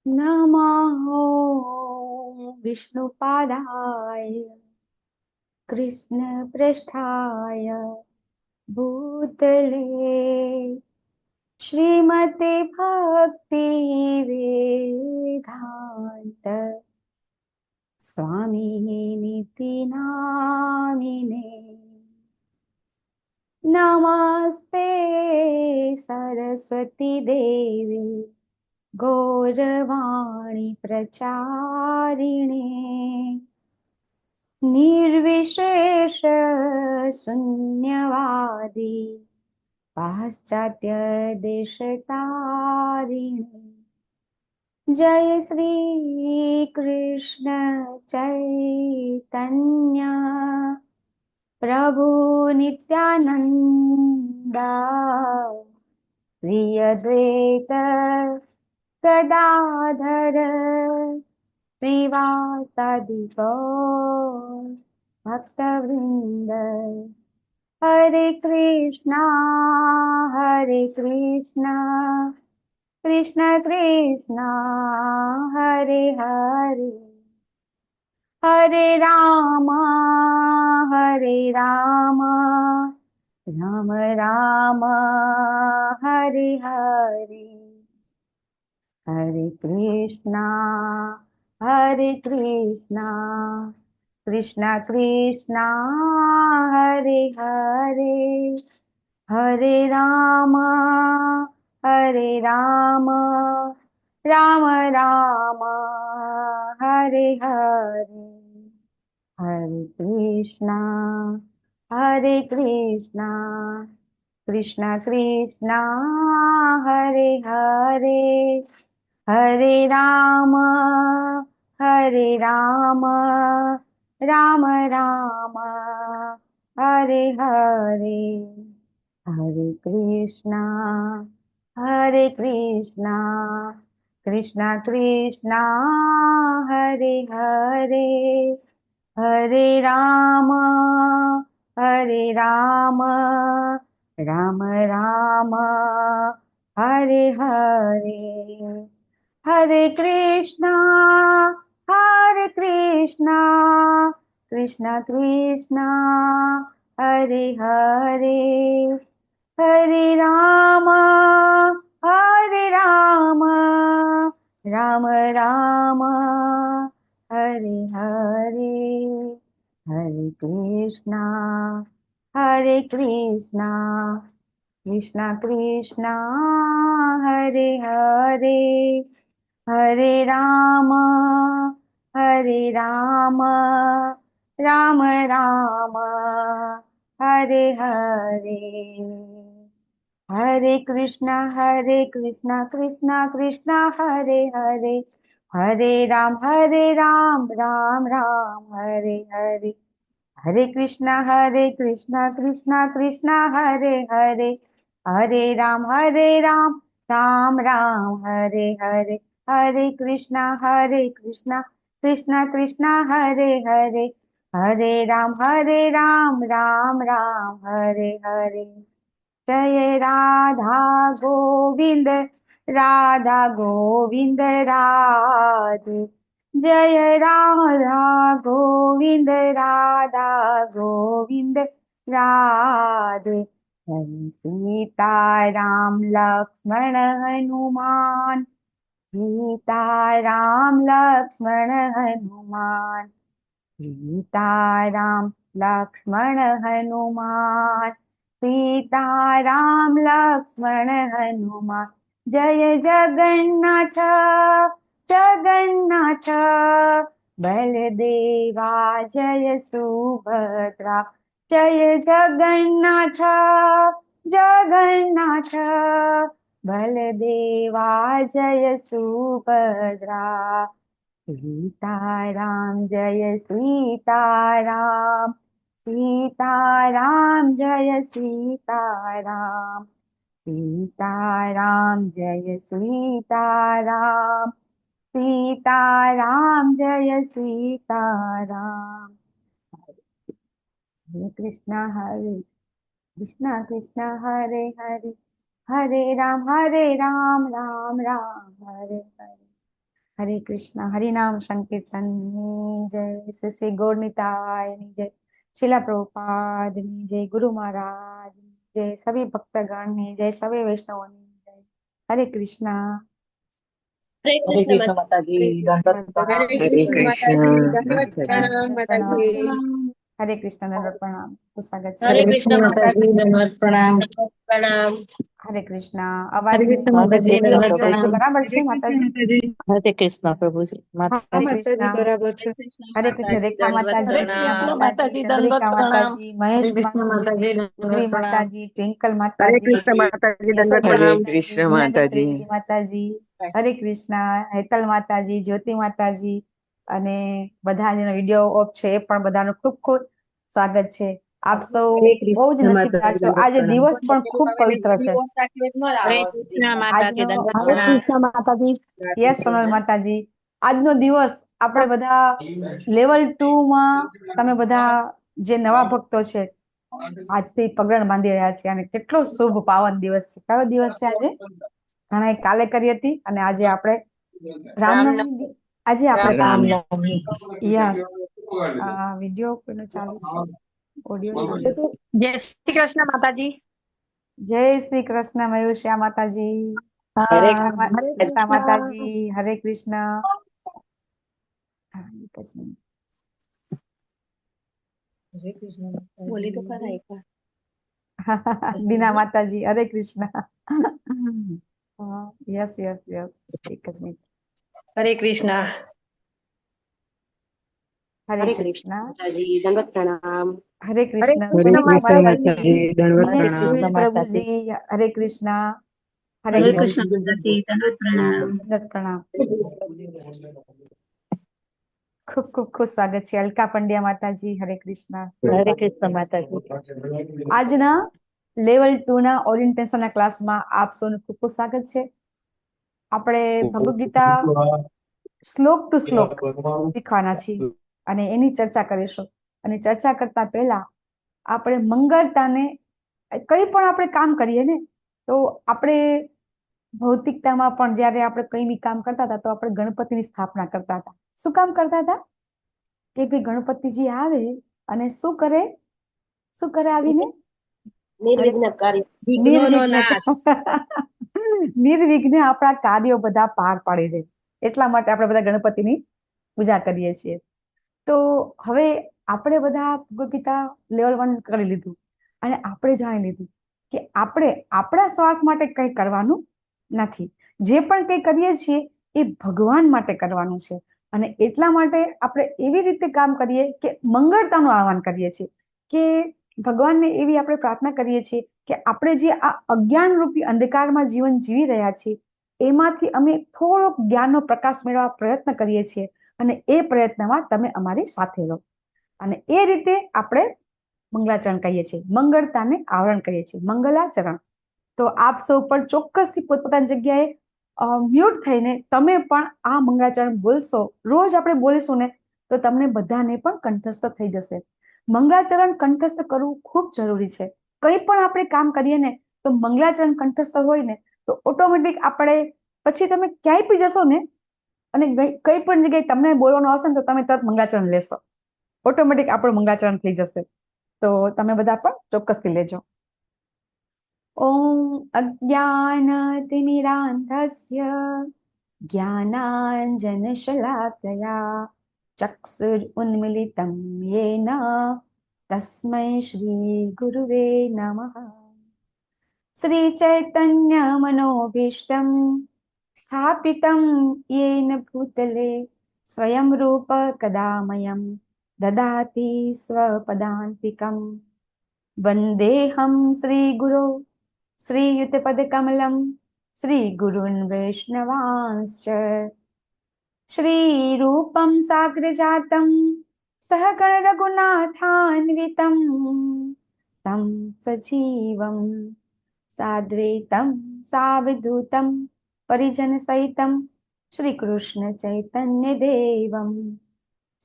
नमो विष्णुपादाय कृष्णपृष्ठाय भूतले श्रीमते भक्ति वेदांत स्वामिनिति नामिने नमस्ते सरस्वती देवी गौरवाणी प्रचारिणे निर्विशेष शून्यवादी पाश्चात्य देशतारिणे जय श्री कृष्ण चैतन्य प्रभु नित्यानंदा श्री अद्वैत गदाधर श्रीवासादि गौर भक्तवृंद हरे कृष्णा कृष्ण कृष्ण हरे हरे हरे राम राम राम हरे हरे हरे कृष्णा कृष्ण कृष्ण हरे हरे हरे राम राम राम हरे हरे हरे कृष्णा कृष्ण कृष्ण हरे हरे हरे राम राम राम हरे हरे हरे कृष्णा कृष्ण कृष्ण हरे हरे हरे राम राम राम हरे हरे हरे कृष्णा कृष्ण कृष्ण हरे हरे हरे राम राम राम हरे हरे हरे कृष्णा कृष्ण कृष्ण हरे हरे हरे राम राम राम हरे हरे हरे कृष्णा कृष्ण कृष्ण हरे हरे हरे राम राम राम हरे हरे हरे कृष्णा कृष्ण कृष्ण हरे हरे हरे राम राम राम हरे हरे हरे कृष्णा कृष्ण कृष्ण हरे हरे हरे राम राम राम हरे हरे जय राधा गोविंद राधे जय राधा गोविंद राधे जय सीता राम लक्ष्मण हनुमान सीता राम लक्ष्मण हनुमान सीता राम लक्ष्मण हनुमान सीता राम लक्ष्मण हनुमान जय जगन्नाथ बलदेवा जय सुभद्रा जय जगन्नाथ बलदेवा जय सुभद्रा सीताराम जय सीताराम जय सीताराम जय सीताराम जय सीताराम हरे कृष्णा कृष्णा हरे हरे हरे राम राम राम हरे हरे હરે કૃષ્ણ. હરિનામ સંકીર્તનની જય. શ્રી શ્રી ગૌરનિતાયની જય. શીલા પ્રભુપાદની જય. ગુરુ મહારાજની જય. સभी ભક્તગણની જય. સभी વૈષ્ણવોની જય. હરે કૃષ્ણ. હરે હરે કૃષ્ણ કૃષ્ણ માતાજી, દંડવત પ્રણામ. હરે કૃષ્ણ માતાજી, દંડવત દંડવત પ્રણામ પ્રણામ. માતાજી. હરે કૃષ્ણ. દંડવત પ્રણામ. તો સ્વાગત છે. હરે હરે કૃષ્ણ કૃષ્ણ માતાજી, માતાજી, દંડવત પ્રણામ. દંડવત પ્રણામ. હરે કૃષ્ણ. હરે અવાજ કૃષ્ણ માતાજી, વિડીયો દંડવત પ્રણામ. બરાબર છે માતાજી? હરે કૃષ્ણ પ્રભુજી હરે માતાજી. કૃષ્ણ. બરાબર છે. હરે કૃષ્ણ. રેખા માતાજી, પ્રિયા કૃષ્ણ માતાજી, માતાજી, દંડવત ચંદ્રિકા પ્રણામ. માતાજી, હરે મહેશ કૃષ્ણ માતાજી, માતાજી, દંડવત પૃથ્વી પ્રણામ. માતાજી, ટ્વિંકલ હરે માતાજી, કૃષ્ણ માતાજી, દંડવત યશોદા પ્રણામ. માતાજી, હિનાગત ત્રિવેદી માતાજી, હરે કૃષ્ણ, હેતલ માતાજી, જ્યોતિ માતાજી અને બધા જેનો વિડીયો ઓફ છે એ પણ બધાનું ખૂબ ખૂબ સ્વાગત છે. આપ સૌ હરે બહુ જ કૃષ્ણ નસીબદાર માતાજી, છો. દંડવત આજે પ્રણામ. દિવસ પણ ખૂબ પવિત્ર છે. હરે કૃષ્ણ માતાજી, આજનો દંડવત હરે પ્રણામ. કૃષ્ણ માતાજી. યસ સોનલ માતાજી, આજનો દિવસ આપણે બધા લેવલ 2 માં તમે બધા જે નવા ભક્તો છે આજથી પગરણ બાંધી રહ્યા છે અને કેટલો શુભ પાવન દિવસ છે. કયો દિવસ છે આજે? ઘણા કાલે કરી હતી અને આજે આપણે રામનવમી આજે આપણે રામનવમી. યસ વિડીયો કોઈનો ચાલુ છે, ઓડિયો ચાલુ છે. જય શ્રી કૃષ્ણ માતાજી. જય શ્રી કૃષ્ણ મયુષ્યા માતાજી, હરે લતા કૃષ્ણ. માતાજી, હરે કૃષ્ણ. એક જ મિનિટ. હરે કૃષ્ણ માતાજી. બોલી તો ખરા એકવાર. દીના માતાજી, હરે કૃષ્ણ. યસ યસ યસ, એક જ મિનિટ. હરે કૃષ્ણ. હરે હરે કૃષ્ણ. માતાજી, દંડવત પ્રણામ. હરે હરે કૃષ્ણ. કૃષ્ણ માતાજી, દંડવત દિનેશ પ્રણામ. પ્રભુજી, હરે કૃષ્ણ. હરે હરે કૃષ્ણ. કૃષ્ણ માતાજી, દંડવત પ્રણામ. દંડવત પ્રણામ. ખૂબ ખૂબ ખૂબ સ્વાગત છે. અલકા પંડ્યા માતાજી, હરે કૃષ્ણ. હરે કૃષ્ણ માતાજી. આજના લેવલ 2 ના ઓરિએન્ટેશનના ક્લાસમાં આપ સૌનું ખૂબ ખૂબ સ્વાગત છે. આપણે ભગવદ ગીતા શ્લોક ટુ શ્લોક શીખવાના છીએ અને એની ચર્ચા કરીશું. અને ચર્ચા કરતા પહેલા આપણે મંગળતાને, કંઈ પણ આપણે કામ કરીએ ને તો આપણે ભૌતિકતામાં પણ જ્યારે આપણે કંઈ બી કામ કરતા હતા તો આપણે ગણપતિની સ્થાપના કરતા હતા. શું કામ કરતા હતા? કે ભાઈ ગણપતિજી આવે અને શું કરે? શું કરે આવીને? નિર્વિઘ્ન કાર્ય. નિર્વિઘ્ન નિર્વિઘ્ને આપણા કાર્યો બધા પાર પાડી દે, એટલા માટે આપણે બધા ગણપતિની પૂજા કરીએ છીએ. તો હવે આપણે બધા ભગવદ ગીતા લેવલ 1 કરી લીધું અને આપણે જાણી લીધું કે આપણે આપણા સ્વાર્થ માટે કંઈ કરવાનું નથી. જે પણ કંઈ કરીએ છીએ એ ભગવાન માટે કરવાનું છે. અને એટલા માટે આપણે એવી રીતે કામ કરીએ કે મંગળતાનું આહવાન કરીએ છીએ, કે ભગવાનને એવી આપણે પ્રાર્થના કરીએ છીએ કે આપણે જે આ અજ્ઞાન રૂપી અંધકારમાં જીવન જીવી રહ્યા છીએ એમાંથી અમે થોડોક જ્ઞાનનો પ્રકાશ મેળવવા પ્રયત્ન કરીએ છીએ અને એ પ્રયત્નમાં તમે અમારી સાથે રહો. અને એ રીતે આપણે મંગલાચરણ કહીએ છીએ, મંગળતાને આવરણ કરીએ છીએ, મંગલાચરણ. તો આપ સૌ પણ ચોક્કસથી પોતપોતાની જગ્યાએ મ્યુટ થઈને તમે પણ આ મંગળાચરણ બોલશો. રોજ આપણે બોલીશું ને તો તમને બધાને પણ કંઠસ્થ થઈ જશે. મંગળાચરણ કંઠસ્થ કરવું ખૂબ જરૂરી છે. કંઈ પણ આપણે કામ કરીએ ને તો મંગળાચરણ કંઠસ્થ હોય ને તો ઓટોમેટિક આપણે પછી તમે ક્યાંય પણ જશો ને અને કઈ પણ જગ્યાએ તમને બોલવાનું આવશે ને તો તમે તરત મંગળાચરણ લેશો. ઓટોમેટિક આપણું મંગળાચરણ થઈ જશે. તો તમે બધા પણ ચોક્કસથી લેજો. ઓમ અજ્ઞાનતિમિરાન્ધસ્ય જ્ઞાનાંજનશલાકયા ચક્ષુરુન્મિલિतं येन तस्मै श्री गुरुवे नमः. श्री चैतन्य मनोभीष्टं स्थापितं येन भूतले स्वयं रूप कदा मह्यं ददाति स्वपदान्तिकं. वन्देऽहं श्रीगुरो श्रीयुतपदकमलं श्रीगुरून् वैष्णवांश्च श्रीरूपं साग्रजातं सहगण रघुनाथान्वितं तं सजीवं साद्वैतं सावधूतं परिजनसहितं श्रीकृष्ण चैतन्यदेवं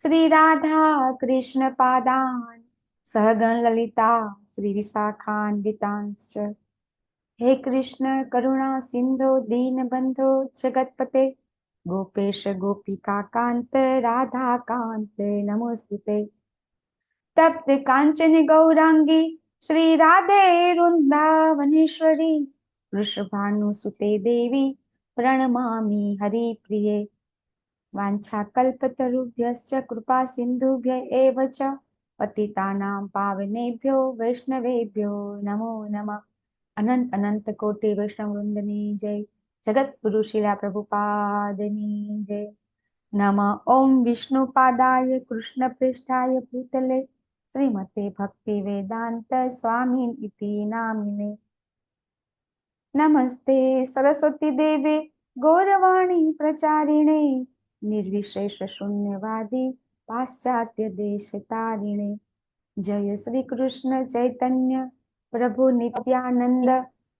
श्रीराधाकृष्णपादान् सहगण ललिता श्रीविशाखान्वितांश्च. हे कृष्ण करुणा सिन्धो दीनबन्धो जगत्पते गोपेश गोपिका कांत राधा कांत नमोस्तुते। तप्त कांचन गौरांगी श्री राधे वृंदावनेश्वरी वृषभानुसुते देवी प्रणमामि हरिप्रिये। वाञ्छाकल्पतरुभ्यश्च कृपा सिन्धुभ्य एव च पतितानां पावनेभ्यो वैष्णवेभ्यो नमो नमः। अनंत अनंत कोटि वैष्णव वृंदनी जय। जगत गुरु शिला प्रभुपादनी जय। नमः ओम विष्णुपादाय कृष्ण पृष्ठाय भूतले श्रीमते भक्ति वेदांत स्वामी इति नामिने। नमस्ते सरस्वती देवे गौरवाणी प्रचारिणे निर्विशेष शून्यवादी पाश्चात्य देश तारिणे। जय श्री कृष्ण चैतन्य प्रभु नित्यानंद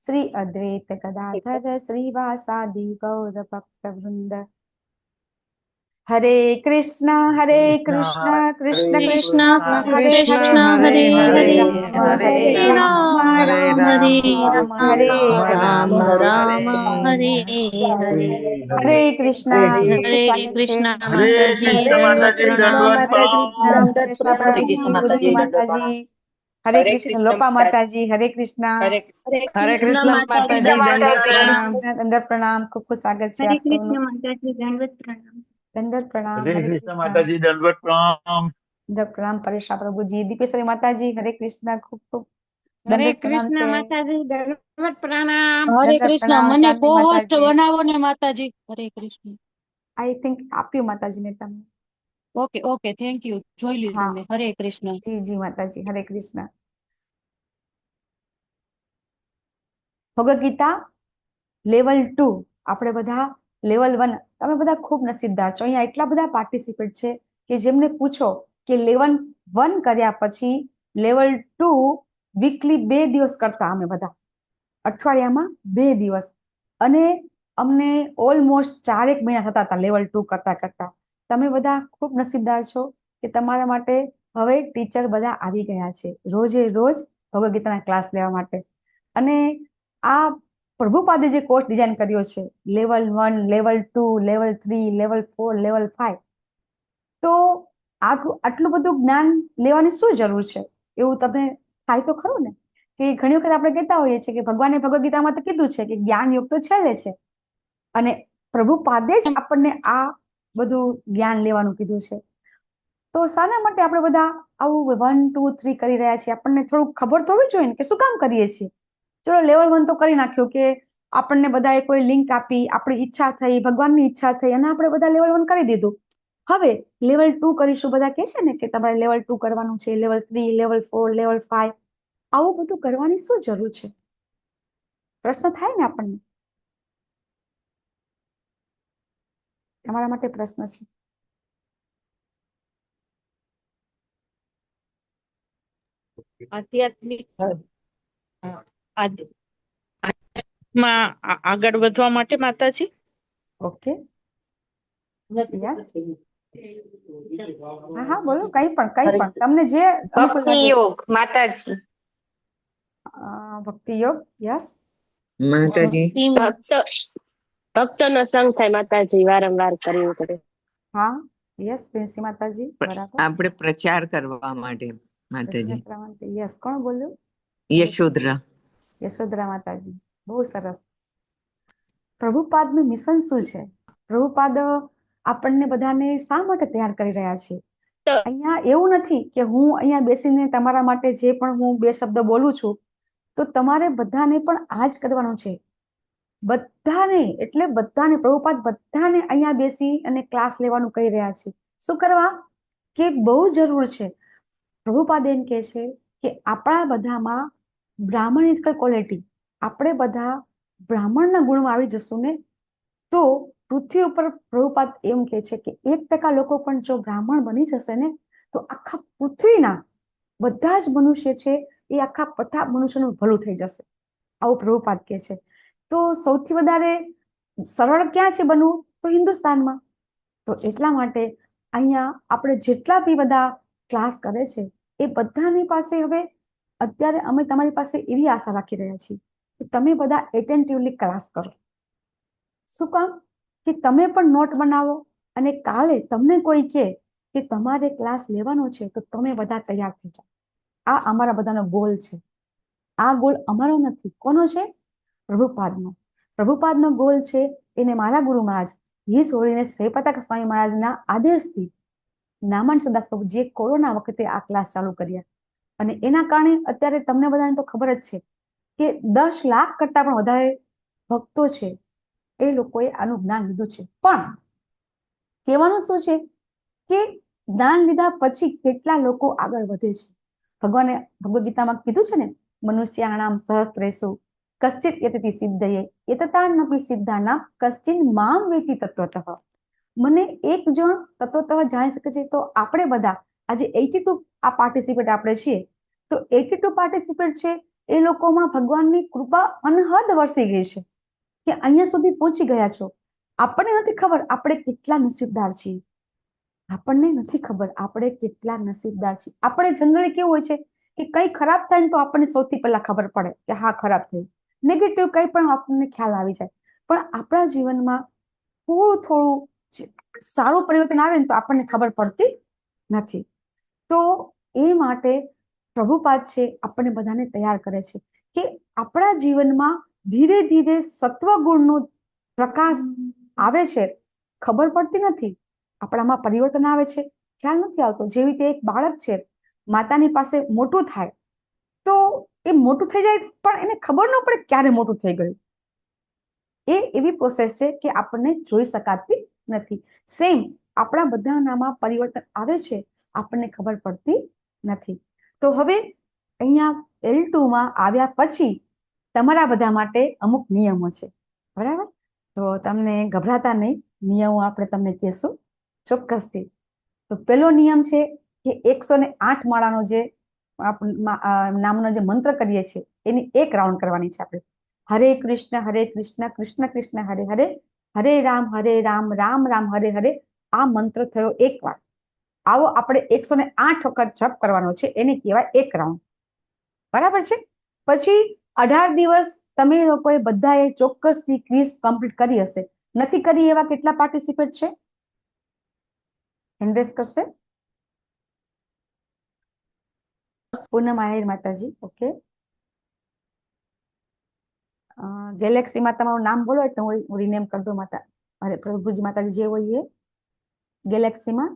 श्री अद्वैत गदाधर श्रीवासादि गौर भक्त वृंद। हरे कृष्णा कृष्ण कृष्ण कृष्णा हरे कृष्णा हरे हरे राम हरे राम राम राम हरे राम राम हरे हरे। हरे कृष्णा हरे स्वागत है। कृष्ण हरे माताजी कृष्ण दंडवत माताजी कृष्ण प्रणाम। दंडवत माताजी प्रणाम। दंडवत कृष्ण प्रणाम। प्रभु जी गुरु जी माता जी हरे कृष्ण लोपा माता जी हरे कृष्णा। हरे हरे कृष्ण कृष्ण माताजी माताजी दंडवत प्रणाम। दंडवत प्रणाम खूब खूब स्वागत है हरे आप कृष्ण सबનું। माताजी दंडवत प्रणाम। दंडवत प्रणाम हरे हरे कृष्ण कृष्ण। माताजी दंडवत प्रणाम। दंडवत प्रणाम परेशा प्रभु जी दीपेश्वरी माता जी हरे कृष्ण खूब खूब हरे दंडवत प्रणाम कृष्ण છે। माताजी दंडवत प्रणाम। હરે દંડવત કૃષ્ણ પ્રણામ મને ચાંદની કો હોસ્ટ માતાજી। બનાવો ને માતાજી હરે કૃષ્ણ આઈ થિંક આપ્યું માતાજી ને તમે। ઓકે ઓકે થેન્ક યુ જોઈ લીધું હા મેં હરે કૃષ્ણ જી જી માતાજી હરે કૃષ્ણ। ભગવદ ગીતા લેવલ 2 આપણે બધા લેવલ 1 તમે બધા ખૂબ નસીબદાર છો। અહીંયા એટલા બધા પાર્ટિસિપેટ છે કે જેમને પૂછો કે લેવલ 1 કર્યા પછી લેવલ 2 વીકલી 2 દિવસ કરતા અમે બધા અઠવાડિયામાં 2 દિવસ અને અમને ઓલમોસ્ટ 4 મહિના થતા હતા લેવલ 2 કરતા કરતા। તમે બધા ખૂબ નસીબદાર છો કે તમારા માટે હવે ટીચર બધા આવી ગયા છે રોજે રોજ ભગવદ ગીતાના ક્લાસ લેવા માટે। અને આ પ્રભુપાદે જે કોર્સ ડિઝાઇન કર્યો છે level 1 level 2 level 3 level 4 level 5 તો આટલું બધું જ્ઞાન લેવાની શું જરૂર છે એવું તમને થાય તો ખરું ને કે ઘણી વખત આપણે કહેતા હોઈએ છીએ કે ભગવાને ભગવદ ગીતામાં તો કીધું છે કે જ્ઞાન યોગ તો છેલ્લે છે અને પ્રભુપાદે જ આપણને આ બધું જ્ઞાન લેવાનું કીધું છે। તો શાના માટે આપણે બધા આવું 1 2 3 કરી રહ્યા છીએ આપણને થોડું ખબર તો હોવી જોઈએ ને કે શું કામ કરીએ છીએ। ચલો લેવલ 1 તો કરી નાખ્યો કે આપણને બધાએ કોઈ લિંક આપી આપણી ઈચ્છા થઈ ભગવાનની ઈચ્છા થઈ અને આપણે બધા લેવલ 1 કરી દીધું। હવે લેવલ 2 કરીશું બધા કહે છે ને કે તમારે લેવલ 2 કરવાનું છે લેવલ 3 લેવલ 4 લેવલ 5 આવું બધું કરવાની શું જરૂર છે પ્રશ્ન થાય ને આપણને। તમારા માટે પ્રશ્ન છે। આધ્યાત્મિક માં આગળ વધવા માટે માતાજી ઓકે યસ હા હા બોલો કઈ પણ તમને જે અનુકૂળ ભક્તિ લાગે। યોગ માતાજી ભક્તિ યોગ યસ માતાજી ભક્તનો સંગ થાય માતાજી વારંવાર કરવું પડે। હા યસ પ્રિન્સી માતાજી બરાબર। આપણે પ્રચાર કરવા માટે માતાજી યસ કોણ બોલ્યું યશોધરા યશોધરા માતાજી બહુ સરસ। પ્રભુપાદનું મિશન શું છે પ્રભુપાદ આપણને બધાને શા માટે તૈયાર કરી રહ્યા છે। અહીંયા એવું નથી કે હું અહીંયા બેસીને તમારા માટે જે પણ હું 2 શબ્દ બોલું છું તો તમારે બધાને પણ આ જ કરવાનું છે બધાને એટલે બધાને પ્રભુપાદ બધાને અહીંયા બેસી અને ક્લાસ લેવાનું કહી રહ્યા છે। શું કરવા કે બહુ જરૂર છે। પ્રભુપાદ એમ કહે છે કે આપણા બધામાં બ્રાહ્મણિકલ ક્વોલિટી આપણે બધા બ્રાહ્મણના ગુણમાં આવી જશું ને તો પૃથ્વી ઉપર પ્રભુપાદ એમ કહે છે કે 1% લોકો પણ જો બ્રાહ્મણ બની જશે ને તો આખા પૃથ્વીના બધા જ મનુષ્ય છે એ આખા બધા મનુષ્યનું ભલું થઈ જશે આવું પ્રભુપાદ કહે છે। તો સૌથી વધારે સરળ ક્યાં છે બનવું તો હિન્દુસ્તાનમાં। તો એટલા માટે અહીંયા આપણે જેટલા બી બધા ક્લાસ કરે છે એ બધાની પાસે હવે અત્યારે અમે તમારી પાસે એવી આશા રાખી રહ્યા છીએ કે તમે બધા એટેન્ટિવલી ક્લાસ કરો। શું કામ કે તમે પણ નોટ બનાવો અને કાલે તમને કોઈ કહે કે તમારે ક્લાસ લેવાનો છે તો તમે બધા તૈયાર થઈ જાઓ. આ અમારા બધાનો ગોલ છે. આ ગોલ અમારો નથી, કોનો છે? પ્રભુપાદનો. પ્રભુપાદનો ગોલ છે. એને મારા ગુરુ મહારાજ હિઝ હોલીનેસ શ્રીપતાક સ્વામી મહારાજના આદેશથી નામન સદાસ પ્રભુજીએ કોરોના વખતે આ ક્લાસ ચાલુ કર્યા અને એના કારણે અત્યારે તમને બધાને તો ખબર જ છે કે 10 લાખ કરતા પણ વધારે ભક્તો છે એ લોકોએ આનું જ્ઞાન લીધું છે. પણ કહેવાનું શું છે કે જ્ઞાન લીધા પછી કેટલા લોકો આગળ વધે છે. ભગવાને ભગવદ ગીતામાં કીધું છે ને, મનુષ્યાણામ સહસ્રેષુ કશ્ચિત યતતિ સિદ્ધયે યતતાનપી સિદ્ધાનામ કશ્ચિન મામ વેતિ તત્વતઃ. મને એક જણ તત્વતઃ જાણી શકે છે. તો આપણે બધા આજે 82 આ પાર્ટિસિપેટ આપણે છીએ, તો 82 પાર્ટિસિપેટ છે એ લોકોમાં ભગવાનની કૃપા અનહદ વરસી ગઈ છે કે અહીંયા સુધી પહોંચી ગયા છો. આપણને નથી ખબર આપણે કેટલા નસીબદાર છીએ. આપણને નથી ખબર આપણે કેટલા નસીબદાર છીએ. આપણે જનરલી કેવું હોય છે કે કંઈ ખરાબ થાય ને તો આપણને સૌથી પહેલા ખબર પડે કે હા ખરાબ થયું. નેગેટિવ કંઈ પણ આપણને ખ્યાલ આવી જાય. પણ આપણા જીવનમાં થોડું થોડું સારું પરિવર્તન આવે ને તો આપણને ખબર પડતી નથી. તો એ માટે પ્રભુપાદ છે આપણને બધાને તૈયાર કરે છે કે આપણા જીવનમાં ધીરે ધીરે સત્વગુણનો પ્રકાશ આવે છે. ખબર પડતી નથી. આપણામાં પરિવર્તન આવે છે, ખ્યાલ નથી આવતો. જેવી રીતે એક બાળક છે, માતાની પાસે મોટું થાય તો એ મોટું થઈ જાય પણ એને ખબર ન પડે ક્યારે મોટું થઈ ગયું. એ એવી પ્રોસેસ છે કે આપણને જોઈ શકાતી નથી. સેમ આપણા બધાનામાં પરિવર્તન આવે છે, આપણને ખબર પડતી નથી. તો હવે અહીંયા L2 માં આવ્યા પછી તમારા બધા માટે અમુક નિયમો છે, બરાબર? તો તમને ગભરાતા નહીં, નિયમો આપણે તમને કહેશું ચોક્કસથી. તો પહેલો નિયમ છે કે 108 માળાનો જે નામનો જે મંત્ર કરીએ છીએ એની એક રાઉન્ડ કરવાની છે આપણે. હરે કૃષ્ણ કૃષ્ણ કૃષ્ણ હરે હરે, હરે રામ રામ રામ હરે હરે. આ મંત્ર થયો એક વાર. આવો આપણે 108 વખત જપ કરવાનો છે, એને કહેવાય એક રાઉન્ડ. બરાબર છે? પછી 18 દિવસ તમે લોકોએ બધાએ ચોક્કસથી ક્વિઝ કમ્પ્લીટ કરી હશે. નથી કરી એવા કેટલા પાર્ટિસિપેટ છે? હેન્ડ રેઝ કરશે. પૂનમ આહિર માતાજી, ઓકે. ગેલેક્સીમાં તમારું નામ બોલો એટલે હું રિનેમ કરી દઉં માતા. અરે પ્રભુજી માતાજી જે હોય એ. ગેલેક્સીમાં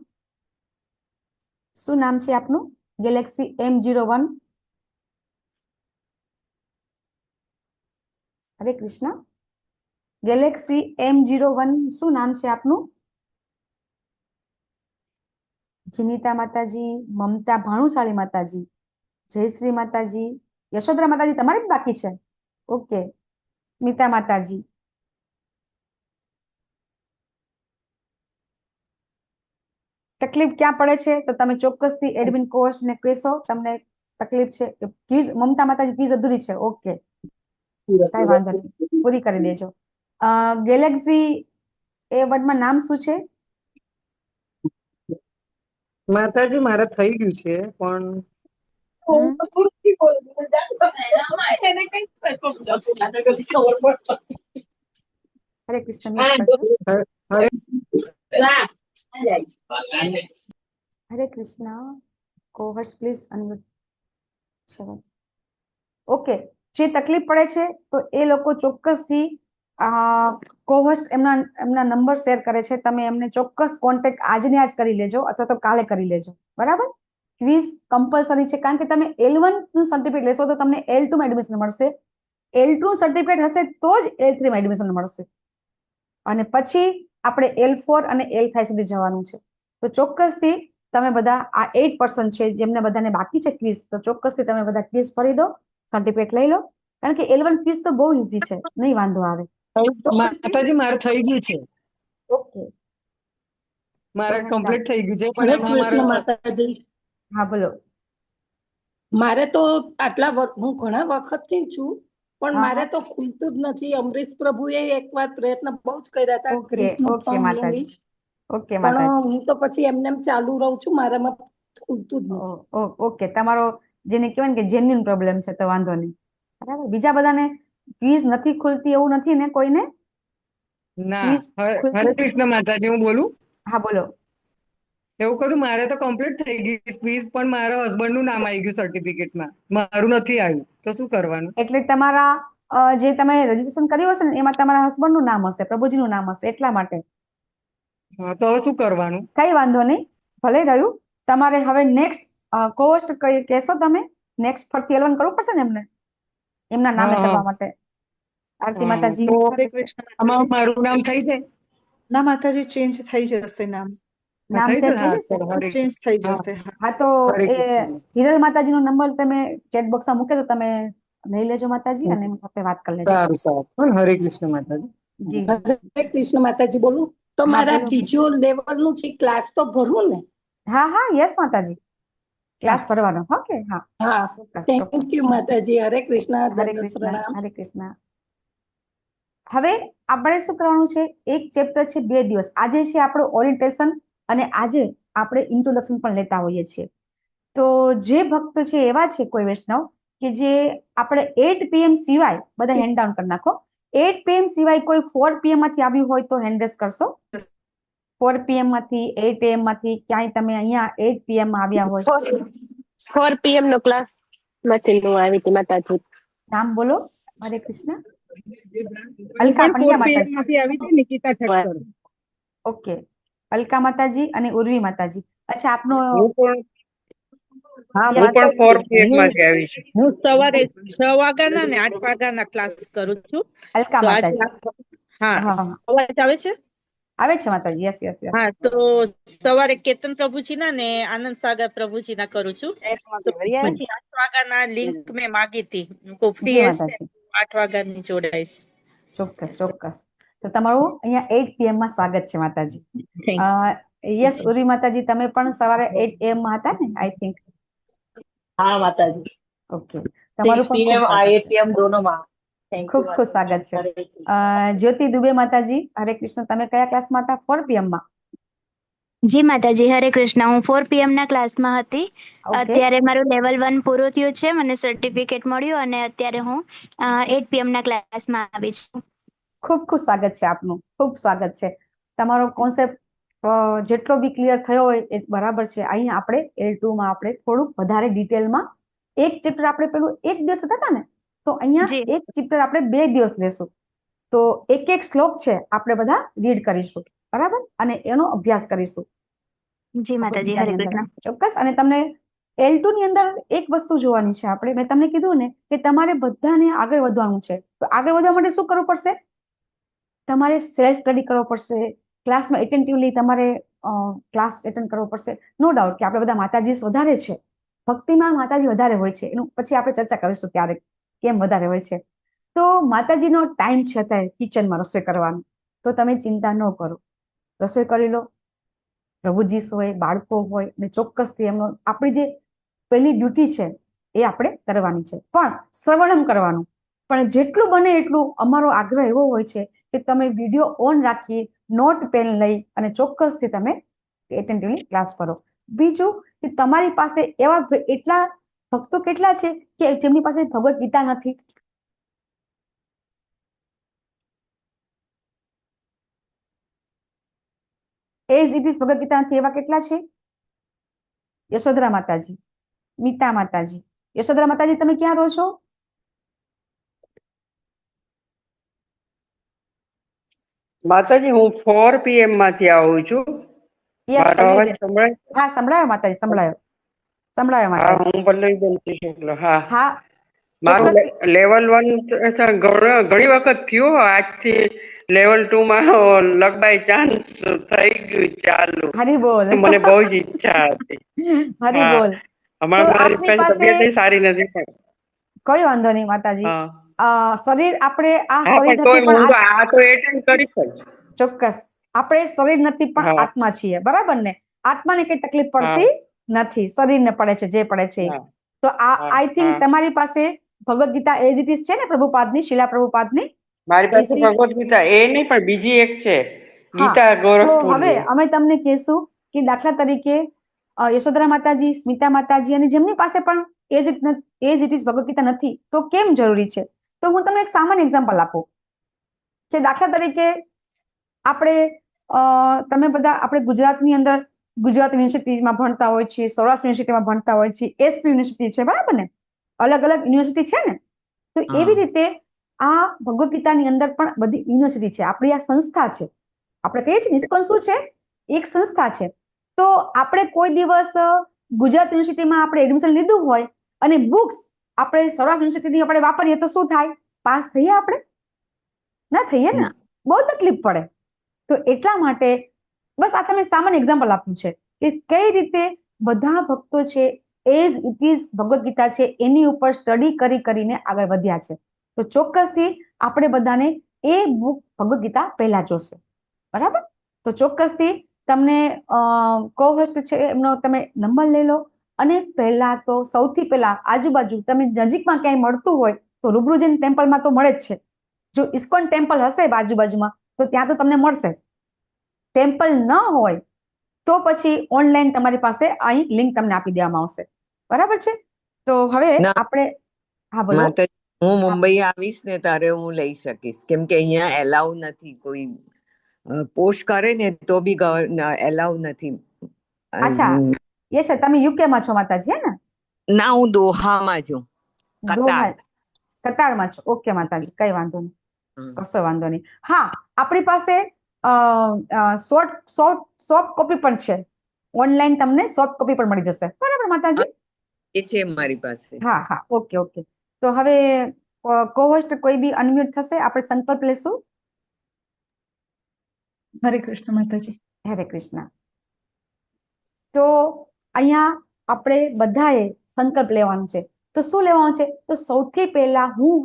શું નામ છે આપનું? Galaxy M01. હરે કૃષ્ણ. ગેલેક્સી M01 શું નામ છે આપનું? જીનિતા માતાજી, મમતા ભાણુશાળી માતાજી, જયશ્રી માતાજી, યશોદરા માતાજી તમારે જ બાકી છે. ઓકે. સ્મિતા માતાજી, તકલીફ ક્યાં પડે છે તો તમે ચોક્કસથી એડમિન કોસ્ટ ને કહેશો તમને તકલીફ છે. ક્વિઝ મમતા માતાજી ક્વિઝ અધૂરી છે. ઓકે, કઈ વાંધો નહીં, પૂરી કરી દેજો. ગેલેક્સી A1 માં નામ શું છે? માતાજી મારે થઈ ગયું છે પણ હરે કૃષ્ણ. મ્યુટ કરજો. Hare Krishna. Cohost please unmute. ચલો, ઓકે. જે તકલીફ પડે છે તો એ લોકો ચોક્કસથી કોહોસ્ટ એમના નંબર શેર કરે છે. તમે એમને ચોક્કસ કોન્ટેક્ટ આજને આજ કરી લેજો અથવા તો કાલે કરી લેજો, બરાબર? ક્વિઝ કમ્પલસરી છે કારણ કે તમે L1 નું સર્ટિફિકેટ લેશો તો તમને L2 માં એડમિશન મળશે. L2 સર્ટિફિકેટ હશે તો જ L3 માં એડમિશન મળશે અને પછી આપણે L4 અને L5 સુધી જવાનું છે. તો ચોક્કસથી તમે બધા આ 8% છે જેમને બધાને બાકી છે ક્વિઝ, તો ચોક્કસથી તમે બધા ક્વિઝ ભરી દો, સર્ટિફિકેટ લઈ લો કારણ કે L1 ક્વિઝ તો બહુ ઈઝી છે, નહીં વાંધો આવે. માતાજી મારે થઈ ગયું છે, ઓકે, મારે કમ્પ્લીટ થઈ ગયું છે પણ હરે એમાં કૃષ્ણ મારે માતાજી. હા બોલો. મારે તો હું ઘણા વખતથી છું પણ હા, મારે હા. તો ખુલતું જ નથી. અમરીશ પ્રભુએ એકવાર પ્રયત્ન બહુ જ કર્યા હતા ઓકે, ગ્રીસનું ઓકે ફોર્મ માતાજી, લઈને, ઓકે પણ માતાજી. હું તો પછી એમને એમ ચાલુ રહું છું, મારામાં ખુલતું જ નથી. ઓકે, તમારો જેને કહેવાય ને કે જેન્યુઇન પ્રોબ્લેમ છે તો વાંધો નહીં, બરાબર? બીજા બધાને ક્વિઝ નથી ખુલતી એવું નથી ને કોઈને? ના Quiz ખુલશે? હરે કૃષ્ણ માતાજી, હું બોલું. હા બોલો. એવું કશું મારે તો કમ્પ્લીટ થઈ ગઈ ક્વિઝ, પણ મારા હસબન્ડ નું નામ આવી ગયું સર્ટિફિકેટમાં, મારું નથી આવ્યું, તો શું કરવાનું? એટલે તમારા જે તમે રજીસ્ટ્રેશન કર્યું હશે ને એમાં તમારા હસબન્ડ નું નામ હશે, પ્રભુજીનું નામ હશે, એટલા માટે. હા, તો હવે શું કરવાનું? કઈ વાંધો નહીં, ભલે રહ્યું. તમારે હવે નેક્સ્ટ કોસ્ટ કઈ કહેશો તમે? નેક્સ્ટ ફરથી એલવન કરવું પડશે ને એમને, એમના નામે હા, કરવા હા. માટે. આરતી હા, માતાજી તો હરે કૃષ્ણ આમાં માતાજી. મારું નામ થઈ જાય? ના માતાજી, ચેન્જ થઈ જશે નામ. નામ થઈ ચેન્જ જશે? થઈ હા, જશે. ચલો, હરે ચેન્જ થઈ હા, જશે. હા. હા તો હરે એ કૃષ્ણ. હિરલ માતાજીનો નંબર તમે ચેટ બોક્સમાં મૂકે તો તમે લઈ લેજો માતાજી, અને એમની સાથે વાત કરી લેજો. સારું સારું. હરે કૃષ્ણ માતાજી. જી જી. હરે કૃષ્ણ માતાજી બોલું તો હા મારા બોલો. બીજો લેવલ નું છે ક્લાસ તો ભરવું ને? હા હા યસ માતાજી, ક્લાસ હા ભરવાનો. ઓકે હા, હા, ચોક્કસ ચોક્કસ. થેન્ક યુ માતાજી. હરે કૃષ્ણ, હરે દંડવત કૃષ્ણ, પ્રણામ. હરે કૃષ્ણ. હવે આપણે શું કરવાનું છે? એક ચેપ્ટર છે 2 દિવસ. આજે છે આપણું ઓરિએન્ટેશન અને આજે આપણે ઇન્ટ્રોડક્શન પણ લેતા હોઈએ છીએ. તો જે ભક્ત છે એવા છે કોઈ વૈષ્ણવ કે જે આપણે 8 PM સિવાય બધા હેન્ડ ડાઉન કરી નાખો. 8 PM સિવાય કોઈ 4 PM માંથી આવ્યું હોય તો હેન્ડ રેસ કરશો. 4 PM માંથી, 8 AM માંથી ક્યાંય તમે અહીંયા 8 PM માં આવ્યા હોય. 4 PM નો ક્લાસ માંથી હું આવી હતી માતાજી. નામ બોલો. હરે કૃષ્ણ. હું અલકા પણ 4 પંડ્યા PM માતાજી. માંથી આવી હતી, નિકિતા ઠક્કર. ઓકે. અલકા માતાજી અને ઉર્વી માતાજી. અચ્છા આપનો હું પણ હા, હું પણ 4 PM હું માંથી આવી છું. હું સવારે 6 વાગ્યાના ને 8 વાગ્યાના ક્લાસ કરું છું. અલકા તો આજે માતાજી. હા, હા હા અવાજ આવે છે? આવે છે માતાજી. Yes yes yes. હા, તો સવારે કેતન પ્રભુજીના ને આનંદ સાગર પ્રભુજીના કરું છું. તો પછી 8 વાગ્યાના લિંક મેં માગી હતી. હું ફ્રી જી હશે માતાજી. 8 વાગ્યાની જોડાઈશ. ચોક્કસ ચોક્કસ. તો તમારું અહીંયા 8 PM માં સ્વાગત છે માતાજી. Thank you. યસ ઉર્વી માતાજી, તમે પણ સવારે 8 AM માં હતા ને આઈ થિંક. हाँ माता जी। ઓકે. તમારું 6 પણ ખૂબ PM સ્વાગત आई છે. PM दोनों में। थैंक ખૂબ यू ખૂબ माता સ્વાગત છે. जी। हरे कृष्ण। જ્યોતિ દુબે માતાજી, હરે કૃષ્ણ. તમે કયા ક્લાસમાં હતા? 4 PM માં. જી માતાજી, હરે કૃષ્ણ. હું 4 PM ના ક્લાસમાં હતી. ઓકે. અત્યારે મારું લેવલ 1 પૂરું થયું છે, મને સર્ટિફિકેટ મળ્યું અને અત્યારે હું 8 PM ના ક્લાસમાં આવી છું. ખૂબ ખૂબ સ્વાગત છે આપનું. ખૂબ સ્વાગત છે. તમારો કોન્સેપ્ટ જેટલો બી ક્લિયર થયો હોય એ બરાબર છે. અહીં આપણે L2 માં આપણે થોડુંક વધારે ડિટેલમાં એક ચેપ્ટર આપણે પેલું એક દિવસ હતા ને, તો અહીંયા જી એક ચેપ્ટર આપણે 2 દિવસ લેશું. તો એક એક શ્લોક છે આપણે બધા રીડ કરીશું, બરાબર, અને એનો અભ્યાસ કરીશું જી માતાજી, ભગવદ્ હરે ગીતાની અંદર. કૃષ્ણ. ચોક્કસ. અને તમને L2 ની અંદર એક વસ્તુ જોવાની છે આપણે. મેં તમને કીધું ને કે તમારે બધાને આગળ વધવાનું છે. તો આગળ વધવા માટે શું કરવું પડશે? તમારે સેલ્ફ સ્ટડી કરવો પડશે. ક્લાસમાં એટેન્ટિવલી તમારે ક્લાસ એટેન્ડ કરવો પડશે. નો ડાઉટ કે આપણે બધા માતાજી વધારે છે, ભક્તિમાં માતાજી વધારે હોય છે. એનું પછી આપણે ચર્ચા કરીશું ક્યારેક કેમ વધારે હોય છે. તો માતાજીનો ટાઈમ છે અત્યારે કિચનમાં રસોઈ કરવાનો, તો તમે ચિંતા ન કરો, રસોઈ કરી લો. પ્રભુજી હોય, બાળકો હોય, ને ચોક્કસથી એમનો આપણી જે પહેલી ડ્યુટી છે એ આપણે કરવાની છે, પણ શ્રવણમ કરવાનું. પણ જેટલું બને એટલું અમારો આગ્રહ એવો હોય છે કે તમે વિડીયો ઓન રાખી, નોટ પેન લઈ અને ચોક્કસથી તમે એટેન્ટિવલી ક્લાસ કરો. બીજું કે તમારી પાસે એવા એટલા ભક્તો કેટલા છે કે જેમની પાસે ભગવદ્ ગીતા નથી. As it is Bhagavad Gita નથી એવા કેટલા છે? યશોદરા માતાજી, મીતા માતાજી. યશોદરા માતાજી, તમે ક્યાં રહો છો? માતાજી, હું 4 PM માંથી આવું છું. યસ મારો અવાજ પલ્લવીબેન. સંભળાય? હા સંભળાયો માતાજી, સંભળાયો સંભળાયો હા, માતાજી. હું પલ્લવીબેન શુક્લ. હા, હા મારું ચોક્કસથી. લેવલ 1 ઘણી વખત થયું. આજથી લેવલ 2 માં લક બાય ચાન્સ થઈ ગયું ચાલુ. હરી બોલ. મને બહુ જ ઈચ્છા હતી. હરી હા, બોલ. તો હમણાં મારી આપની પાસે તબિયત સારી નથી પણ. કોઈ વાંધો નહીં માતાજી. હા શરીર આપણે આ હા, શરીર પણ નથી તોય પણ હું તો આ તો એટેન્ડ કરીશ જ. ચોક્કસ. આપણે શરીર નથી પણ હા આત્મા છીએ, બરાબર ને? આત્માને કઈ તકલીફ હા પડતી નથી, શરીરને પડે છે જે પડે છે. હા તો આ હા આઈ થિંક હા. તમારી પાસે Bhagavad Gita as it is છે ને, પ્રભુપાદની, શિલા પ્રભુપાદની. મારી પાસે એસી. ભગવદ ગીતા એ નહીં, પણ બીજી એક છે, હા, ગીતા તો હવે ગોરખપુરની. અમે તમને કહેશું કે દાખલા તરીકે યશોદરા માતાજી, સ્મિતા માતાજી, અને જેમની પાસે પણ as it is Bhagavad Gita નથી, તો કેમ જરૂરી છે? તો હું તમને એક સામાન્ય એક્ઝામ્પલ આપું કે દાખલા તરીકે આપણે તમે બધા આપણે ગુજરાતની અંદર ગુજરાત યુનિવર્સિટીમાં ભણતા હોય છીએ, સૌરાષ્ટ્ર યુનિવર્સિટીમાં ભણતા હોય છીએ, એસપી યુનિવર્સિટી છે, બરાબર ને? અલગ અલગ યુનિવર્સિટી છે ને? તો એવી રીતે આ ભગવદ્ ગીતાની અંદર પણ બધી યુનિવર્સિટી છે. આપણી આ સંસ્થા છે. આપણે કહીએ છીએ ઇસ્કોન શું છે? એક સંસ્થા છે. તો આપણે કોઈ દિવસ ગુજરાત યુનિવર્સિટીમાં આપણે એડમિશન લીધું હોય અને બુક્સ આપણે સૌરાષ્ટ્ર યુનિવર્સિટીની આપણે વાપરીએ તો શું થાય? પાસ થઈએ આપણે? ના થઈએ ને, બહુ તકલીફ પડે. તો એટલા માટે બસ આ તમે સામાન્ય એક્ઝામ્પલ આપ્યું છે કે કઈ રીતે બધા ભક્તો છે as it is Bhagavad Gita છે એની ઉપર સ્ટડી કરીને આગળ વધ્યા છે. તો ચોક્કસથી આપણે બધાને એ બુક ભગવદ્ ગીતા પહેલા જોશે, બરાબર? તો ચોક્કસથી તમને કો-હોસ્ટ છે એમનો તમે નંબર લઈ લો અને પહેલા તો સૌથી પહેલા આજુબાજુ તમે નજીકમાં ક્યાંય મળતું હોય તો રૂબરૂ જઈને ટેમ્પલમાં તો મળે જ છે. જો ઇસ્કોન ટેમ્પલ હશે બાજુબાજુમાં તો ત્યાં તો તમને મળશે જ. ટેમ્પલ ન હોય તો પછી ઓનલાઈન તમારી પાસે અહીં લિંક તમને આપી દેવામાં આવશે, બરાબર છે? તો હવે આપણે હા બોલો. માતાજી, હું મુંબઈ આવીશ ને ત્યારે હું લઈ શકીશ, કેમ કે અહીંયા એલાઉ નથી. કોઈ પોસ્ટ કરે ને તો બી એલાઉ નથી. અચ્છા, એ છે તમે યુકે માં છો માતાજી, હે ને? ના, હું દોહામાં છું, કતારમાં છો. ઓકે માતાજી, કઈ વાંધો નહીં, કશો વાંધો નહીં. હા, આપણી પાસે સોફ્ટ કોપી પણ છે. ઓનલાઈન તમને સોફ્ટ કોપી પણ મળી જશે, બરાબર માતાજી? એ છે મારી પાસે. હા હા, ઓકે ઓકે. તો હવે કો-હોસ્ટ કોઈ બી અનમ્યુટ થશે, આપણે સંકલ્પ લેશું. હરે કૃષ્ણ માતાજી. હરે કૃષ્ણ. તો અહીંયા આપણે બધાએ સંકલ્પ લેવાનું છે. તો શું લેવાનું છે? તો સૌથી પહેલા હું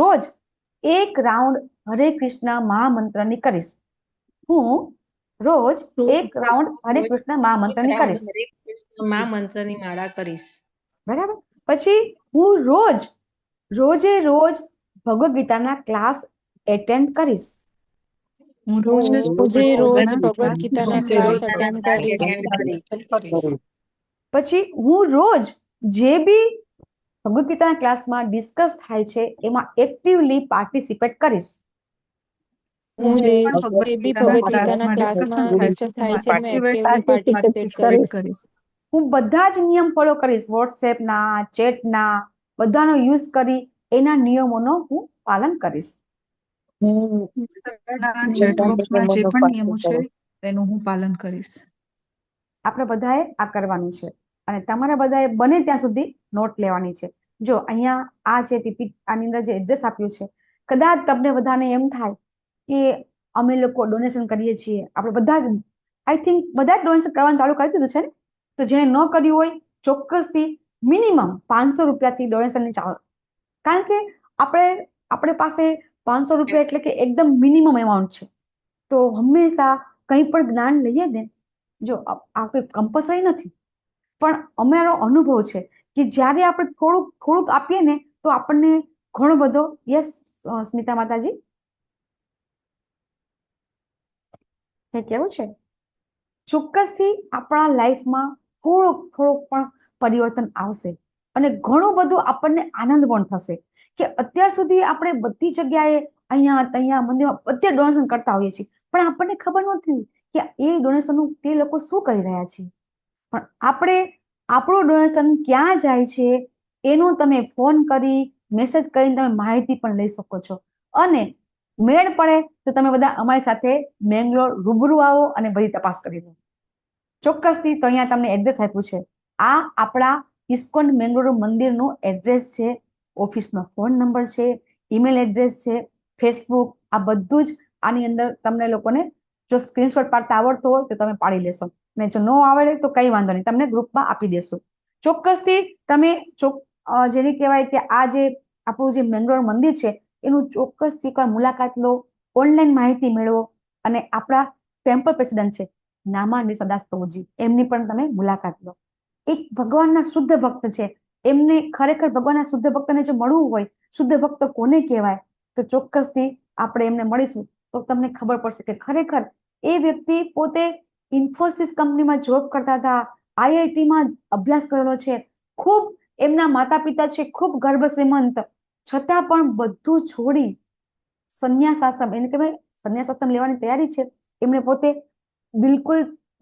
રોજ એક રાઉન્ડ હરે કૃષ્ણ મહામંત્રની કરીશ. હું રોજ એક રાઉન્ડ હરે કૃષ્ણ મહામંત્રની કરીશ. મહામંત્રની માળા કરીશ. બરાબર. પછી હું રોજે રોજ ભગવદ્ ગીતાના ક્લાસ એટેન્ડ કરીશ. હું રોજ ભગવદ્ ગીતાના ક્લાસ અટેન્ડ કરીશ. પછી હું રોજ જે બી ભગવદ્ ગીતાના ક્લાસમાં ડિસ્કસ થાય છે એમાં એક્ટિવલી પાર્ટિસિપેટ કરીશ. હું જે બી ભગવદ્ ગીતાના ક્લાસમાં ડિસ્કસ થાય છે એમાં એક્ટિવલી પાર્ટિસિપેટ કરીશ. હું બધા જ નિયમ ફોલો કરીશ. વોટ્સએપના, ચેટના બધાનો યુઝ કરી એના નિયમોનો હું પાલન કરીશ. ચેટ બોક્સમાં જે પણ નિયમો છે તેનું હું પાલન કરીશ. આપણે બધાએ આ કરવાનું છે અને તમારા બધાએ બને ત્યાં સુધી નોટ લેવાની છે. જો અહીંયા આ જે આની અંદર જે એડ્રેસ આપ્યું છે, કદાચ તમને બધાને એમ થાય કે અમે લોકો ડોનેશન કરીએ છીએ, આપણે બધા આઈ થિંક બધા જ ડોનેશન કરવાનું ચાલુ કરી દીધું છે ને? તો જેને ન કર્યું હોય ચોક્કસથી મિનિમમ 500 રૂપિયાથી ડોનેશનની ચાલુ, કારણ કે આપણે પાસે 500 રૂપિયા એટલે કે એકદમ મિનિમમ એમાઉન્ટ છે. તો હંમેશા કંઈ પણ જ્ઞાન લઈએ ને, જો આ કોઈ કમ્પલસરી નથી, પણ અમારો અનુભવ છે કે જ્યારે આપણે થોડુંક આપીએ ને તો આપણને ઘણો બધો. યસ સ્મિતા માતાજી, કેવું છે? ચોક્કસથી આપણા લાઈફમાં થોડુંક પણ પરિવર્તન આવશે અને ઘણું બધું આપણને આનંદ પણ થશે કે અત્યાર સુધી આપણે બધી જગ્યાએ અહીંયા ત્યાં મંદિરમાં બધે ડોનેશન કરતા હોઈએ છીએ, પણ આપણને ખબર નથી કે એ ડોનેશન તે લોકો શું કરી રહ્યા છે. પણ આપણે આપણું ડોનેશન ક્યાં જાય છે એનું તમે ફોન કરી મેસેજ કરીને તમે માહિતી પણ લઈ શકો છો. અને મેળ પડે તો તમે બધા અમારી સાથે મેંગ્લોર રૂબરૂ આવો અને બધી તપાસ કરી લો. ચોક્કસથી. તો અહીંયા તમને એડ્રેસ આપ્યું છે. આ આપણા ઇસ્કોન મેંગ્લોર મંદિરનું એડ્રેસ છે, ઓફિસનો ફોન નંબર છે, ઈમેલ એડ્રેસ છે, ફેસબુક, આ બધું જ આની અંદર તમને લોકોને જો સ્ક્રીનશોટ પાડતા આવડતો હોય તો તમે પાડી લેશો, ને જો ન આવડે તો કઈ વાંધો નહીં, તમને ગ્રુપમાં આપી દેશું. ચોક્કસથી તમે જેને કહેવાય કે આ જે આપણું જે મેંગ્લોર મંદિર છે એનું ચોક્કસથી એકવાર મુલાકાત લો, ઓનલાઈન માહિતી મેળવો અને આપણા ટેમ્પલ પ્રેસિડેન્ટ છે નામાની સદાસ પ્રભુજી, એમની પણ તમે મુલાકાત લો. એક ભગવાનના શુદ્ધ ભક્ત છે, એમને ખરેખર ભગવાનના શુદ્ધ ભક્તને જો મળવું હોય, શુદ્ધ ભક્ત કોને કહેવાય, તો ચોક્કસથી આપણે એમને મળીશું તો તમને ખબર પડશે કે ખરેખર એ વ્યક્તિ પોતે ઇન્ફોસિસ કંપનીમાં જોબ કરતા હતા, આઈઆઈટીમાં અભ્યાસ કરેલો છે, ખૂબ એમના માતા પિતા છે ખૂબ ગર્ભ શ્રીમંત, છતાં પણ બધું છોડી સંન્યાસ આશ્રમ, એને કહેવાય સંન્યાસ આશ્રમ લેવાની તૈયારી છે, એમણે પોતે બિલકુલ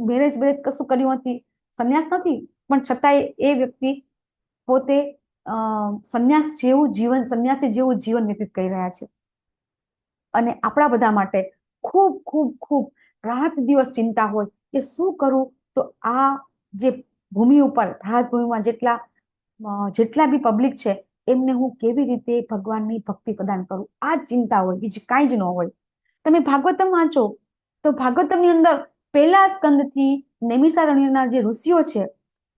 મેરેજ કશું કર્યું નથી, સંન્યાસ નથી, પણ છતાંય એ વ્યક્તિ પોતે સંન્યાસી જેવું જીવન વ્યતીત કરી રહ્યા છે. અને આપણા બધા માટે ખૂબ ખૂબ ખૂબ રાત દિવસ ચિંતા હોય કે શું કરું તો આ જે ભૂમિ ઉપર ભારત ભૂમિમાં જેટલા બી પબ્લિક છે એમને હું કેવી રીતે ભગવાનની ભક્તિ પ્રદાન કરું, આ જ ચિંતા હોય, બીજી કાંઈ જ ન હોય. તમે ભાગવતમ વાંચો તો ભાગવતમની અંદર પહેલા સ્કંદથી નૈમિષારણ્યના જે ઋષિઓ છે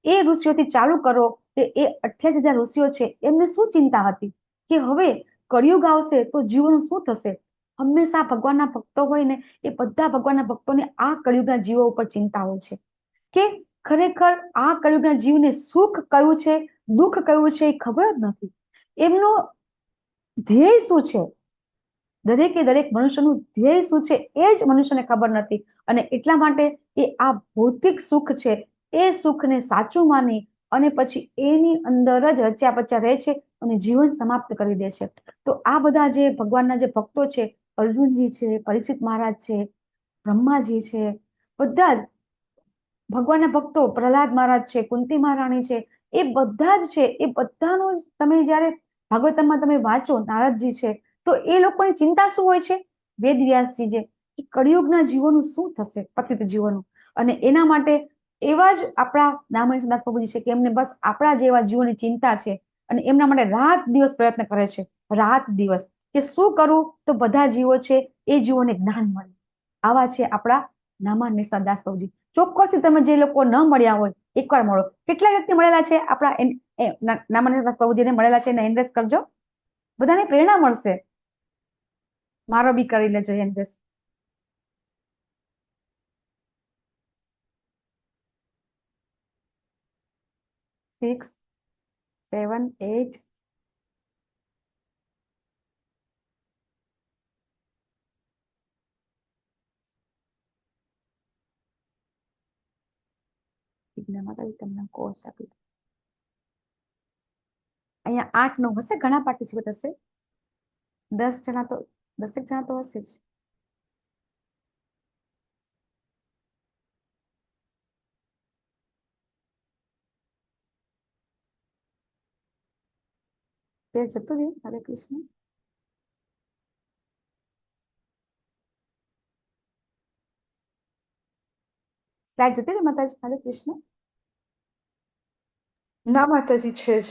એ ઋષિઓથી ચાલુ કરો કે એ 28,000 ઋષિઓ છે, એમને શું ચિંતા હતી કે હવે કળિયુગ આવશે તો જીવનું શું થશે. હંમેશા ભગવાનના ભક્તો હોય ને એ બધા ભગવાનના ભક્તોને આ કળિયુગના જીવો ઉપર ચિંતા હોય છે કે ખરેખર આ કળિયુગના જીવને સુખ કયું છે, દુઃખ કયું છે એ ખબર જ નથી. એમનો ધ્યેય શું છે, દરેકે દરેક મનુષ્યનું ધ્યેય શું છે એ જ મનુષ્યને ખબર નથી. અને એટલા માટે એ આ ભૌતિક સુખ છે એ સુખને સાચું માની અને પછી એની અંદર જ રચ્યા પચ્યા રહે છે અને જીવન સમાપ્ત કરી દે છે. તો આ બધા જે ભગવાનના જે ભક્તો છે, અર્જુનજી છે, પરીક્ષિત મહારાજ છે, બ્રહ્માજી છે, બધા જ ભગવાનના ભક્તો, પ્રહલાદ મહારાજ છે, કુંતી મહારાણી છે, એ બધા જ છે. એ બધાનું તમે જયારે ભાગવતમમાં તમે વાંચો, નારદજી છે, તો એ લોકોની ચિંતા શું હોય છે, વેદવ્યાસજી જે કળિયુગના જીવોનું શું થશે, પતિત જીવોનું. અને એના માટે એવા જ આપણા નામણી સદાસ પ્રભુજી છે કે એમને બસ આપણા જેવા જીવોની ચિંતા છે અને એમના માટે રાત દિવસ પ્રયત્ન કરે છે, રાત દિવસ, કે શું કરવું તો બધા જીવો છે એ જીવોને જ્ઞાન મળે. આવા છે આપણા નામાન દાસ પ્રભુજી. ચોક્કસથી તમે જે લોકો ન મળ્યા હોય એકવાર મળો. કેટલા વ્યક્તિ મળેલા છે આપણા નામાન દાસ પ્રભુજીને મળેલા છે એને એન્ડ્રેસ કરજો, બધાને પ્રેરણા મળશે. મારો બી કરી લેજો એન્ડ્રેસ. સિક્સ 7 8 તમને કોર્સ આપી. અહીંયા 8 9 હશે, ઘણા પાર્ટિસિપેટ હશે, 10 જણા તો 10 જણા તો હશે જ. તે જતું રહ્યું. હરે કૃષ્ણ. લાઈટ જતી રહી માતાજી. હરે કૃષ્ણ. ના માતાજી છે જ.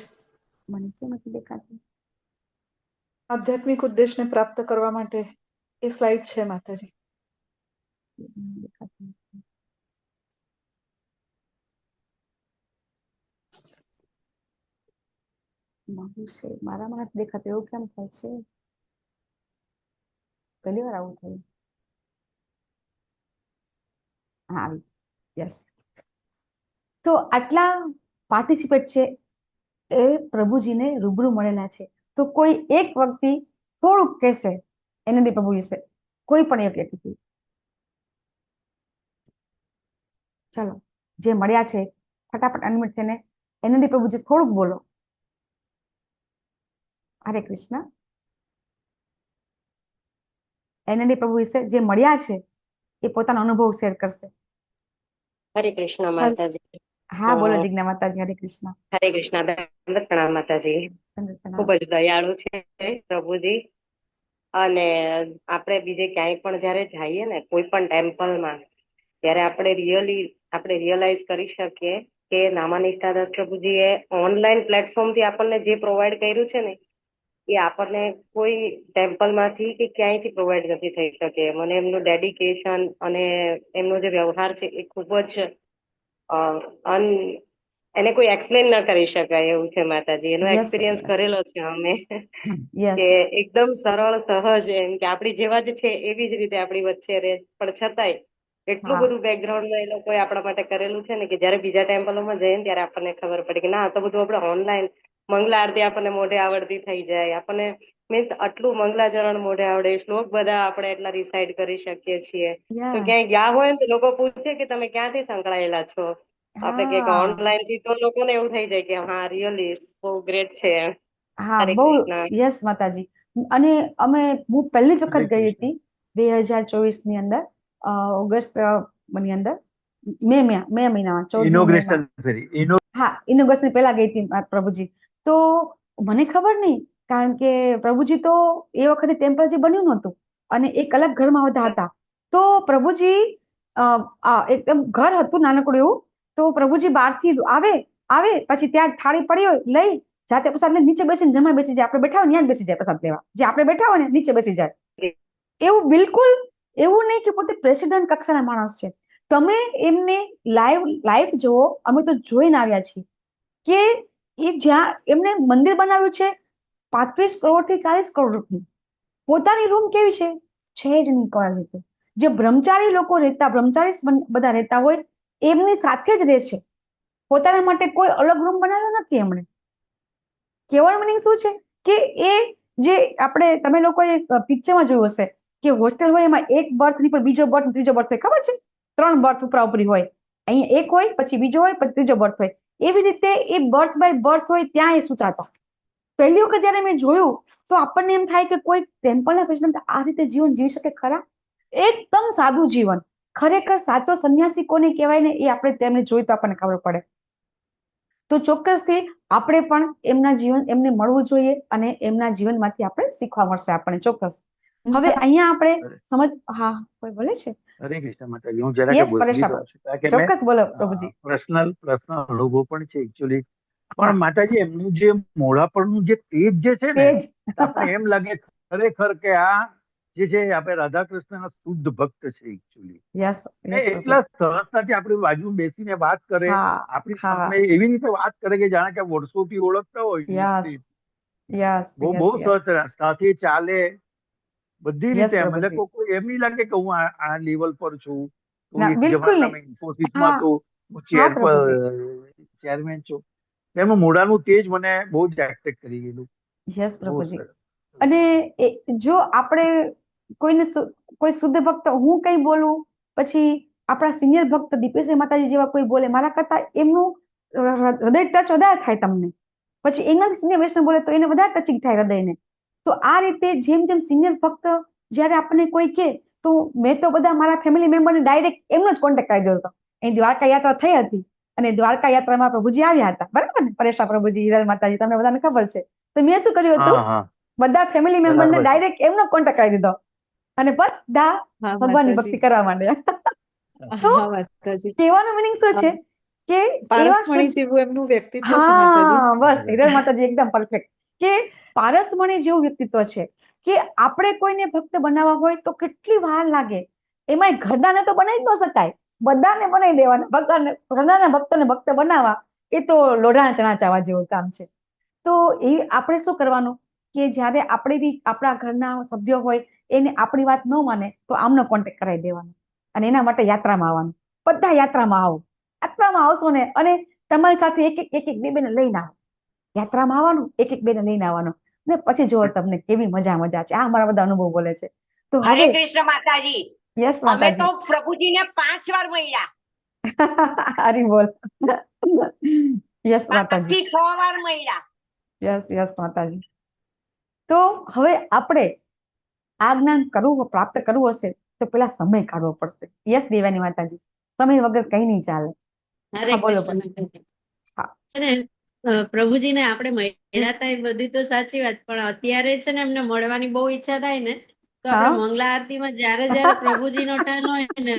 મને કેમ નથી દેખાતી? આધ્યાત્મિક ઉદ્દેશને પ્રાપ્ત કરવા માટે એ સ્લાઇડ છે માતાજી. દેખાતી નથી. મારું છે, મારામાં નથી દેખાતું. એવું કેમ થાય છે? પહેલી વાર આવું થયું. હા, આવી. યસ. તો આટલા પાર્ટિસિપેટ છે એ પ્રભુજીને રૂબરૂ મળેલા છે. તો કોઈ એક વ્યક્તિ થોડુંક કહેશે એનડી પ્રભુ વિશે, કોઈ પણ એક વ્યક્તિ. ચલો, જે મળ્યા છે ફટાફટ અનમ્યુટ થઈને એનડી પ્રભુજી થોડુંક બોલો. હરે કૃષ્ણ. એનડી પ્રભુ વિશે જે મળ્યા છે એ પોતાનો અનુભવ શેર કરશે. હરે કૃષ્ણ માતાજી. હા, બોલો જિજ્ઞા માતાજી. હરે કૃષ્ણ. હરે કૃષ્ણ. દંડવત પ્રણામ માતાજી. ખૂબ જ દયાળુ છે પ્રભુજી. અને આપણે બીજે ક્યાંય પણ જયારે જઈએ ને કોઈ પણ ટેમ્પલમાં, ત્યારે આપણે રિયલાઇઝ કરી શકીએ કે નામાનિષ્ઠાદાસ પ્રભુજીએ ઓનલાઈન પ્લેટફોર્મથી આપણને જે પ્રોવાઈડ કર્યું છે ને એ આપણને કોઈ ટેમ્પલમાંથી કે ક્યાંયથી પ્રોવાઈડ નથી થઈ શકે. મને એમનું ડેડિકેશન અને એમનો જે વ્યવહાર છે એ ખૂબ જ એને કોઈ એક્સપ્લેન ન કરી શકાય એવું છે માતાજી. એનો એક્સપિરિયન્સ કરેલો છે અમે કે એકદમ સરળ સહજ, એમ કે આપણી જેવા જ છે એવી જ રીતે આપણી વચ્ચે રહે, પણ છતાંય એટલું બધું બેકગ્રાઉન્ડમાં એ લોકોએ આપણા માટે કરેલું છે ને કે જયારે બીજા ટેમ્પલોમાં જઈએ ને ત્યારે આપણને ખબર પડે કે ના, તો બધું આપણે ઓનલાઈન મંગલા આરતી આપણને મોઢે આવડતી થઈ જાય. આપણને મીન્સ આટલું મંગલાચરણ મોઢે આવડે, શ્લોક બધા આપણે એટલા રિસાઇડ કરી શકીએ છીએ. તો ક્યાંય ગયા હોય ને તો લોકો પૂછે કે તમે ક્યાંથી સંકળાયેલા છો? આપણે કે ઓનલાઈન થી, તો લોકોને એવું થઈ જાય કે હા રિયલી બહુ ગ્રેટ છે. હા, બહુ. યસ માતાજી. અને હું પહેલી જ વખત ગઈ હતી 2024 ની અંદર, ઓગસ્ટ ની અંદર મે મહિનામાં 14મી ઇનોગ્રેશન મેમાં ફેરી હા ઇનોગસ્ટની પહેલા ગઈ હતી પ્રભુજી. તો મને ખબર નહીં, કારણ કે પ્રભુજી તો એ વખતે ટેમ્પલ જે બન્યું નહોતું અને એક અલગ ઘરમાં બધા હતા. તો પ્રભુજી એકદમ ઘર હતું નાનકડું એવું. તો પ્રભુજી બહારથી આવે પછી ત્યાં થાળી પડી હોય લઈ જાતે પ્રસાદ લઈને નીચે બેસીને જમા બેસી જાય. આપણે બેઠા હોય ત્યાં જ બેસી જાય પ્રસાદ લેવા. જે આપણે બેઠા હોય ને નીચે બેસી જાય. એવું બિલકુલ એવું નહીં કે પોતે પ્રેસિડેન્ટ કક્ષાના માણસ છે. તમે એમને લાઈવ જુઓ. અમે તો જોઈને આવ્યા છીએ કે એ જ્યાં એમને મંદિર બનાવ્યું છે 35 કરોડથી 40 કરોડ રૂપિયા. પોતાની રૂમ કેવી છે જ નહીં કરાવી રીતે. જે બ્રહ્મચારી લોકો રહેતા, બ્રહ્મચારી બધા રહેતા હોય એમની સાથે જ રહે છે. પોતાના માટે કોઈ અલગ રૂમ બનાવ્યો નથી એમણે. કહેવાનો મિનિંગ શું છે કે એ જે આપણે તમે લોકોએ પિક્ચરમાં જોયું હશે કે હોસ્ટેલ હોય એમાં એક બર્થ ની પણ બીજો બર્થ ત્રીજો બર્થ હોય, ખબર છે? 3 બર્થ ઉપરી હોય. અહીંયા એક હોય પછી બીજો હોય પછી ત્રીજો બર્થ હોય. એવી રીતે એ બર્થ બાય બર્થ હોય ત્યાં એ સૂચાતા. પહેલી વખત જયારે મેં જોયું તો આપણને એમ થાય કે કોઈ ટેમ્પલના પ્રેસિડેન્ટ આ રીતે જીવન જીવી શકે ખરા? એકદમ સાદું જીવન. ખરેખર સાચો સંન્યાસી કોને કહેવાય ને એ આપણે તેમને જોઈ તો આપણને ખબર પડે. તો ચોક્કસથી આપણે પણ એમને મળવું જોઈએ અને એમના જીવનમાંથી આપણે શીખવા મળશે આપણને ચોક્કસ. હવે અહીંયા આપણે હા કોઈ બોલે છે? હરે કૃષ્ણ માતાજી. હું જરાક યસ બોલી પરેશ દઉં છું, કારણ કે ચોક્કસ બોલો પ્રભુજી. પર્સનલ અનુભવ પણ છે એકચ્યુઅલી. પણ માતાજી એમનું જે મોઢા પરનું જે તેજ જે છે ને, આપણે એમ લાગે ખરેખર કે આ જે છે આપણે રાધા કૃષ્ણના શુદ્ધ ભક્ત છે એકચ્યુઅલી. યસ એટલા સરળતાથી આપણી બાજુ બેસીને વાત કરે, આપણી સામે એવી રીતે વાત કરે કે જાણે કે વર્ષોથી ઓળખતા હોય. બહુ સરસ સાથે ચાલે બધી રીતે. મને કોઈ એમ નહીં લાગે કે હું આ લેવલ પર છું. ઇન્ફોસિસમાં તો ચેરમેન છું. એમનું મોઢાનું તેજ મને બહુ જ એટ્રેક્ટ કરી ગયેલું. યસ પ્રભુજી. અને જો આપણે કોઈ શુદ્ધ ભક્ત હું કઈ બોલું પછી આપણા સિનિયર ભક્ત દીપેશ્વરી માતાજી જેવા કોઈ બોલે મારા કરતા એમનું હૃદય ટચ વધારે થાય તમને. પછી એમનાથી સિનિયર વૈષ્ણવ બોલે તો એને વધારે ટચિંગ થાય હૃદયને. તો આ રીતે જેમ જેમ સિનિયર ભક્ત જયારે આપણને કોઈ કહે તો મેં તો બધા મારા ફેમિલી મેમ્બરને ડાયરેક્ટ એમનો જ કોન્ટેક્ટ કરી દીધો હતો. અહીં દ્વારકા યાત્રા થઈ હતી અને દ્વારકા યાત્રામાં પ્રભુજી આવ્યા હતા, બરાબર ને? પરેશા પ્રભુજી, હિરલ માતાજી, તમને બધાને ખબર છે. તો મેં શું કર્યું હતું, બધા ફેમિલી મેમ્બરને ડાયરેક્ટ એમનો કોન્ટેક્ટ કરી દીધો અને બધા ભગવાનની ભક્તિ કરવા માંડ્યા. કહેવાનું મિનિંગ શું છે કે પારસમણી જેવું એમનું વ્યક્તિત્વ છે માતાજી. બસ હિરલ માતાજી એકદમ પરફેક્ટ કે પારસમણી જેવું વ્યક્તિત્વ છે કે આપણે કોઈને ભક્ત બનાવવા હોય તો કેટલી વાર લાગે. એમાં ઘરડાને તો બનાવી જ ન શકાય, બધાને બનાવી દેવાના. ઘરડાના ભક્તને ભક્ત બનાવવા એ તો લોઢાના ચણા ચાવવા જેવું કામ છે. તો એ આપણે શું કરવાનું કે જયારે આપણે બી આપણા ઘરના સભ્યો હોય એને આપણી વાત ન માને તો આમનો કોન્ટેક્ટ કરાવી દેવાનો અને એના માટે યાત્રામાં આવવાનું. બધા યાત્રામાં આવો. યાત્રામાં આવશો ને અને તમારી સાથે એક બે ને લઈને આવો. યાત્રામાં આવવાનું, એક બે ને લઈને આવવાનું ને પછી જો તમને કેવી મજા છે. આ મારા બધા અનુભવ બોલે છે. તો હરે કૃષ્ણ માતાજી. યસ અમે માતાજી. તો પ્રભુજીને 5 વાર મળ્યા. હરી બોલ. યસ માતાજી. 5 થી 6 વાર મળ્યા. યસ માતાજી. તો હવે આપણે આ જ્ઞાન પ્રાપ્ત કરવું હશે તો પેલા સમય કાઢવો પડશે. યસ દેવાની માતાજી. સમય વગર કઈ નહીં ચાલે. હરે કૃષ્ણ માતાજી. પ્રભુજીને આપણે મળ્યા હતા એ બધી તો સાચી વાત, પણ અત્યારે છે ને એમને મળવાની બહુ ઈચ્છા થાય ને તો આપણે મંગલા આરતીમાં જયારે પ્રભુજીનો ટર્ન હોય ને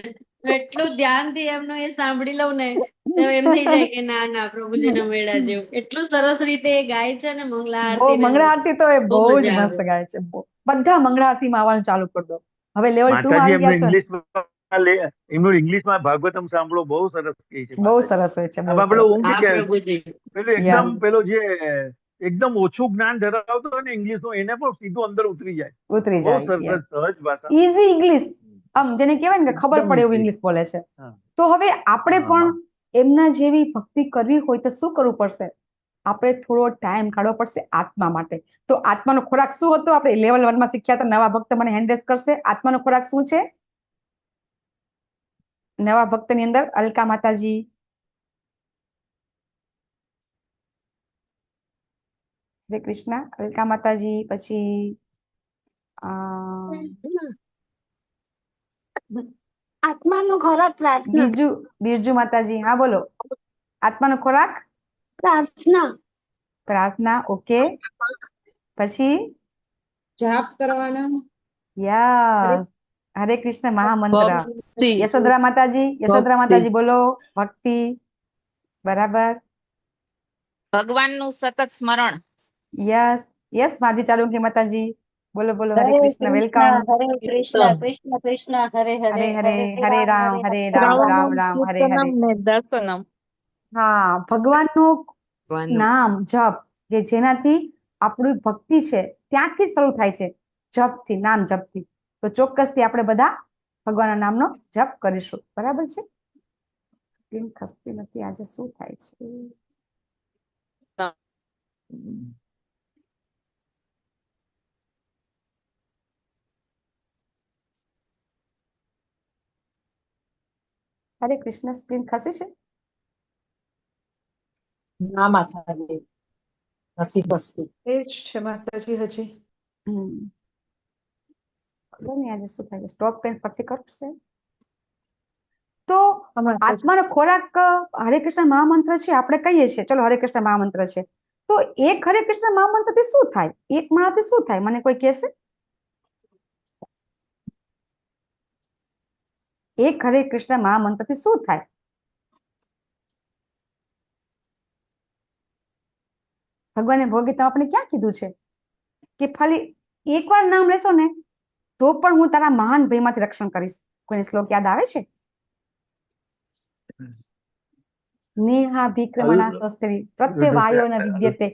એટલું ધ્યાનથી એમનું એ સાંભળી લઉં ને તો એમ થઈ જાય કે ના પ્રભુજીને મળ્યા જેવું. એટલું સરસ રીતે એ ગાય છે ને મંગલા આરતી. મંગળા આરતી તો એ બહુ જ મસ્ત ગાય છે. બધા મંગળા આરતીમાં આવવાનું ચાલુ કરી દો. હવે લેવલ 2 માં આવી ગયા છે. એમનું ઇંગ્લિશમાં ભાગવતમ સાંભળો, બહુ સરસ કહે છે. બહુ સરસ હોય છે. પેલો જે એકદમ ઓછું જ્ઞાન ધરાવતો હોય ને ઇંગ્લિશ નું એને પણ સીધું અંદર ઉતરી જાય. સહજ ભાષા, ઈઝી ઇંગ્લિશ, આમ જેને કહેવાય ને કે ખબર પડે એવું ઇંગ્લિશ બોલે છે. તો હવે આપણે પણ એમના જેવી ભક્તિ કરવી હોય તો શું કરવું પડશે? આપણે થોડો ટાઈમ કાઢવો પડશે આત્મા માટે. તો આત્માનો ખોરાક શું હતો? આપણે લેવલ 1 માં શીખ્યા હતા. નવા ભક્ત મને હેન્ડ રેઝ કરશે. આત્માનો ખોરાક શું છે? નવા ભક્ત ની અંદર અલકા માતાજી, હરે કૃષ્ણ. અલકા માતાજી, પછી આત્માનો ખોરાક પ્રાર્થના. બિરજુ માતાજી, હા બોલો. આત્માનો ખોરાક પ્રાર્થના. પ્રાર્થના, ઓકે. પછી જાપ કરવાના. યસ, હરે કૃષ્ણ મહામંત્ર. યશોધરા માતાજી બોલો. ભક્તિ, બરાબર. ભગવાનનું સતત સ્મરણ. યસ યસ, માધી ચાલુંકી માતાજી બોલો બોલો. હરે કૃષ્ણ, વેલકમ. હરે કૃષ્ણ કૃષ્ણ કૃષ્ણ હરે હરે હરે હરે રામ રામ રામ હરે હરે. દર્શનમ. હા, ભગવાનનું નામ જપ, કે જેનાથી આપણી ભક્તિ છે ત્યાંથી શરૂ થાય છે, જપથી, નામ જપથી. તો ચોક્કસથી આપણે બધા ભગવાનના નામનો જપ કરીશું, બરાબર છે. સ્ક્રીન ખસતી નથી, આજે શું થાય છે? હરે કૃષ્ણ, સ્ક્રીન ખસી છે? ના માતાજી, નથી ખસતી. એ જ છે માતાજી હજી. ખબર નહીં આજે શું થાય છે. સ્ટોપ પેન પરથી કરશે. તો આત્માનો ખોરાક હરે કૃષ્ણ મહામંત્ર છે, આપણે કહીએ છીએ ચલો હરે કૃષ્ણ મહામંત્ર છે. તો એક હરે કૃષ્ણ મહામંત્ર થી શું થાય? એક માળાથી શું થાય? મને કોઈ કહેશે? એક હરે કૃષ્ણ મહામંત્ર થી શું થાય? ભગવાને ભગવદ્ગીતામાં આપણે ક્યાં કીધું છે કે ખાલી એકવાર નામ લેશો ને તો પણ હું તારા મહાન ભયમાંથી રક્ષણ કરીશ? કોઈને શ્લોક યાદ આવે છે? નેહા વિક્રમણા સ્વસ્ત્રી પ્રત્યવાયો ન વિદ્યતે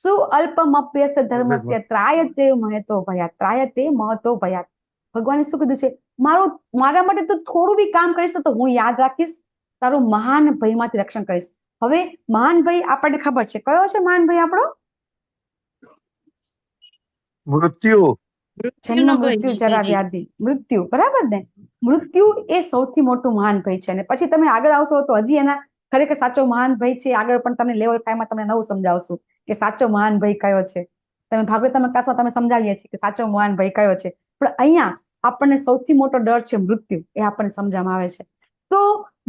સુઅલ્પમપ્યસ્ય ધર્મસ્ય ત્રાયતે મહતો ભયાત. ત્રાયતે મહતો ભયાત. ભગવાને શું કીધું છે? મારા માટે તું થોડું બી કામ કરીશ તો હું યાદ રાખીશ, તારું મહાન ભયમાંથી રક્ષણ કરીશ. હવે મહાન ભય આપણને ખબર છે, કયો છે મહાન ભય આપણો? મૃત્યુ. જન્મ, મૃત્યુ, જરા, વ્યાધિ, મૃત્યુ, બરાબર ને? મૃત્યુ એ સૌથી મોટું મહાન ભય છે. અને પછી તમે આગળ આવશો તો હજી એના ખરેખર સાચો મહાન ભય છે. આગળ પણ તમને લેવલ 5 માં તમને નવું સમજાવશું કે સાચો મહાન ભય કયો છે. તમે ભાગવતમ ક્લાસમાં તમે સમજાવીએ છીએ કે સાચો મહાન ભય કયો છે. પણ અહીંયા આપણને સૌથી મોટો ડર છે મૃત્યુ, એ આપણને સમજવામાં આવે છે. તો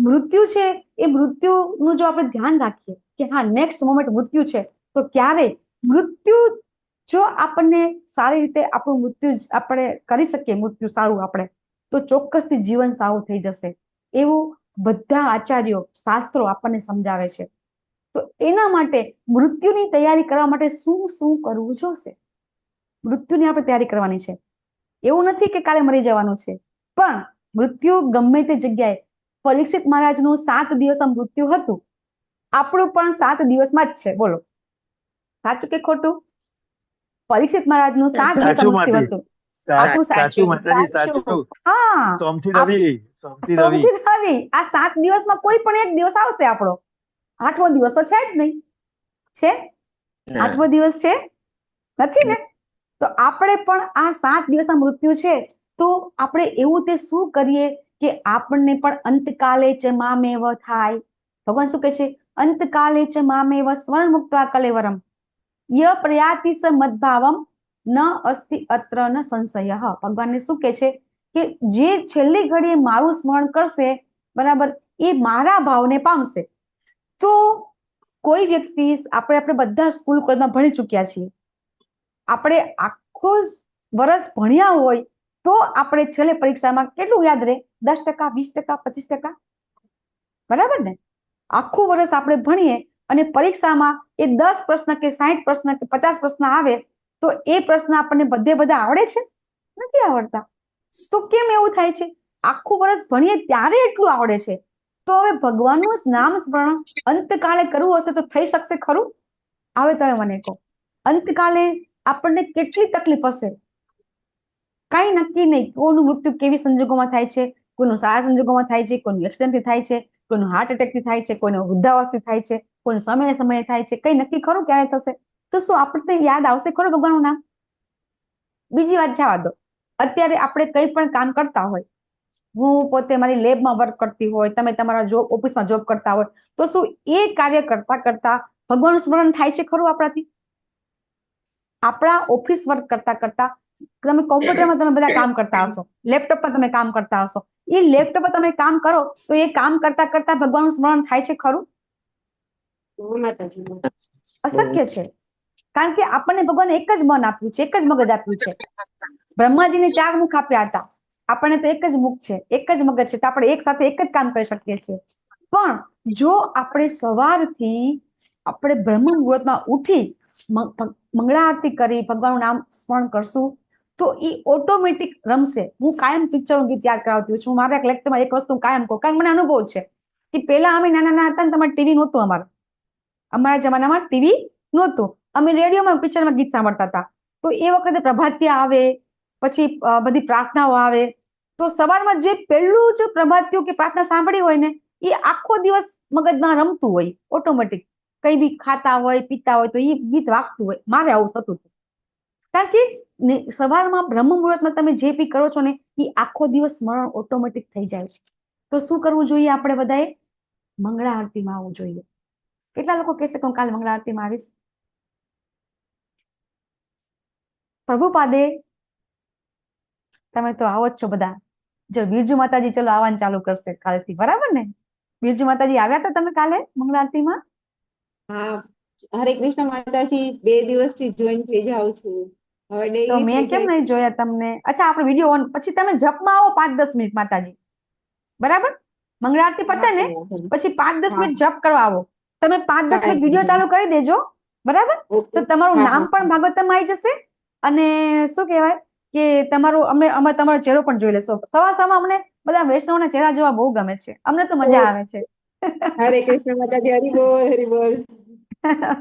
મૃત્યુ છે, એ મૃત્યુનું જો આપણે ધ્યાન રાખીએ કે હા નેક્સ્ટ મોમેન્ટ મૃત્યુ છે, તો ક્યારે મૃત્યુ જો આપણને સારી રીતે આપણું મૃત્યુ આપણે કરી શકીએ, મૃત્યુ સારું આપણે, તો ચોક્કસથી જીવન સારું થઈ જશે, એવું બધા આચાર્યો શાસ્ત્રો આપણને સમજાવે છે. તો એના માટે મૃત્યુની તૈયારી કરવા માટે શું શું કરવું જોશે? મૃત્યુની આપણે તૈયારી કરવાની છે. એવું નથી કે કાલે મરી જવાનું છે, પણ મૃત્યુ ગમે તે જગ્યાએ, પરીક્ષિત મહારાજનું 7 દિવસમાં મૃત્યુ હતું, આપણું પણ 7 દિવસમાં જ છે. બોલો સાચું કે ખોટું? પરીક્ષિત મહારાજનું 7 દિવસમાં મૃત્યુ હતું. હા, સોમથી રવિ. આ 7 દિવસમાં કોઈ પણ એક દિવસ આવશે આપણો. 8મો દિવસ તો છે જ નહીં. છે? 8મો દિવસ છે? નથી ને? તો આપણે પણ આ 7 દિવસના મૃત્યુ છે, તો આપણે એવું તે શું કરીએ કે આપણને પણ અંતકાલે ચ મામેવ થાય. ભગવાન શું કહે છે? અંતકાલે ચ મામેવ સ્વર્ણ મુક્ત્વા કલેવરમ ય પ્રયાતિ સ મદભાવમ ન અસ્તિ અત્ર ન સંશય. ભગવાનને શું કહે છે કે જે છેલ્લી ઘડીએ મારું સ્મરણ કરશે, બરાબર, એ મારા ભાવને પામશે. તો કોઈ વ્યક્તિ, આપણે બધા સ્કૂલ કોલેજમાં ભણી ચૂક્યા છીએ, આપણે આખું વર્ષ ભણ્યા હોય તો આપણે છેલ્લે પરીક્ષામાં કેટલું યાદ રહે? 10%, 20%, 25%, બરાબર ને? આખું વર્ષ આપણે ભણીએ અને પરીક્ષામાં એ 10 પ્રશ્ન કે 60 પ્રશ્ન કે 50 પ્રશ્ન આવે તો એ પ્રશ્ન આપણને બધા આવડે છે? નથી આવડતા. તો કેમ એવું થાય છે? આખું વર્ષ ભણીએ ત્યારે એટલું આવડે છે. તો હવે ભગવાનનું નામ સ્મરણ અંતકાલે કરવું હશે તો થઈ શકશે ખરું? હવે તમે મને કહો, અંતકાલે આપણને કેટલી તકલીફ હશે? કઈ નક્કી નહીં. કોઈનું મૃત્યુ કેવી સંજોગોમાં થાય છે, કોઈનું સારા સંજોગોમાં થાય છે, કોઈનું એક્સિડન્ટથી થાય છે, કોઈનું હાર્ટ એટેકથી થાય છે, કોઈનું વૃદ્ધાવસ્થાથી થાય છે, કોઈનું સમયે થાય છે. કઈ નક્કી ખરું ક્યારે થશે? તો શું આપણને યાદ આવશે ખરું ભગવાનનું નામ? બીજી વાત જવા દો. અત્યારે આપણે કંઈ પણ કામ કરતા હોય, હું પોતે મારી લેબમાં વર્ક કરતી હોય, તમે તમારા ઓફિસમાં જોબ કરતા હોય, તો શું એ કાર્ય કરતા કરતા ભગવાનનું સ્મરણ થાય છે ખરું આપણાથી? આપણા ઓફિસ વર્ક કરતા કરતા તમે કોમ્પ્યુટરમાં તમે બધા કામ કરતા હશો, લેપટોપમાં તમે કામ કરતા હશો, એ લેપટોપ પર તમે કામ કરો તો એ કામ કરતા કરતા ભગવાનનું સ્મરણ થાય છે ખરું? અશક્ય છે. કારણ કે આપણને ભગવાને એક જ મન આપ્યું છે, એક જ મગજ આપ્યું છે. બ્રહ્માજીને 4 મુખ આપ્યા હતા, આપણને તો એક જ મુખ છે, એક જ મગજ છે, તો આપણે એક સાથે એક જ કામ કરી શકીએ છીએ. પણ જો આપણે સવારથી આપણે બ્રહ્મ મુહૂર્તમાં ઉઠી મંગળા આરતી કરી ભગવાનનું નામ સ્મરણ કરશું તો એ ઓટોમેટિક રમશે. હું કાયમ પિક્ચરનું ગીત યાદ કરાવતી છું. મારા એક લેક્ચરમાં એક વસ્તુ કાયમ કહું, કારણ કે મને અનુભવ છે કે પહેલા અમે નાના હતા ને તમારે ટીવી નહોતું, અમારા જમાનામાં ટીવી નહોતું. અમે રેડિયોમાં પિક્ચરમાં ગીત સાંભળતા હતા. તો એ વખતે પ્રભાતિયા આવે, પછી બધી પ્રાર્થનાઓ આવે, તો સવારમાં જે પહેલું જ પ્રભાતિયું કે પ્રાર્થના સાંભળી હોય ને એ આખો દિવસ મગજમાં રમતું હોય ઓટોમેટિક. કઈ બી ખાતા હોય પીતા હોય તો એ ગીત વાગતું હોય. મારે આવું થતું હતું. કારણ કે સવારમાં બ્રહ્મ મુહૂર્તમાં તમે જે બી કરો છો ને એ આખો દિવસ સ્મરણ ઓટોમેટિક થઈ જાય છે. તો શું કરવું જોઈએ? આપણે બધાએ મંગળા આરતીમાં આવવું જોઈએ. કેટલા લોકો કહેશે કે હું કાલે મંગળા આરતીમાં આવીશ? પ્રભુપાદે તમે તો આવો જ છો બધા. જો બિરજુ માતાજી ચલો આવવાનું ચાલુ કરશે કાલથી, બરાબર ને? બિરજુ માતાજી આવ્યા હતા તમે કાલે મંગળા આરતીમાં? હા, હરે કૃષ્ણ માતાજી. 2 દિવસથી જોઈન થઈ જાઉં છું. હવે તો ડેઈલી મેં કેમ નહીં જોયા તમને? અચ્છા, આપણે વિડીયો ઓન પછી તમે જપમાં આવો 5-10 મિનિટ માતાજી, બરાબર? મંગળા આરતી પતે ને પછી 5-10 મિનિટ જપ કરવા આવો. તમે 5-10 મિનિટ વિડીયો ચાલુ કરી દેજો, બરાબર? તો તમારું નામ પણ ભાગવતમાં આવી જશે અને શું કહેવાય કે તમારું અમે તમારો ચહેરો પણ જોઈ લેશો. સવારમાં અમને બધા વૈષ્ણવના ચહેરા જોવા બહુ ગમે છે. અમને તો મજા આવે છે. હરે કૃષ્ણ માતાજી. હરી બોલ, હરી બોલ.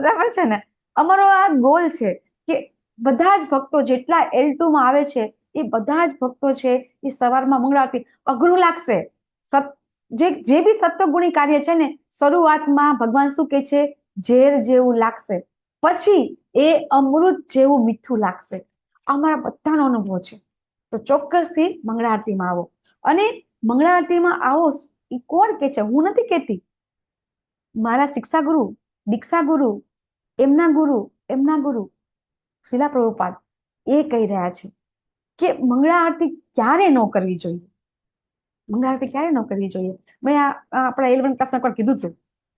બરાબર છે ને? અમારો આ ગોલ છે કે બધા જ ભક્તો જેટલા L2 માં આવે છે એ બધા જ ભક્તો છે એ સવારમાં મંગળા આરતી. અઘરું લાગશે, જે બી સત્વગુણી કાર્ય છે ને શરૂઆતમાં ભગવાન શું કે છે? ઝેર જેવું લાગશે, પછી એ અમૃત જેવું મીઠું લાગશે. અમારા બધાનો અનુભવ છે. તો ચોક્કસથી મંગળા આરતીમાં આવો. અને મંગળા આરતીમાં આવો એ કોણ કે છે? હું નથી કહેતી. મારા શિક્ષા ગુરુ, દીક્ષા ગુરુ, એમના ગુરુ શીલા પ્રભુપાદ એ કહી રહ્યા છે કે મંગળા આરતી ક્યારે ન કરવી જોઈએ. મંગળા આરતી ક્યારે ન કરવી જોઈએ? મેં આપણા 11 ક્લાસમાં પણ કીધું હતું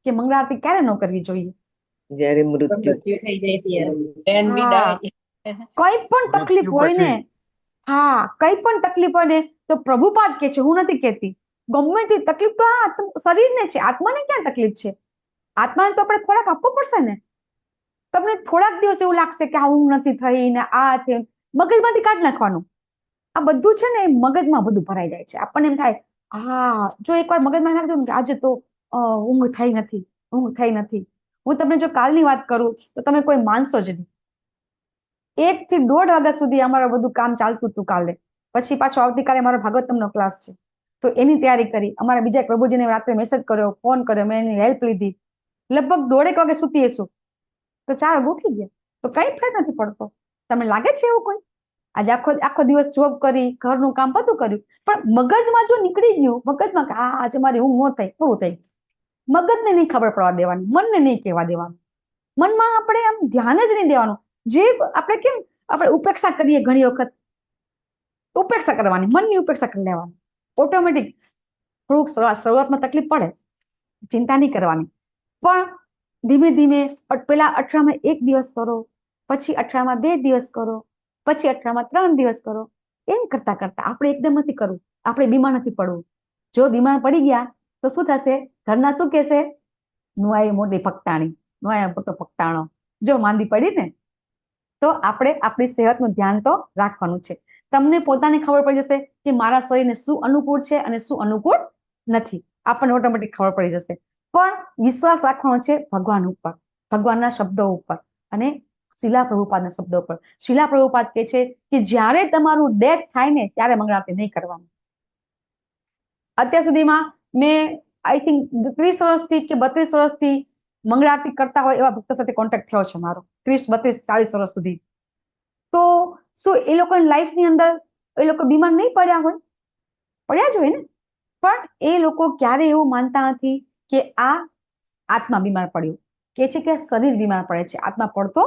કે મંગળા આરતી ક્યારે ન કરવી જોઈએ? જ્યારે મૃત્યુ થઈ જાય ત્યારે. કઈ પણ તકલીફ હોય ને, હા, કઈ પણ તકલીફ હોય ને તો પ્રભુપાદ કે છે, હું નથી કહેતી. ગમે તે તકલીફ તો આ શરીરને છે, આત્માને ક્યાં તકલીફ છે? આત્માને તો આપણે ખોરાક આપવો પડશે ને. તમને થોડાક દિવસ એવું લાગશે કે આ ઊંઘ નથી થઈ ને આ તેમ, મગજમાંથી કાઢી નાખવાનું. આ બધું છે ને મગજમાં બધું ભરાઈ જાય છે. આપણને એમ થાય હા, જો એકવાર મગજમાં નાખી દઉં આજે તો ઊંઘ થઈ નથી. હું તમને જો કાલની વાત કરું તો તમે કોઈ માનશો જ નહીં. 1 થી 1.5 વાગ્યા સુધી અમારું બધું કામ ચાલતું હતું કાલે. પછી પાછો આવતીકાલે મારો ભાગવતમનો ક્લાસ છે તો એની તૈયારી કરી. અમારા બીજા પ્રભુજીને રાત્રે મેસેજ કર્યો, ફોન કર્યો, મેં એની હેલ્પ લીધી. લગભગ 1.5 વાગે સુતી હશું તો 4 વાગે ઉઠી ગયા. તો કઈ ફરક નથી પડતો. તમને લાગે છે એવું કોઈ? આજે આખો દિવસ જોબ કરી, ઘરનું કામ બધું કર્યું, પણ મગજમાં જો નીકળી ગયું, મગજમાં કે આજે મારી ઊંઘ ન થઈ, પૂરું થઈ. મગજને નહીં ખબર પડવા દેવાની, મનને નહીં કહેવા દેવાનું. મનમાં આપણે આમ ધ્યાન જ નહીં દેવાનું. જે આપણે કેમ આપણે ઉપેક્ષા કરીએ ઘણી વખત, ઉપેક્ષા કરવાની, મનની ઉપેક્ષા કરી લેવાની. ઓટોમેટિક થોડુંક શરૂઆતમાં તકલીફ પડે, ચિંતા નહીં કરવાની, પણ ધીમે ધીમે પેલા અઠવાડિયામાં 1 દિવસ કરો, પછી અઠવાડિયામાં 2 દિવસ કરો, પછી અઠવાડિયામાં 3 દિવસ કરો. એમ કરતા કરતા આપણે એકદમ નથી કરવું. આપણે બીમાર નથી પડવું. જો બીમાર પડી ગયા તો શું થશે? ઘરના શું કહેશે? નુઆઈ મોટી ફકટાણી, નુઆઈ મોટો ફકટાણો. જો માંદી પડી ને તો આપણે આપણી સેહતનું ધ્યાન તો રાખવાનું છે. તમને પોતાને ખબર પડી જશે કે મારા શરીરને શું અનુકૂળ છે અને શું અનુકૂળ નથી. આપણને ઓટોમેટિક ખબર પડી જશે. પણ વિશ્વાસ રાખવાનો છે ભગવાન ઉપર, ભગવાનના શબ્દો ઉપર અને શીલા પ્રભુપાદના શબ્દો ઉપર. શીલા પ્રભુપાદ કહે છે કે જ્યારે તમારું ડેથ થાય ને ત્યારે મંગળા આરતી નહીં કરવાનું. અત્યાર સુધીમાં મેં આઈ થિંક 30 વર્ષથી કે 32 વર્ષથી મંગળા આરતી કરતા હોય એવા ભક્તો સાથે કોન્ટેક્ટ થયો છે મારો, 30, 32, 40 વર્ષ સુધી. તો શું એ લોકોની લાઈફની અંદર એ લોકો બીમાર નહીં પડ્યા હોય? પડ્યા જ હોય ને. પણ એ લોકો ક્યારે એવું માનતા નથી કે આ આત્મા બીમાર પડ્યો, કે છે કે શરીર બીમાર પડે છે, આત્મા પડતો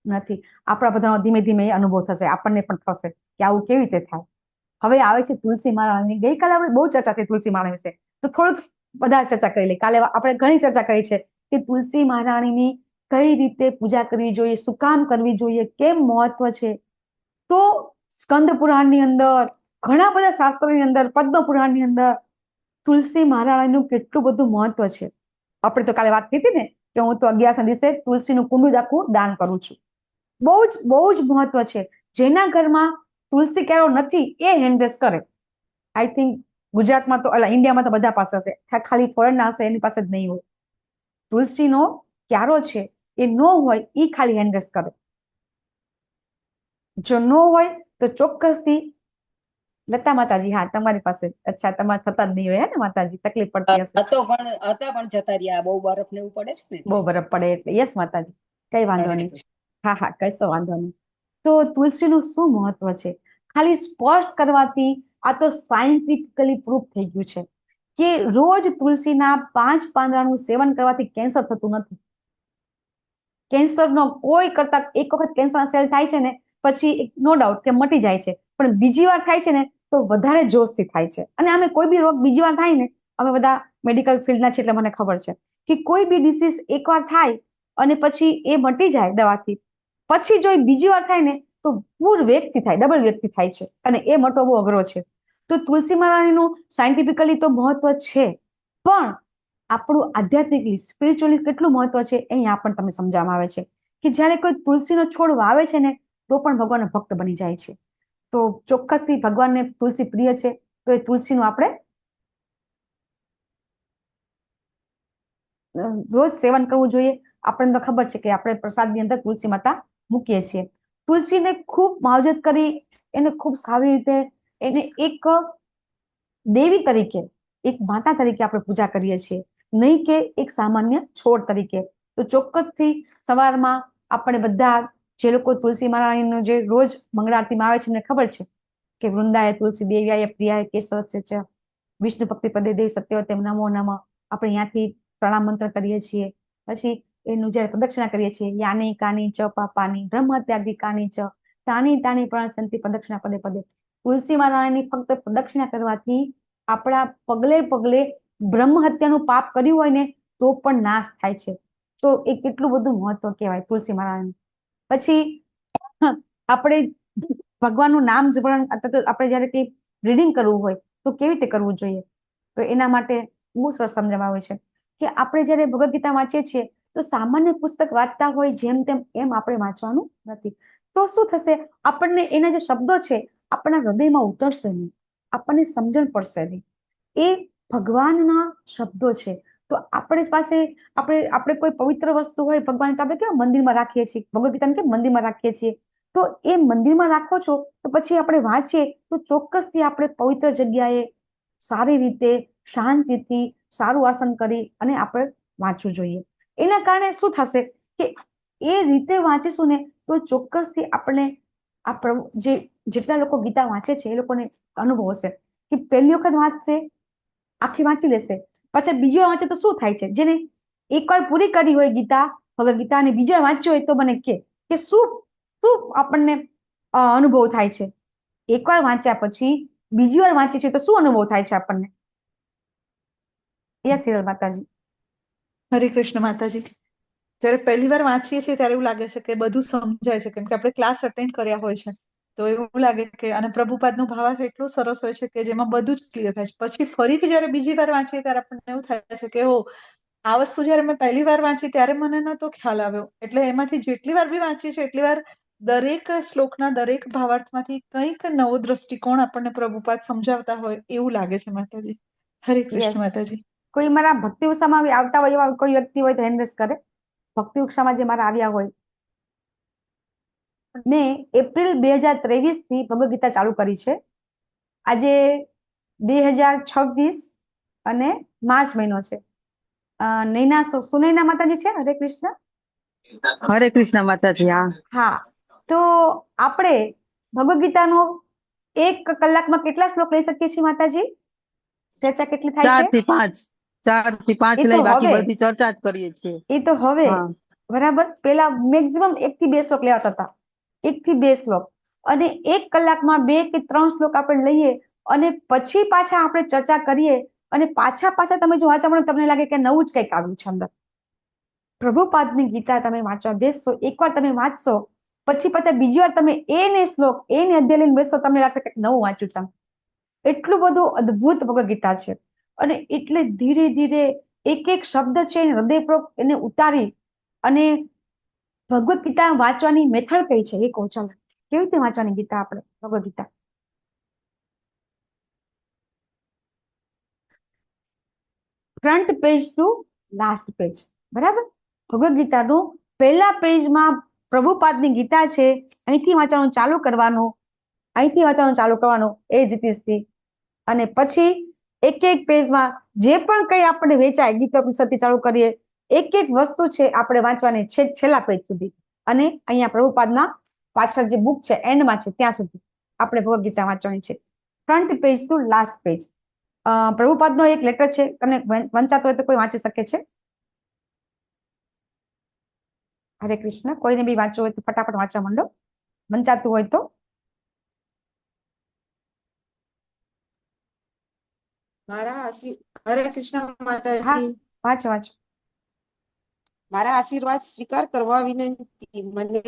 નથી. આપણા બધાનો ધીમે ધીમે એ અનુભવ થશે, આપણને પણ થશે કે આવું કેવી રીતે થાય. હવે આવે છે તુલસી માળાની. ગઈકાલે આપણે બહુ ચર્ચા થઈ તુલસી માળા વિશે, તો થોડુંક વધારે ચર્ચા કરી લઈએ. કાલે આપણે ઘણી ચર્ચા કરી છે કે તુલસી મહારાણીની કઈ રીતે પૂજા કરવી જોઈએ, શું કામ કરવી જોઈએ, કેમ મહત્વ છે. તો સ્કંદ પુરાણની અંદર, ઘણા બધા શાસ્ત્રોની અંદર, પદ્મ પુરાણની અંદર તુલસી મહારાણીનું કેટલું બધું મહત્વ છે. આપણે તો કાલે વાત કરી હતી ને કે હું તો 11 દિવસે તુલસીનું કુંડું જ આખું દાન કરું છું. બહુ જ મહત્વ છે. જેના ઘરમાં તુલસી ક્યારો નથી એ હેન્ડ રેઝ કરે. આઈ થિંક ગુજરાતમાં તો ઇન્ડિયામાં તો બધા પાસે હશે, ખાલી ફોરેનના હશે એની પાસે જ નહીં હોય. તુલસીનો ક્યારો છે એ ન હોય એ ખાલી હેન્ડ રેઝ કરે. જો ન હોય તો ચોક્કસથી લતા માતાજી, હા તમારી પાસે, અચ્છા તમારે થતા જ નહીં હોય ને માતાજી, તકલીફ પડતી હશે. પણ જતા રહ્યા, બહુ બરફ ને એવું પડે છે ને, બહુ બરફ પડે એટલે. યસ માતાજી, કઈ વાંધો નહીં. હા કશો વાંધો નહીં. તો તુલસીનું શું મહત્વ છે? ખાલી સ્પર્શ કરવાથી, આ તો સાયન્ટિફિકલી પ્રૂફ થઈ ગયું છે કે રોજ તુલસીના 5 પાંદડાનું સેવન કરવાથી કેન્સર થતું નથી. કેન્સરનો કોઈ કરતા, એક વખત કેન્સરના સેલ થાય છે ને પછી નો ડાઉટ કે મટી જાય છે, પણ બીજી વાર થાય છે ને તો વધારે જોશથી થાય છે. અને અમે કોઈ બી રોગ બીજી વાર થાય ને, અમે બધા મેડિકલ ફિલ્ડના છે એટલે મને ખબર છે કે કોઈ બી ડિસીઝ એકવાર થાય અને પછી એ મટી જાય દવાથી, પછી જો બીજી વાર થાય ને તો પૂર વેગથી થાય, ડબલ વેગથી થાય છે, અને એ મટવો બહુ અઘરો છે. તો તુલસી મહારાણીનું સાયન્ટિફિકલી તો મહત્વ છે, પણ આપણું આધ્યાત્મિકલી, સ્પિરિચ્યુઅલી કેટલું મહત્વ છે અહીંયા પણ તમને સમજાવવામાં આવે છે કે જ્યારે કોઈ તુલસીનો છોડ વાવે છે ને તો પણ ભગવાનનો ભક્ત બની જાય છે. તો ચોક્કસથી ભગવાનને તુલસી પ્રિય છે, તો એ તુલસીનું આપણે રોજ સેવન કરવું જોઈએ. આપણને તો ખબર છે કે આપણે પ્રસાદની અંદર તુલસી માતા મૂકીએ છીએ. તુલસીને ખૂબ માવજત કરી, એને ખૂબ સારી રીતે, એને એક દેવી તરીકે, એક માતા તરીકે આપણે પૂજા કરીએ છીએ, નહીં કે એક સામાન્ય છોડ તરીકે. તો ચોક્કસથી સવારમાં આપણે બધા જે લોકો તુલસી મહારાણીનો જે રોજ મંગળા આરતીમાં આવે છે એમને ખબર છે કે વૃંદાય તુલસી દેવ્યાય પ્રિયાય કેશવસ્ય ચ વિષ્ણુ ભક્તિ પદે દેવી સત્યવતે નમો નમઃ. આપણે અહીંયાથી પ્રણામ મંત્ર કરીએ છીએ, પછી એનું જયારે પ્રદક્ષિણા કરીએ છીએ, યાની કાની ચ પાપાની બ્રહ્મ ત્યાગી કાની ચ તાની તાની પ્રણસંતિ પ્રદક્ષિણા પદે પદે. તુલસી મહારાણીની ફક્ત પ્રદક્ષિણા કરવાથી આપણા પગલે પગલે બ્રહ્મ હત્યાનું પાપ કર્યું હોય ને તો પણ નાશ થાય છે. તો એ કેટલું બધું મહત્વ કહેવાય તુલસી મહારાણી. પછી આપણે ભગવાનનું નામ જપણ, અથવા આપણે જયારે કઈ રીડિંગ કરવું હોય તો કેવી રીતે કરવું જોઈએ? તો એના માટે બહુ સરસ સમજાવવામાં આવે છે કે આપણે જયારે ભગવદ ગીતા વાંચીએ છીએ તો સામાન્ય પુસ્તક વાંચતા હોય જેમ તેમ એમ આપણે વાંચવાનું નથી. તો શું થશે? આપણને એના જે શબ્દો છે આપણા હૃદયમાં ઉતરશે નહીં, આપણને સમજણ પડશે નહીં. એ ભગવાનના શબ્દો છે. તો આપણે પાસે આપણે કોઈ પવિત્ર વસ્તુ હોય ભગવાન, તો આપણે કેવા મંદિરમાં રાખીએ છીએ, ભગવદ ગીતાને કેમ મંદિરમાં રાખીએ છીએ. તો એ મંદિરમાં રાખો છો તો પછી આપણે વાંચીએ તો ચોક્કસથી આપણે પવિત્ર જગ્યાએ સારી રીતે, શાંતિથી, સારું આસન કરી અને આપણે વાંચવું જોઈએ. એના કારણે શું થશે કે એ રીતે વાંચીશું ને તો ચોક્કસથી આપણે જેટલા લોકો ગીતા વાંચે છે એ લોકોને અનુભવ હશે કે પહેલી વખત વાંચશે, આખી વાંચી લેશે, પછી બીજી વાર વાંચે તો શું થાય છે, જેને એકવાર પૂરી કરી હોય ગીતા, ભગવદ ગીતા, અને બીજી વાર વાંચ્યું હોય તો મને કે શું આપણને અનુભવ થાય છે. એકવાર વાંચ્યા પછી બીજી વાર વાંચીએ છીએ તો શું અનુભવ થાય છે આપણને? યસ હિરલ માતાજી. હરે કૃષ્ણ માતાજી. જયારે પહેલી વાર વાંચીએ છીએ ત્યારે એવું લાગે છે કે બધું સમજાય છે, કેમ કે આપણે ક્લાસ અટેન્ડ કર્યા હોય છે, તો એવું લાગે કે, અને પ્રભુપાદનું ભાવાર્થ એટલું સરસ હોય છે કે જેમાં બધું જ ક્લિયર થાય છે. પછી ફરીથી જયારે બીજી વાર વાંચીએ ત્યારે આપણને એવું થાય છે કે આ વસ્તુ જયારે મેં પહેલી વાર વાંચી ત્યારે મને નતો ખ્યાલ આવ્યો. એટલે એમાંથી જેટલી વાર બી વાંચીએ છીએ એટલી વાર દરેક શ્લોકના દરેક ભાવાર્થમાંથી કંઈક નવો દ્રષ્ટિકોણ આપણને પ્રભુપાદ સમજાવતા હોય એવું લાગે છે માતાજી. હરે કૃષ્ણ માતાજી. કોઈ મારા ભક્તિ ઉત્સાહમાં આવતા હોય એવા કોઈ વ્યક્તિ હોય તો હેન્ડ રેઝ કરે. ભક્તિ ઉત્સાહમાં જે મારા આવ્યા હોય. મેં એપ્રિલ 2023 થી ભગવદ ગીતા ચાલુ કરી છે. આજે 2026 અને માર્ચ મહિનો છે. સુનૈના માતાજી છે. હરે કૃષ્ણ. હરે કૃષ્ણ માતાજી. હા, તો આપણે ભગવદ ગીતાનો 1 કલાકમાં કેટલા શ્લોક લઈ શકીએ છીએ માતાજી? ચર્ચા કેટલી થાય છે? 4 થી 5 લઈ, બાકી બધી ચર્ચા જ કરીએ છીએ. એ તો હવે બરાબર. પેલા મેક્સિમમ 1 થી 2 શ્લોક લેવાતા હતા. 1 થી 2 શ્લોક. અને 1 કલાકમાં 2 કે 3 શ્લોક આપણે લઈએ અને પછી પાછા આપણે ચર્ચા કરીએ અને પાછા તમે જો વાંચવા મળે તમને લાગે કે નવું જ કંઈક આવ્યું છે અંદર. પ્રભુપાદની ગીતા તમે વાંચવા બેસશો, એકવાર તમે વાંચશો પછી પાછા બીજી વાર તમે એને શ્લોક એને અધ્યાય લઈને બેસશો, તમને લાગશે કે નવું વાંચ્યું તમે. એટલું બધું અદ્ભુત ભગવદ ગીતા છે. અને એટલે ધીરે ધીરે એક એક શબ્દ છે એને હૃદયપૂર્વક એને ઉતારી અને ભગવદ ગીતા વાંચવાની મેથડ કઈ છે એ કહું. ચાલો કેવી રીતે વાંચવાની ગીતા આપણે Bhagavad Gita? Front page to last page, બરાબર? ભગવદ ગીતાનું પહેલા પેજમાં પ્રભુપાદની ગીતા છે, અહીંથી વાંચવાનું ચાલુ કરવાનું, અહીંથી વાંચવાનું ચાલુ કરવાનું એ જ રીતથી. અને પછી એક એક પેજમાં જે પણ કંઈ આપણે વેચાય ગીતોપનિષદથી ચાલુ કરીએ, એક એક વસ્તુ છે આપણે વાંચવાની છેલ્લા પેજ સુધી. અને અહીંયા પ્રભુપાદના પાછળ જે બુક છે એન્ડમાં છે ત્યાં સુધી આપણે ભગવદ ગીતા વાંચવાની છે, front page to last page. પ્રભુપાદનો એક લેટર છે અને વંચાતો હોય તો કોઈ વાંચી શકે છે. હરે કૃષ્ણ. કોઈને બી વાંચવું હોય તો ફટાફટ વાંચવા માંડો, વંચાતું હોય તો. હરે કૃષ્ણ માતાજી. વાંચો વાંચો. મારા આશીર્વાદ સ્વીકાર કરવા વિનંતી. મને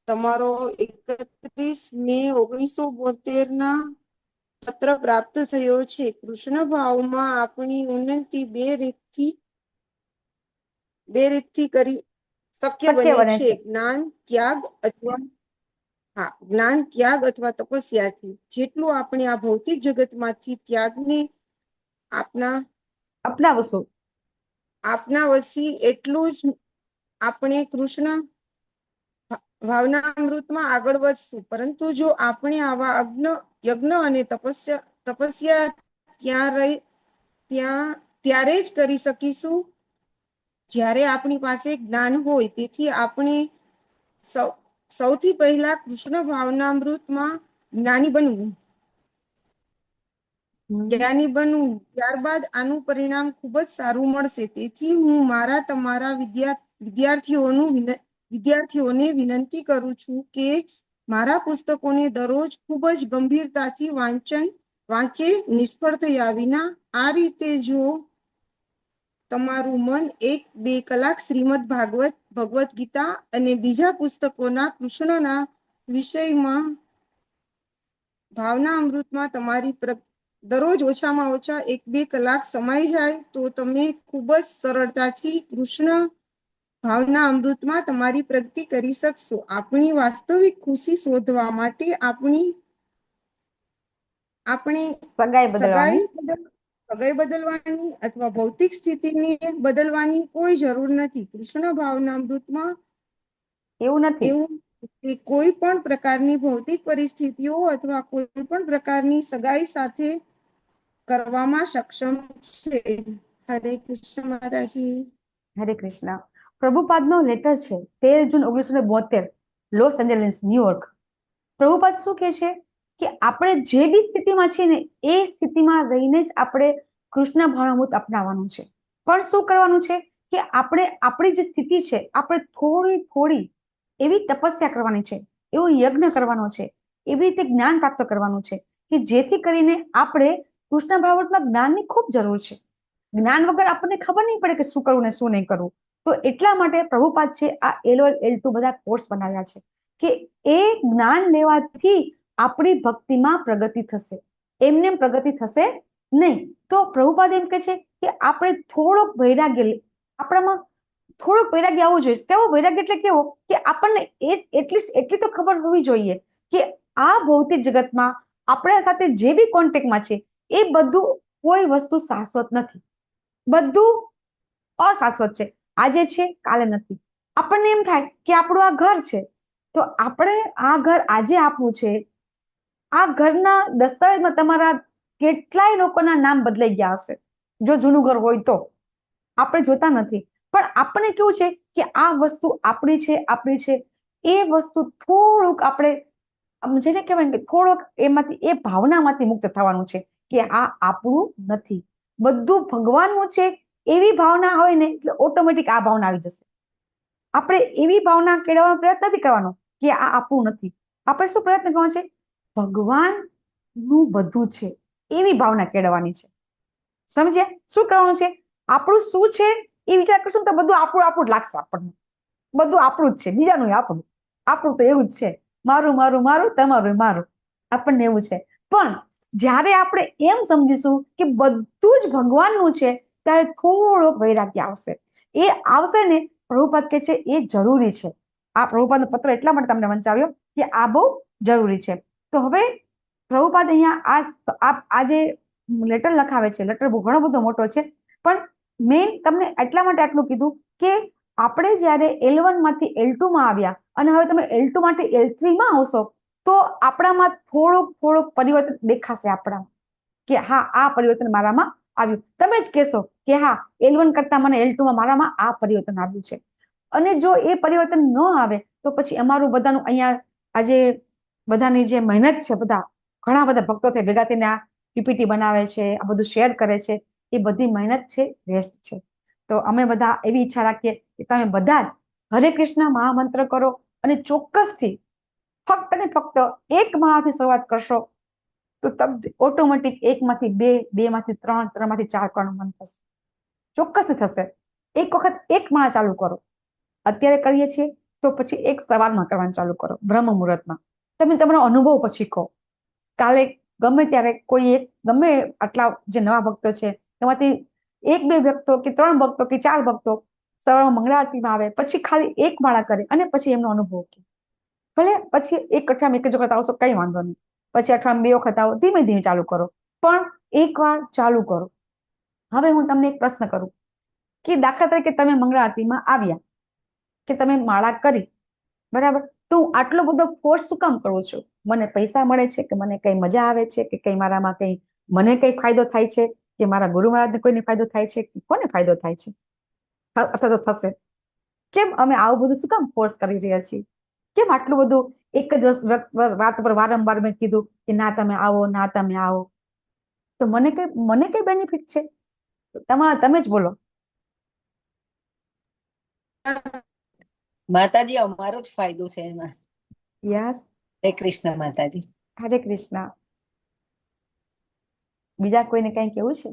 તમારો 31 મે 1972 ના પત્ર પ્રાપ્ત થયો છે. કૃષ્ણ ભાવમાં આપણી ઉન્નતિ બે રીતથી કરી શક્ય બને છે. જ્ઞાન ત્યાગ અથવા તપસ્યાથી. જેટલું આપણે આ ભૌતિક જગતમાંથી ત્યાગને આપનાવશી એટલું જ આપણે કૃષ્ણ ભાવના અમૃતમાં આગળ વધશું. પરંતુ જો આપણે આવા યજ્ઞ અને તપસ્યા ત્યારે જ કરી શકીશું જ્યારે આપણી પાસે જ્ઞાન હોય. તેથી આપણે સૌથી પહેલા કૃષ્ણ ભાવનામૃતમાં જ્ઞાની બનવું, ત્યારબાદ આનું પરિણામ ખૂબ જ સારું મળશે. તેથી હું તમારા વિદ્યાર્થીઓને વિનંતી કરું છું કે મારા પુસ્તકોને દરરોજ ખૂબ જ ગંભીરતાથી વાંચે, નિષ્ફળ થયા વિના. આ રીતે જો તમારું મન 1-2 કલાક શ્રીમદ ભગવદ ગીતા અને બીજા પુસ્તકોના કૃષ્ણના વિષયમાં ભાવના અમૃતમાં તમારી દરરોજ ઓછામાં ઓછા 1-2 કલાક સમાઈ જાય તો તમે ખૂબ જ સરળતાથી કૃષ્ણ ભાવના અમૃતમાં તમારી પ્રગતિ કરી શકશો. આપણી વાસ્તવિક ખુશી શોધવા માટે આપણે સગાઈ બદલવાની અથવા ભૌતિક સ્થિતિને બદલવાની કોઈ જરૂર નથી. કૃષ્ણ ભાવના અમૃતમાં એવું નથી. કોઈ પણ પ્રકારની ભૌતિક પરિસ્થિતિઓ અથવા કોઈ પણ પ્રકારની સગાઈ સાથે કરવામાં સક્ષમ છે. હરે કૃષ્ણ માતાજી. હરે કૃષ્ણ. પ્રભુપાદનો લેટર છે 13 જૂન 1972, લોસ એન્જલિસ, ન્યુયોર્ક. પ્રભુપાદ શું કહે છે કે આપણે જે બી સ્થિતિમાં છીએ ને એ સ્થિતિમાં રહીને જ આપણે કૃષ્ણ ભાવનામૃત અપનાવવાનું છે. પણ શું કરવાનું છે કે આપણે આપણી જે સ્થિતિ છે આપણે થોડી એવી તપસ્યા કરવાની છે, એવો યજ્ઞ કરવાનો છે, એવી રીતે જ્ઞાન પ્રાપ્ત કરવાનું છે કે જેથી કરીને આપણે કૃષ્ણ ભાવનામૃતમાં જ્ઞાનની ખૂબ જરૂર છે. જ્ઞાન વગર આપણને ખબર નહીં પડે કે શું કરવું ને શું નહીં કરવું. તો એટલા માટે પ્રભુપાદ છે આ L1 L2 બધા કોર્સ બનાવ્યા છે કે એ જ્ઞાન લેવાથી આપણી ભક્તિમાં પ્રગતિ થશે, એમને પ્રગતિ થશે નહીં. તો પ્રભુપાદ એમ કહે છે કે આપણે થોડોક વૈરાગ્ય, આપણામાં થોડુંક વૈરાગ્ય આવવું જોઈએ. કેવો વૈરાગ્ય એટલે કેવો કે આપણને એટલી તો ખબર હોવી જોઈએ કે આ ભૌતિક જગતમાં આપણા સાથે જે બી કોન્ટેક્ટમાં છે એ બધું કોઈ વસ્તુ શાશ્વત નથી, બધું અશાશ્વત છે. આજે છે કાલે નથી. આપણને એમ થાય કે આપણું આ ઘર છે તો આપણે આ ઘર આજે આપણું છે. આ ઘરના દસ્તાવેજમાં તમારા કેટલાય લોકોના નામ બદલાઈ ગયા હશે જો જૂનું ઘર હોય તો, આપણે જોતા નથી. પણ આપણને કેવું છે કે આ વસ્તુ આપણી છે એ વસ્તુ થોડુંક આપણે જેને કહેવાય કે થોડોક એમાંથી એ ભાવનામાંથી મુક્ત થવાનું છે કે આ આપણું નથી, બધું ભગવાનનું છે. એવી ભાવના હોય ને એટલે ઓટોમેટિક આ ભાવના આવી જશે. આપણે એવી ભાવના કેળવવાનો પ્રયત્ન નથી કરવાનો કે આ આપણું નથી, આપણે શું પ્રયત્ન કરવાનો છે? ભગવાનનું બધું છે એવી ભાવના કેળવવાની છે. સમજ્યા? શું કરવાનું છે? આપણું શું છે એ વિચાર કરશું તો બધું આપણું આપણું જ લાગશે આપણને. બધું આપણું જ છે, બીજાનું આપણું. આપણું તો એવું જ છે, મારું મારું મારું, તમારું મારું, આપણને એવું છે. પણ જ્યારે આપણે એમ સમજીશું કે બધું જ ભગવાનનું છે, ત્યારે થોડોક વૈરાગ્ય આવશે. એ આવશે ને, પ્રભુપાદ કહે છે એ જરૂરી છે. આ પ્રભુપાદનો પત્ર એટલા માટે તમને વંચાવ્યો કે આ બહુ જરૂરી છે. તો હવે પ્રભુપાદ અહીંયા આ જે લેટર લખાવે છે, લેટર ઘણો બધો મોટો છે, પણ મેં તમને એટલા માટે આટલું કીધું કે આપણે જ્યારે L1 માંથી L2 માં આવ્યા અને હવે તમે L2 માંથી L3 માં આવશો તો આપણામાં થોડુંક પરિવર્તન દેખાશે આપણામાં કે હા, આ પરિવર્તન મારામાં આવ્યું. તમે જ કહેશો કે હા, L1 કરતા મને L2 માં મારામાં આ પરિવર્તન આવ્યું છે. અને જો એ પરિવર્તન ન આવે તો પછી અમારું બધાનું અહીંયા આજે બધાની જે મહેનત છે, બધા ઘણા બધા ભક્તો ભેગા થઈને આ પીપીટી બનાવે છે, આ બધું શેર કરે છે, એ બધી મહેનત છે, વેસ્ટ છે. તો અમે બધા એવી ઈચ્છા રાખીએ કે તમે બધા જ હરે કૃષ્ણ મહામંત્ર કરો અને ચોક્કસથી ફક્ત ને ફક્ત એક માળાથી શરૂઆત કરશો તો તમને ઓટોમેટિક 1 માંથી 2, 2 માંથી 3, 3 માંથી 4 કરવાનું મન થશે. ચોક્કસથી થશે. એક વખત એક માળા ચાલુ કરો. અત્યારે કરીએ છીએ તો પછી એક સવારમાં કરવાનું ચાલુ કરો, બ્રહ્મ મુહૂર્તમાં. તમે તમારો અનુભવ પછી કહો. કાલે ગમે ત્યારે કોઈ એક ગમે આટલા જે નવા ભક્તો છે એમાંથી 1-2 ભક્તો કે 3 ભક્તો કે 4 ભક્તો સવારમાં મંગળા આરતીમાં આવે, પછી ખાલી એક માળા કરે અને પછી એમનો અનુભવ કહે. ભલે પછી એક અઠવાડિયામાં એક જ વખત આવશો કઈ વાંધો નહીં, પછી અઠવાડિયામાં 2 વખત આવો, ધીમે ધીમે ચાલુ કરો, પણ એકવાર ચાલુ કરો. હવે હું તમને એક પ્રશ્ન કરું કે દાખલા તરીકે તમે મંગળા આરતીમાં આવ્યા કે તમે માળા કરી, બરાબર, તો હું આટલો બધો ફોર્સ શું કામ કરું છું? મને પૈસા મળે છે કે મને કઈ મજા આવે છે કે કઈ મારામાં કઈ મને કઈ ફાયદો થાય છે કે મારા ગુરુ મહારાજને કોઈને ફાયદો થાય છે કે કોને ફાયદો થાય છે અથવા તો થશે? કેમ અમે આવું બધું શું કામ ફોર્સ કરી રહ્યા છીએ? કેમ આટલું બધું એક જ વાત પર વારંવાર મેં કીધું કે ના તમે આવો, ના તમે આવો? તો મને કઈ બેનિફિટ છે? તમે જ બોલો. માતાજી, અમારો જ ફાયદો છે એમાં. યસ. હરે કૃષ્ણ માતાજી. હરે કૃષ્ણ. બીજા કોઈને કઈ કેવું છે?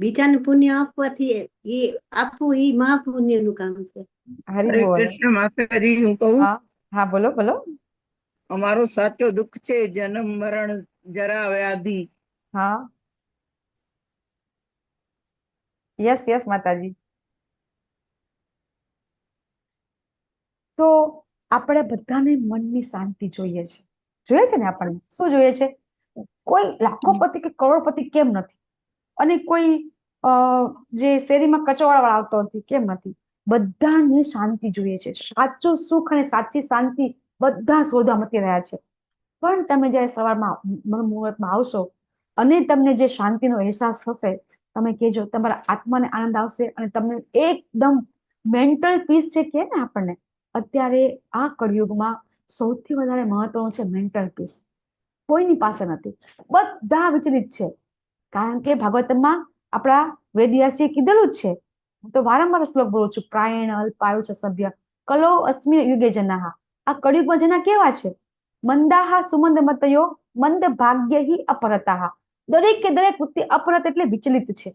બીજાને પુણ્ય આપવાથી એ આપવું એ મહાપુણ્ય નું કામ છે. હરે કૃષ્ણ માતાજી, હું કહું? હા, બોલો બોલો. અમારો સાચો દુઃખ છે જન્મ મરણ જરા વ્યાધિ. હા, યસ યસ માતાજી. તો આપણે બધાને મનની શાંતિ જોઈએ છે ને? આપણને શું જોઈએ છે? કોઈ લાખોપતિ કે કરોડપતિ કેમ નથી, અને કોઈ જે શેરીમાં કચોવાળા આવતો નથી કેમ નથી? બધાને શાંતિ જોઈએ છે. સાચું સુખ અને સાચી શાંતિ બધા શોધવા મથી રહ્યા છે. પણ તમે જયારે સવારમાં મુહૂર્તમાં આવશો અને તમને જે શાંતિનો અહેસાસ થશે, તમે કહેજો, તમારા આત્માને આનંદ આવશે અને તમને એકદમ મેન્ટલ પીસ જે કહે ને આપણને, અત્યારે આ કળિયુગમાં સૌથી વધારે મહત્વનું છે મેન્ટલ પીસ. કોઈની પાસે નથી, બધા વિચલિત છે. કારણ કે ભાગવતમાં આપણા વેદવ્યાસીએ કીધેલું જ છે. હું તો વારંવાર શ્લોક બોલું છું, પ્રાયણ અલ્પાયુષ સભ્ય કલો અસ્મિન યુગે જનાહા. આ કળિયુગમાં જના કેવા છે? મંદાહા સુમંદ મતયો મંદ ભાગ્ય હિ અપરતાહા. દરેક વ્યક્તિ અપરત એટલે વિચલિત છે.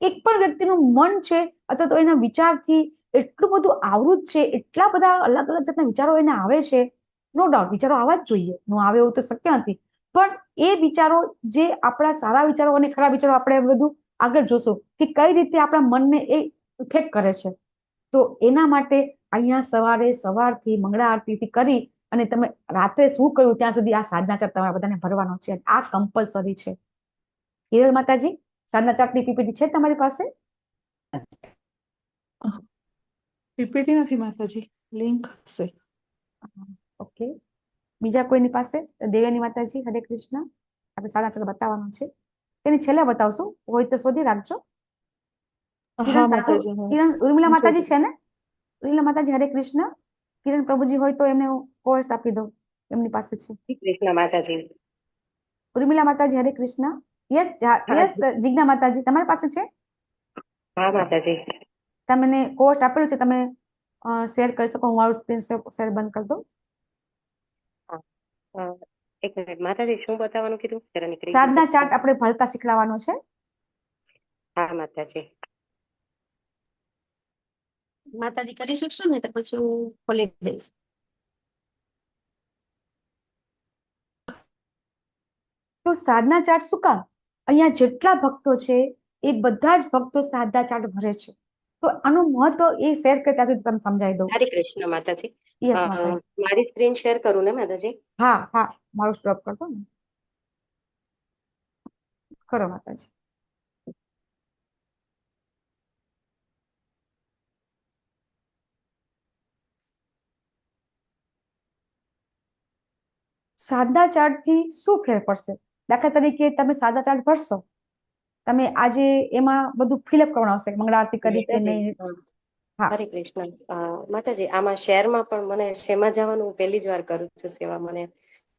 એક પણ વ્યક્તિનું મન છે અથવા તો એના વિચારથી એટલું બધું આવૃત છે, એટલા બધા અલગ અલગ જાતના વિચારો એને આવે છે. નો ડાઉટ વિચારો આવવા જ જોઈએ, નો આવે એવું તો શક્ય નથી. પણ એ વિચારો જે આપણા સારા વિચારો અને ખરાબ વિચારો આપણે બધું આગળ જોશું કે કઈ રીતે આપણા મનને એ ઇફેક્ટ કરે છે. તો એના માટે અહીંયા સવારથી મંગળા આરતીથી કરી અને તમે રાત્રે શું કર્યું ત્યાં સુધી આ સાધના ચાર્ટ તમારા બધાને ભરવાનો છે. આ કમ્પલસરી છે. હિરલ માતાજી, સાધના ચાર્ટની પીપીટી છે તમારી પાસે? પીપીટી નથી માતાજી, લિંક હશે. ઓકે, બીજા કોઈની પાસે? દેવ્યાની માતાજી, હરે કૃષ્ણ. આપણે સાધના ચાર્ટ બતાવવાનું છે, તેની છેલ્લે બતાવશું, હોય તો શોધી રાખજો. કિરણ ઉર્મિલા માતાજી છે ને? ઉર્મિલા માતાજી, હરે કૃષ્ણ. કિરણ પ્રભુજી હોય તો એમને કોર્સ આપી દો, એમની પાસે છે. કૃષ્ણ માતાજી. ઉર્મિલા માતાજી, હરે કૃષ્ણ. Yes yes. જિજ્ઞા માતાજી, તમારી પાસે છે? હા માતાજી. તમને કોર્સ આપેલું છે, તમે શેર કરી શકો. હું મારું સ્ક્રીન શેર બંધ કરી દઉં. એક મિનિટ માતાજી, શું બતાવવાનું કીધું? જરા નીકળી સાધના ચાર્ટ આપણે ભણતા શીખડાવવાનો છે. હા માતાજી. માતાજી કરી શકશો ને તો પછી હું ખોલી દઈશ. તો સાધના ચાર્ટ શું કામ? અહીંયા જેટલા ભક્તો છે એ બધા જ ભક્તો સાધના ચાર્ટ ભરે છે. તો આનું મહત્વ એ શેર કરતા તમે સમજાવી દઉં. હરે કૃષ્ણ માતાજી. યસ માતાજી. મારી સ્ક્રીન શેર કરું ને માતાજી? હા હા, મારું સ્ટોપ કરતો ને. કરો માતાજી. સાદા ચાર્ટ થી શું ફેર પડશે? દાખલા તરીકે તમે સાદા ચાર્ટ ભરશો, તમે આજે એમાં બધું ફિલઅપ કરવાનું આવશે, મંગળા આરતી કરી કે નહીં. હરે કૃષ્ણ માતાજી. આમાં શેરમાં પણ મને શેમાં જવાનું? હું પહેલી જ વાર કરું છું સેવા. મને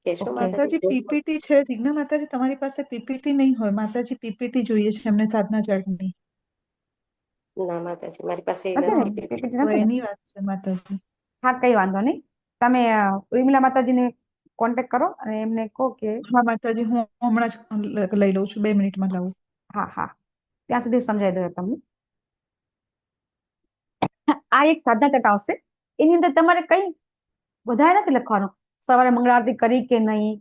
કહેશો માતાજી? પીપીટી છે જીજ્ઞા માતાજી? તમારી પાસે પીપીટી નહીં હોય માતાજી, પીપીટી જોઈએ છે અમને સાધના ચાર્ટની. ના માતાજી, મારી પાસે નથી. એની વાત છે માતાજી. હા, કઈ વાંધો નહીં. તમે ઉર્મિલા માતાજીને કોન્ટેક્ટ કરો અને એમને કહો કે હા માતાજી, હું હમણાં જ લઈ લઉં છું, 2 મિનિટમાં લાવું. હા હા, ત્યાં સુધી સમજાવી દઉં તમને. આ એક સાધના ચાર્ટ આવશે. એની અંદર તમારે કઈ વધારે નથી લખવાનું. સવારે મંગળા આરતી કરી કે નહીં,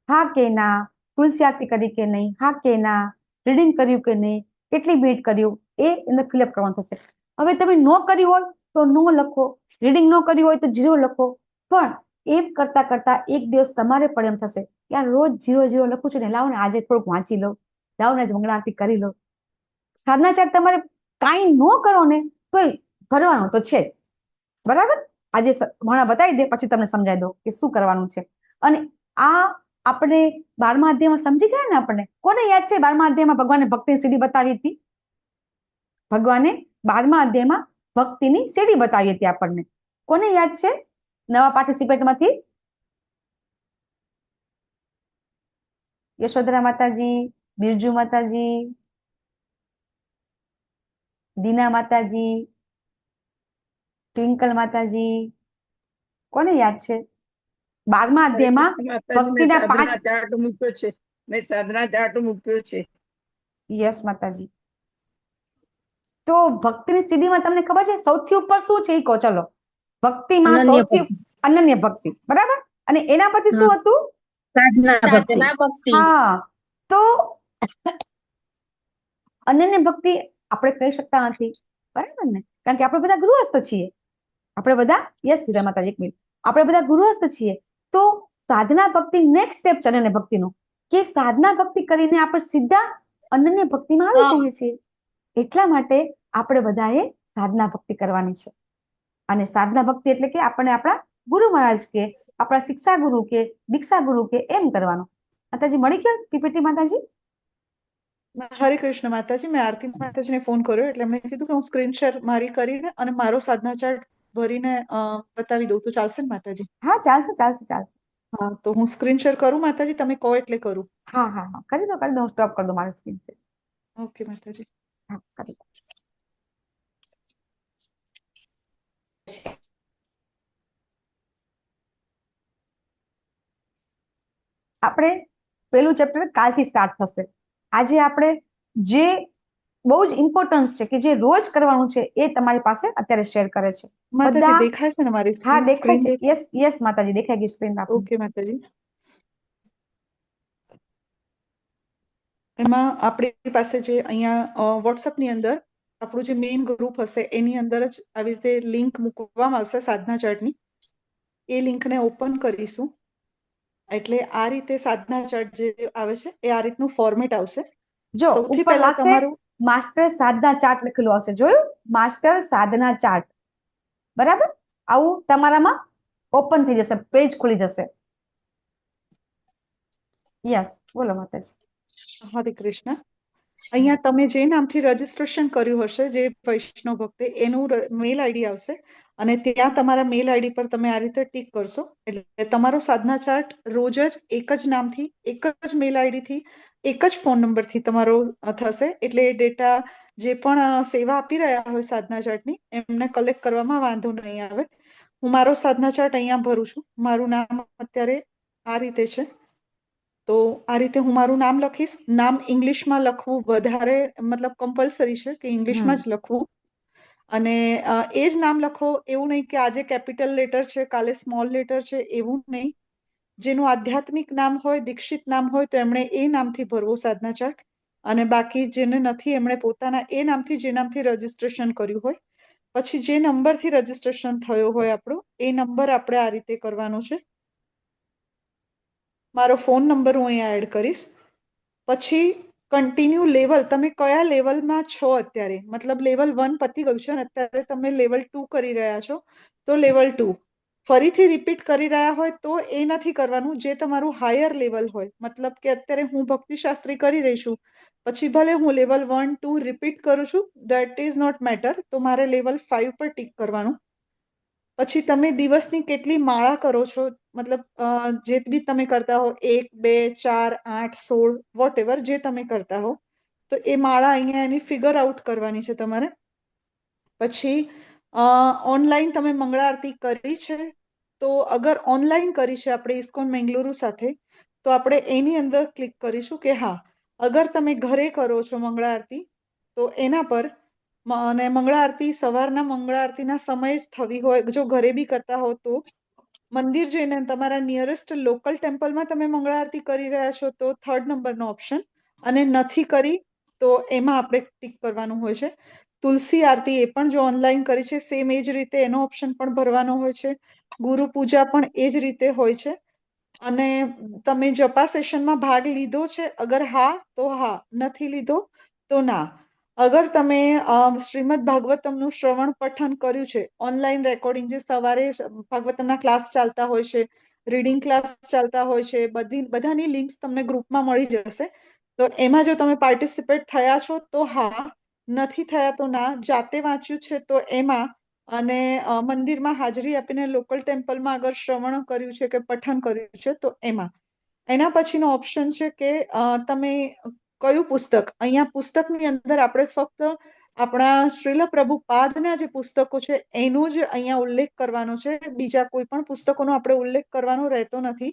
હા કે ના. તુલસી આરતી કરી કે નહીં, હા કે ના. રીડિંગ કર્યું કે નહીં, કેટલી મિનિટ કર્યું, એ અંદર ફિલઅપ કરવાનું થશે. હવે તમે ન કર્યું હોય તો નો લખો, રીડિંગ ન કર્યું હોય તો 0 લખો. પણ એમ કરતા કરતા એક દિવસ તમારે પણ એમ થશે કે આ રોજ 0 લખું છું ને, લાવો ને આજે થોડુંક વાંચી લઉં, લાવો ને આજે મંગળા આરતી કરી લો. સાધના ચાર્ટ તમારે કાંઈ ન કરો ને તોય ભરવાનું તો છે, બરાબર? આજે હમણાં બતાવી દે, પછી તમને સમજાવી દો કે શું કરવાનું છે. અને આ આપણે 12મા અધ્યાયમાં સમજી ગયા ને. આપણને કોને યાદ છે 12મા અધ્યાયમાં ભગવાને ભક્તિની સીડી બતાવી હતી? ભગવાને 12મા અધ્યાયમાં ભક્તિની સીડી બતાવી હતી આપણને. કોને યાદ છે નવા પાર્ટિસિપેન્ટમાંથી? યશોધરા માતાજી, બિરજુ માતાજી, દીના માતાજી, ટ્વિંકલ માતાજી, કોને યાદ છે? 12મા અધ્યાયમાં ભક્તિના 5 ચાર્ટ મૂક્યો છે. મેં સાધના ચાર્ટ મૂક્યો છે. યસ માતાજી. તો ભક્તિની સીડીમાં તમને ખબર છે સૌથી ઉપર શું છે? એ કહો. ચલો, ભક્તિમાં સૌથી અનન્ય ભક્તિ, બરાબર? અને એના પછી શું હતું? સાધના ભક્તિ. હા, તો અનન્ય ભક્તિ આપણે કહી શકતા નથી, બરાબર ને? કારણ કે આપણે બધા ગૃહસ્થ છીએ. આપણે બધા, યસ હીરા માતાજી, 1 મિનિટ, આપણે બધા ગૃહસ્થ છીએ. તો સાધના ભક્તિ નેક્સ્ટ સ્ટેપ છે અનન્ય ભક્તિનો, કે સાધના ભક્તિ કરીને આપણે સીધા અનન્ય ભક્તિમાં આવી જઈએ છીએ. એટલા માટે આપણે બધાએ સાધના ભક્તિ કરવાની છે. અને સાધના ભક્તિ એટલે કે આપણે આપણા ગુરુ મહારાજ કે આપણા શિક્ષા ગુરુ કે દીક્ષા ગુરુ કે એમ કરવાનું. માતાજી મળી ગયો પીપીટી માતાજી? હરે કૃષ્ણ માતાજી. મેં આરતી માતાજીને ફોન કર્યો એટલે એમણે કીધું કે હું સ્ક્રીન શેર મારી કરીને અને મારો સાધના ચાર્ટ ભરીને બતાવી દઉં તો ચાલશે ને માતાજી? હા, ચાલશે ચાલશે ચાલશે. હા, તો હું સ્ક્રીન શેર કરું માતાજી? તમે કહો એટલે કરું. હા હા હા, કરી દો કરી દો. હું સ્ટોપ કરી દઉં મારી સ્ક્રીન શેર. ઓકે માતાજી. હા, કરી દો. આપણે પેલું ચેપ્ટર કાલથી સ્ટાર્ટ થશે. આજે આપણે જે બહુ જ ઇમ્પોર્ટન્સ છે કે જે રોજ કરવાનું છે એ તમારી પાસે અત્યારે શેર કરે છે. માતાજી દેખાય છે ને મારી સ્ક્રીન? હા, દેખાય છે. યસ યસ માતાજી, દેખાઈ ગઈ સ્ક્રીન આપની. ઓકે માતાજી. એમાં આપણી પાસે જે અહીંયા વોટ્સઅપની અંદર આપણું જે મેઇન ગ્રુપ હશે એની અંદર જ આવી રીતે લિંક મૂકવામાં આવશે સાધના ચાર્ટની. એ લિંકને ઓપન કરીશું એટલે આ રીતે સાધના ચાર્ટ જે આવે છે એ આ રીતનું ફોર્મેટ આવશે. જો સૌથી પહેલા તમારું માસ્ટર સાધના ચાર્ટ લખેલું આવશે. જોયું? માસ્ટર સાધના ચાર્ટ, બરાબર? આવું તમારામાં ઓપન થઈ જશે, પેજ ખુલી જશે. યસ, બોલો માતાજી. હરે કૃષ્ણ. અહીંયા તમે જે નામથી રજીસ્ટ્રેશન કર્યું હશે, જે વૈષ્ણવ ભક્તે, એનું મેલ આઈડી આવશે અને ત્યાં તમારા મેલ આઈડી પર તમે આ રીતે ટીક કરશો એટલે તમારો સાધના ચાર્ટ રોજ જ એક જ નામથી, એક જ મેલ આઈડીથી, એક જ ફોન નંબરથી તમારો થશે. એટલે એ ડેટા જે પણ સેવા આપી રહ્યા હોય સાધના ચાર્ટની એમને કલેક્ટ કરવામાં વાંધો નહીં આવે. હું મારો સાધના ચાર્ટ અહીંયા ભરું છું. મારું નામ અત્યારે આ રીતે છે. તો આ રીતે હું મારું નામ લખીશ. નામ ઇંગ્લિશમાં લખવું વધારે મતલબ કમ્પલસરી છે કે ઇંગ્લિશમાં જ લખવું. અને એ જ નામ લખો, એવું નહીં કે આજે કેપિટલ લેટર છે કાલે સ્મોલ લેટર છે, એવું નહીં. જેનું આધ્યાત્મિક નામ હોય, દીક્ષિત નામ હોય, તો એમણે એ નામથી ભરવું સાધના ચાર્ટ. અને બાકી જેને નથી એમણે પોતાના એ નામથી જે નામથી રજીસ્ટ્રેશન કર્યું હોય, પછી જે નંબરથી રજીસ્ટ્રેશન થયો હોય આપણો એ નંબર આપણે આ રીતે કરવાનો છે. મારો ફોન નંબર હું અહીંયા એડ કરીશ. પછી કન્ટિન્યુ લેવલ, તમે કયા લેવલમાં છો અત્યારે, મતલબ લેવલ 1 પતી ગયું છે અને અત્યારે તમે લેવલ 2 કરી રહ્યા છો, તો લેવલ 2 ફરીથી રિપીટ કરી રહ્યા હોય તો એ નથી કરવાનું. જે તમારું હાયર લેવલ હોય, મતલબ કે અત્યારે હું ભક્તિશાસ્ત્રી કરી રહી છું, પછી ભલે હું લેવલ 1 2 રિપીટ કરું છું, દેટ ઇઝ નોટ મેટર, તો મારે લેવલ 5 પર ટીક કરવાનું. પછી તમે દિવસની કેટલી માળા કરો છો, મતલબ જે બી તમે કરતા હો, 1 2 4 8 16 વોટ એવર જે તમે કરતા હો, તો એ માળા અહીંયા એની ફિગર આઉટ કરવાની છે તમારે. પછી ઓનલાઈન તમે મંગળા આરતી કરી છે, તો અગર ઓનલાઈન કરી છે આપણે ઇસ્કોન મેંગલુરુ સાથે, તો આપણે એની અંદર ક્લિક કરીશું કે હા. અગર તમે ઘરે કરો છો મંગળા આરતી, તો એના પર, અને મંગળા આરતી સવારના મંગળા આરતીના સમય જ થવી હોય, જો ઘરે બી કરતા હો તો મંદિર જઈને તમારા નિયરેસ્ટ લોકલ ટેમ્પલમાં તમે મંગળા આરતી કરી રહ્યા છો તો 3rd નંબરનો ઓપ્શન, અને નથી કરી તો એમાં આપણે ટીક કરવાનું હોય છે. તુલસી આરતી એ પણ જો ઓનલાઈન કરી છે, સેમ એ જ રીતે એનો ઓપ્શન પણ ભરવાનો હોય છે. ગુરુ પૂજા પણ એ જ રીતે હોય છે. અને તમે જપા સેશનમાં ભાગ લીધો છે, અગર હા તો હા, નથી લીધો તો ના. અગર તમે શ્રીમદ ભાગવતમનું શ્રવણ પઠન કર્યું છે, ઓનલાઈન રેકોર્ડિંગ, જે સવારે ભાગવતમના ક્લાસ ચાલતા હોય છે, રીડિંગ ક્લાસ ચાલતા હોય છે, બધાની લિંક્સ તમને ગ્રુપમાં મળી જશે. તો એમાં જો તમે પાર્ટિસિપેટ થયા છો તો હા, નથી થયા તો ના. જાતે વાંચ્યું છે તો એમાં, અને મંદિરમાં હાજરી આપીને લોકલ ટેમ્પલમાં અગર શ્રવણ કર્યું છે કે પઠન કર્યું છે તો એમાં. એના પછીનો ઓપ્શન છે કે તમે કયું પુસ્તક, અહીંયા પુસ્તકની અંદર આપણે ફક્ત આપણા શ્રીલ પ્રભુપાદના જે પુસ્તકો છે એનો જ અહીંયા ઉલ્લેખ કરવાનો છે. બીજા કોઈ પણ પુસ્તકોનો આપણે ઉલ્લેખ કરવાનો રહેતો નથી.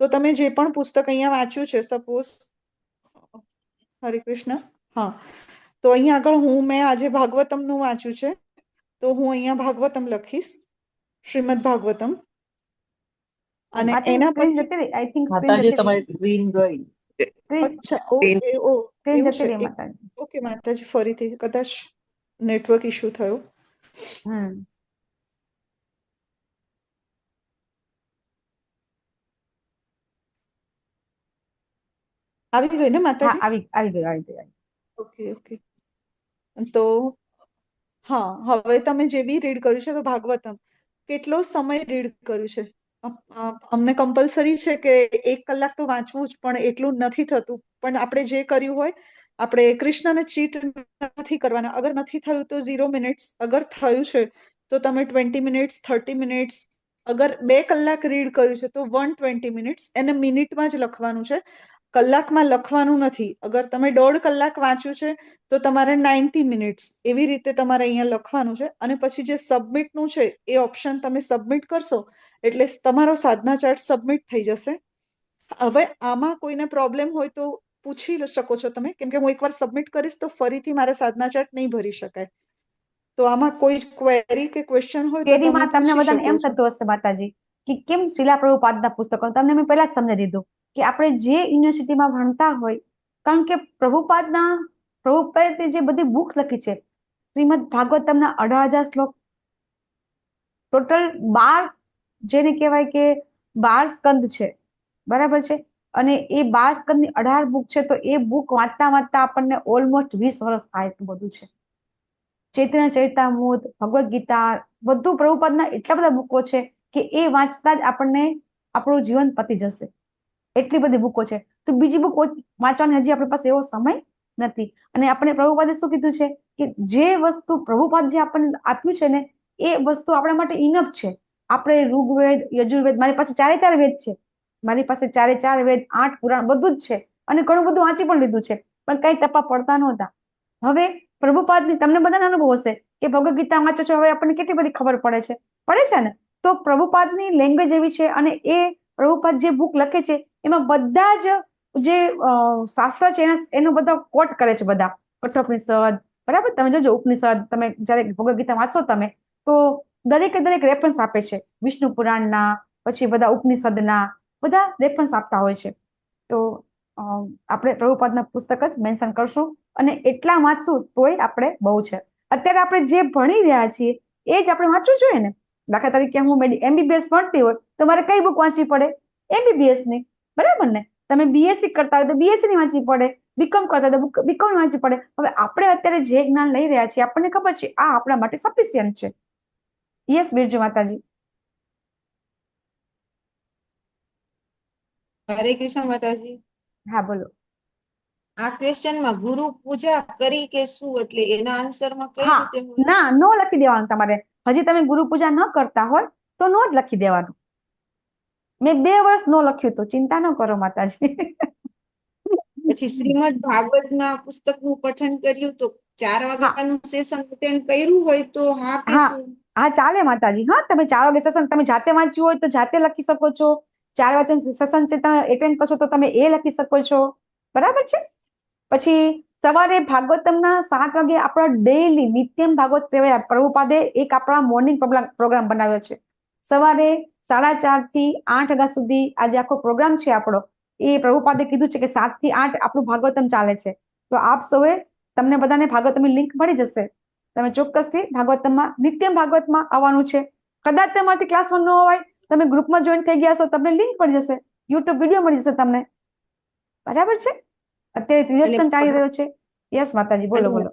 તો તમે જે પણ પુસ્તક અહીંયા વાંચ્યું છે, સપોઝ હરે કૃષ્ણ, હા, તો અહીંયા આગળ મેં આજે ભાગવતમનું વાંચ્યું છે, તો હું અહીંયા ભાગવતમ લખીશ, શ્રીમદ ભાગવતમ. અને એના પછી માતાજી તમારી સ્ક્રીન ગઈ. અચ્છા, ઓકે, એવું છે. ઓકે માતાજી, ફરીથી કદાચ નેટવર્ક ઇશ્યુ થયો. આવી ગઈ ને માતાજી? આવી ગઈ. ઓકે. તો હા, હવે તમે જે બી રીડ કર્યું છે, તો ભાગવતમ કેટલો સમય રીડ કર્યું છે? અમને કમ્પલસરી છે કે 1 કલાક તો વાંચવું જ, પણ એટલું નથી થતું. પણ આપણે જે કર્યું હોય, આપણે કૃષ્ણને ચીટ નથી કરવાના. અગર નથી થયું તો 0 મિનિટ્સ, અગર થયું છે તો તમે 20 મિનિટ્સ, 30 મિનિટ્સ. અગર 2 કલાક રીડ કર્યું છે તો 120 મિનિટ્સ. એને મિનિટમાં જ લખવાનું છે, કલાકમાં લખવાનું નથી. અગર તમે 1.5 કલાક વાંચ્યું છે તો તમારે 90 મિનિટ્સ એવી રીતે તમારે અહીંયા લખવાનું છે. અને પછી જે સબમિટનું છે એ ઓપ્શન તમે સબમિટ કરશો એટલે તમારો સાધના ચાર્ટ સબમિટ થઈ જશે. હવે આમાં કોઈને પ્રોબ્લેમ હોય તો પૂછી શકો છો તમે, કેમ કે હું એકવાર સબમિટ કરીશ તો ફરીથી મારે સાધના ચાર્ટ નહીં ભરી શકાય. તો આમાં કોઈ ક્વેરી કે ક્વેશ્ચન હોય તો તમે તમને પૂછી બધાને એમ શકો છો. થતું હશે માતાજી કે કેમ શીલા પ્રભુપાદના પુસ્તકો, તમને મેં પહેલા જ સમજાવી દીધું કે આપણે જે યુનિવર્સિટીમાં ભણતા હોય, કારણ કે પ્રભુપાદે જે બધી બુક લખી છે, શ્રીમદ ભાગવતમના 18,000 શ્લોક, ટોટલ 12, જેને કહેવાય કે 12 સ્કંદ છે, બરાબર છે. અને એ 12 સ્કંદની 18 બુક છે, તો એ બુક વાંચતા આપણને ઓલમોસ્ટ 20 વર્ષ થાય એટલું બધું છે. ચૈતન્ય ચરિતામૃત, ભગવદ્ ગીતા, બધું પ્રભુપાદના એટલા બધા બુકો છે કે એ વાંચતા જ આપણને આપણું જીવન પતી જશે, એટલી બધી બુકો છે. તો બીજી બુક વાંચવાની હજી આપણી પાસે એવો સમય નથી. અને આપણે પ્રભુપાદે શું કીધું છે કે જે વસ્તુ પ્રભુપાદ જે આપણને આપ્યું છે ને, એ વસ્તુ આપણા માટે ઇનફ છે. આપણે ઋગ્વેદ, યજુર્વેદ, મારી પાસે 4 વેદ છે, મારી પાસે 4 વેદ, 8 પુરાણ, બધું જ છે. અને ઘણું બધું વાંચી પણ લીધું છે, પણ કઈ ટપા પડતા નહોતા. હવે પ્રભુપાદની તમને બધાને અનુભવ હશે કે ભગવદ ગીતા વાંચો છો, હવે આપણને કેટલી બધી ખબર પડે છે ને. તો પ્રભુપાદની લેંગ્વેજ એવી છે, અને એ પ્રભુપાદ જે બુક લખે છે એમાં બધા જ જે શાસ્ત્ર છે એનો બધા કોટ કરે છે, બધા કઠોપનિષદ, બરાબર. તમે જોજો ઉપનિષદ, તમે જયારે ભગવદ ગીતા વાંચો તમે તો દરેકે દરેક રેફરન્સ આપે છે, વિષ્ણુ પુરાણના, પછી બધા ઉપનિષદના બધા રેફરન્સ આપતા હોય છે. તો આપણે પ્રભુપાદના પુસ્તક જ મેન્શન કરશું અને એટલા વાંચશું તોય આપણે બહુ છે. અત્યારે આપણે જે ભણી રહ્યા છીએ એ જ આપણે વાંચવું જોઈએ ને. દાખલા તરીકે હું MBBS ભણતી હોય તો મારે કઈ બુક વાંચવી પડે? MBBS ની, બરાબર ને. તમે BSc કરતા હોય તો BSc ની વાંચવી પડે, બીકોમ કરતા હોય તો બીકોમ વાંચવી પડે. હવે આપણે અત્યારે જે જ્ઞાન લઈ રહ્યા છીએ આપણને ખબર છે આ આપણા માટે સફિશિયન્ટ છે. યસ બિરજુ માતાજી. હરે કૃષ્ણ માતાજી. હા બોલો. આ ક્વેશ્ચનમાં ગુરુ પૂજા કરી કે શું, એટલે એના આન્સરમાં કઈ રીતે હોય? ના, નો લખી દેવાનું તમારે. હજી તમે ગુરુ પૂજા ન કરતા હોય તો નો જ લખી દેવાનું. મેં 2 વર્ષ નો લખ્યું તો ચિંતા ન કરો માતાજી. પછી શ્રીમદ ભાગવતના પુસ્તકનું પઠન કર્યું તો 4 વાગ્યાનું સેશન અટેન્ડ કર્યું હોય તો હા કે શું? હા ચાલે માતાજી. હા, તમે 4 વાગે સેશન તમે જાતે વાંચ્યું હોય તો જાતે લખી શકો છો. 4 વાગે સેશન છે તમે એટેન્ડ કરશો તો તમે એ લખી શકો છો, બરાબર છે. પછી સવારે ભાગવતમના 7 વાગે આપણા ડેઈલી નિત્યમ ભાગવત સેવા પ્રભુપાદે એક આપણા મોર્નિંગ પ્રોગ્રામ બનાવ્યો છે. સવારે 4:30 થી 8 વાગ્યા સુધી આજે આખો પ્રોગ્રામ છે આપણો. એ પ્રભુપાદે કીધું છે કે 7 થી 8 આપણું ભાગવતમ ચાલે છે. તો આપ સૌએ તમને બધાને ભાગવતમની લિંક મળી જશે. તમે ચોક્કસથી ભાગવતમમાં નિત્યમ ભાગવતમાં આવવાનું છે. કદાચ તમારાથી ક્લાસમાં ન હોય, તમે ગ્રુપમાં જોઈન થઈ ગયા છો, તમને લિંક મળી જશે, યુટ્યુબ વિડીયો મળી જશે તમને, બરાબર છે. અત્યારે ત્રિદર્શન ચાલી રહ્યો છે. યસ માતાજી, બોલો બોલો.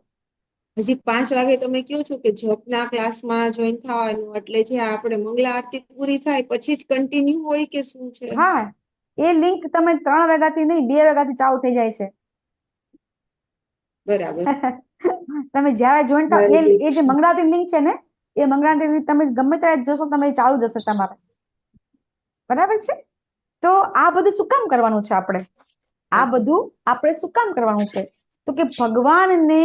હજી 5 વાગે તમે કહો છો કે જપના ક્લાસમાં જોઈન થવાનું, એટલે જે આપણે મંગલા આરતી પૂરી થાય પછી જ કન્ટિન્યુ હોય કે શું છે? હા, એ લિંક તમે 3 વાગ્યાથી નહીં 2 વાગ્યાથી ચાલુ થઈ જાય છે. બરાબર. તમે જ્યારે જોઈન થાવ એ જે મંગળાની લિંક છે ને, એ મંગળાની લિંક તમે ગમે ત્યારે જોશો તમે ચાલુ જશે તમારે, બરાબર છે. તો આ બધું શું કામ કરવાનું છે આપણે? આ બધું આપણે શું કામ કરવાનું છે? તો કે ભગવાનને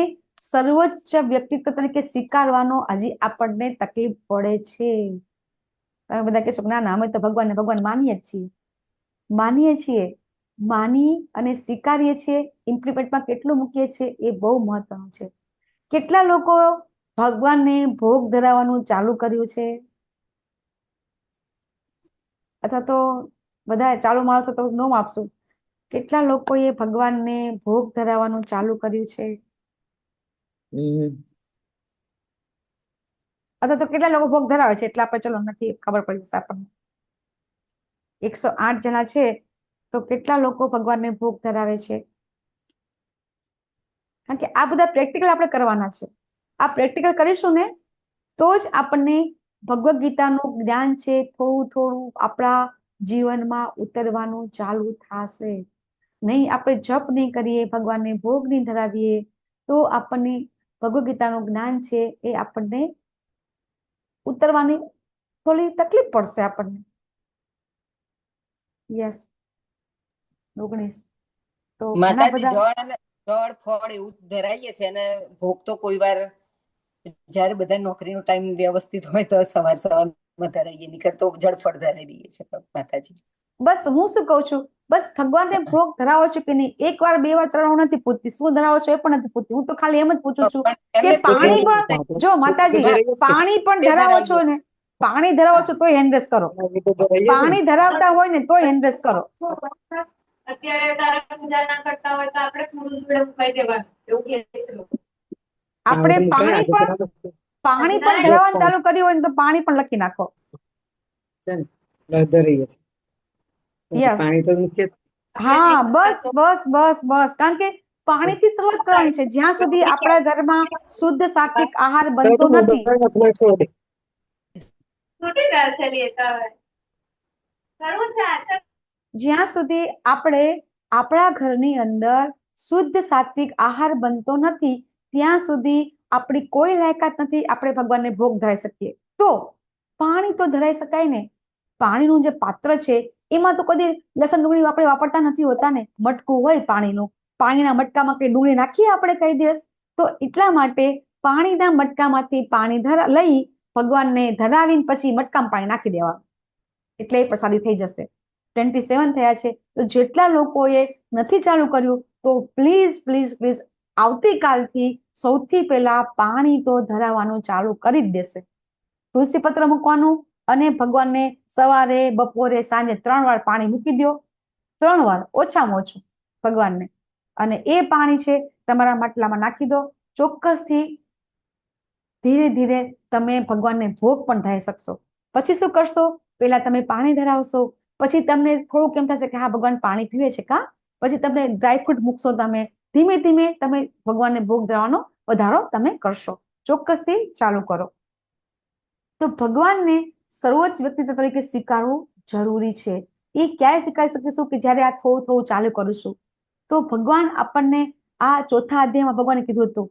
સર્વોચ્ચ વ્યક્તિત્વ તરીકે સ્વીકારવાનો હજી આપણને તકલીફ પડે છે. તમે બધા કહેશો ના ના અમે તો ભગવાન માનીએ જ છીએ. માની અને સ્વીકારીએ છીએ, ઇમ્પ્લિમેન્ટમાં કેટલું મૂકીએ છીએ એ બહુ મહત્વનું છે. કેટલા લોકો ભગવાનને ભોગ ધરાવવાનું ચાલુ કર્યું છે? અથવા તો બધા ચાલુ માણસો તો નો આપશું. કેટલા લોકોએ ભગવાનને ભોગ ધરાવવાનું ચાલુ કર્યું છે? અથવા તો કેટલા લોકો ભોગ ધરાવે છે એટલે આપણે ચલો નથી ખબર પડી જશે આપણને. 108 જણા છે તો કેટલા લોકો ભગવાનને ભોગ ધરાવે છે? કારણ કે આ બધા પ્રેક્ટિકલ આપણે કરવાના છે. આ પ્રેક્ટિકલ કરીશું ને તો જ આપણને ભગવદ ગીતાનું જ્ઞાન છે થોડું થોડું આપણા જીવનમાં ઉતરવાનું ચાલુ થશે. નહીં આપણે જપ નહીં કરીએ, ભગવાનને ભોગ નહીં ધરાવીએ તો આપણને ભગવદ ગીતાનું જ્ઞાન છે એ આપણને ઉતરવાની થોડી તકલીફ પડશે આપણને. યસ 19 તો માતાજી જળ ફળ એવું ધરાઈએ છે અને ભોગ તો કોઈ વાર જયારે બધા નોકરીનો ટાઈમ વ્યવસ્થિત હોય તો સવારમાં ધરાઈએ, નીકળ તો જળ ફળ ધરાઈ દઈએ છે માતાજી. બસ હું શું કઉ છું, બસ ભગવાનને ભોગ ધરાવો છો કે નહીં, 1 વાર 2 વાર 3 વાર નથી પૂછતી, શું ધરાવો છો એ પણ નથી પૂછતી. હું તો ખાલી એમ જ પૂછું છું કે પાણી પણ, જો માતાજી પાણી પણ ધરાવો છો ને, પાણી ધરાવો છો તોય હેન્ડરેસ કરો. પાણી ધરાવતા હોય ને તોય હેન્ડરેસ કરો. અત્યારે તારા પૂજા ના કરતા હોય તો આપણે પૂરું જોડે મુકાઈ દેવાનું એવું કહે છે લોકો. આપણે પાણી પણ ધરાવવાનું ચાલુ કર્યું હોય ને તો પાણી પણ લખી નાખો. હા બસ બસ બસ બસ, કારણ કે પાણીથી શરૂઆત કરવાની છે. જ્યાં સુધી આપણા ઘરમાં શુદ્ધ સાત્વિક આહાર બનતો નથી, જ્યાં સુધી આપણે આપણા ઘરની અંદર શુદ્ધ સાત્વિક આહાર બનતો નથી ત્યાં સુધી આપણી કોઈ લાયકાત નથી આપણે ભગવાનને ભોગ ધરાઈ શકીએ. તો પાણી તો ધરાઈ શકાય ને. પાણીનું જે પાત્ર છે એમાં તો કદી લસણ ડુંગળી આપણે વાપરતા નથી હોતા ને. મટકું હોય પાણીનું, પાણીના મટકામાં કઈ ડુંગળી નાખીએ આપણે કઈ દિવસ? તો એટલા માટે પાણીના મટકામાંથી પાણી લઈ ભગવાનને ધરાવીને પછી મટકામાં પાણી નાખી દેવાનું, એટલે એ પ્રસાદી થઈ જશે. 27 થયા છે. તો જેટલા લોકોએ નથી ચાલુ કર્યું તો પ્લીઝ પ્લીઝ પ્લીઝ આવતીકાલથી સૌથી પહેલા પાણી તો ધરાવવાનું ચાલુ કરી જ દેશે. તુલસી પત્ર મૂકવાનું અને ભગવાનને સવારે, બપોરે, સાંજે 3 વાર પાણી મૂકી દો. 3 વાર ઓછામાં ઓછું ભગવાનને. અને એ પાણી છે તમારા માટલામાં નાખી દો. ચોક્કસથી ધીરે ધીરે તમે ભગવાનને ભોગ પણ ધરાવી શકશો. પછી શું કરશો? પેલા તમે પાણી ધરાવશો, પછી તમને થોડુંક એમ થશે કે હા ભગવાન પાણી પીવે છે કા, પછી તમે ડ્રાયફ્રૂટ મૂકશો. તમે ધીમે ધીમે તમે ભગવાનને ભોગ ધરાવવાનો વધારો તમે કરશો. ચોક્કસથી ચાલુ કરો. તો ભગવાનને સર્વોચ્ચ વ્યક્તિત્વ તરીકે સ્વીકારવું જરૂરી છે. એ ક્યારે સ્વીકારી શકીશું? કે જ્યારે આ થોડું થોડું ચાલુ કરીશું. તો ભગવાન આપણને આ 4થા અધ્યાયમાં ભગવાને કીધું હતું,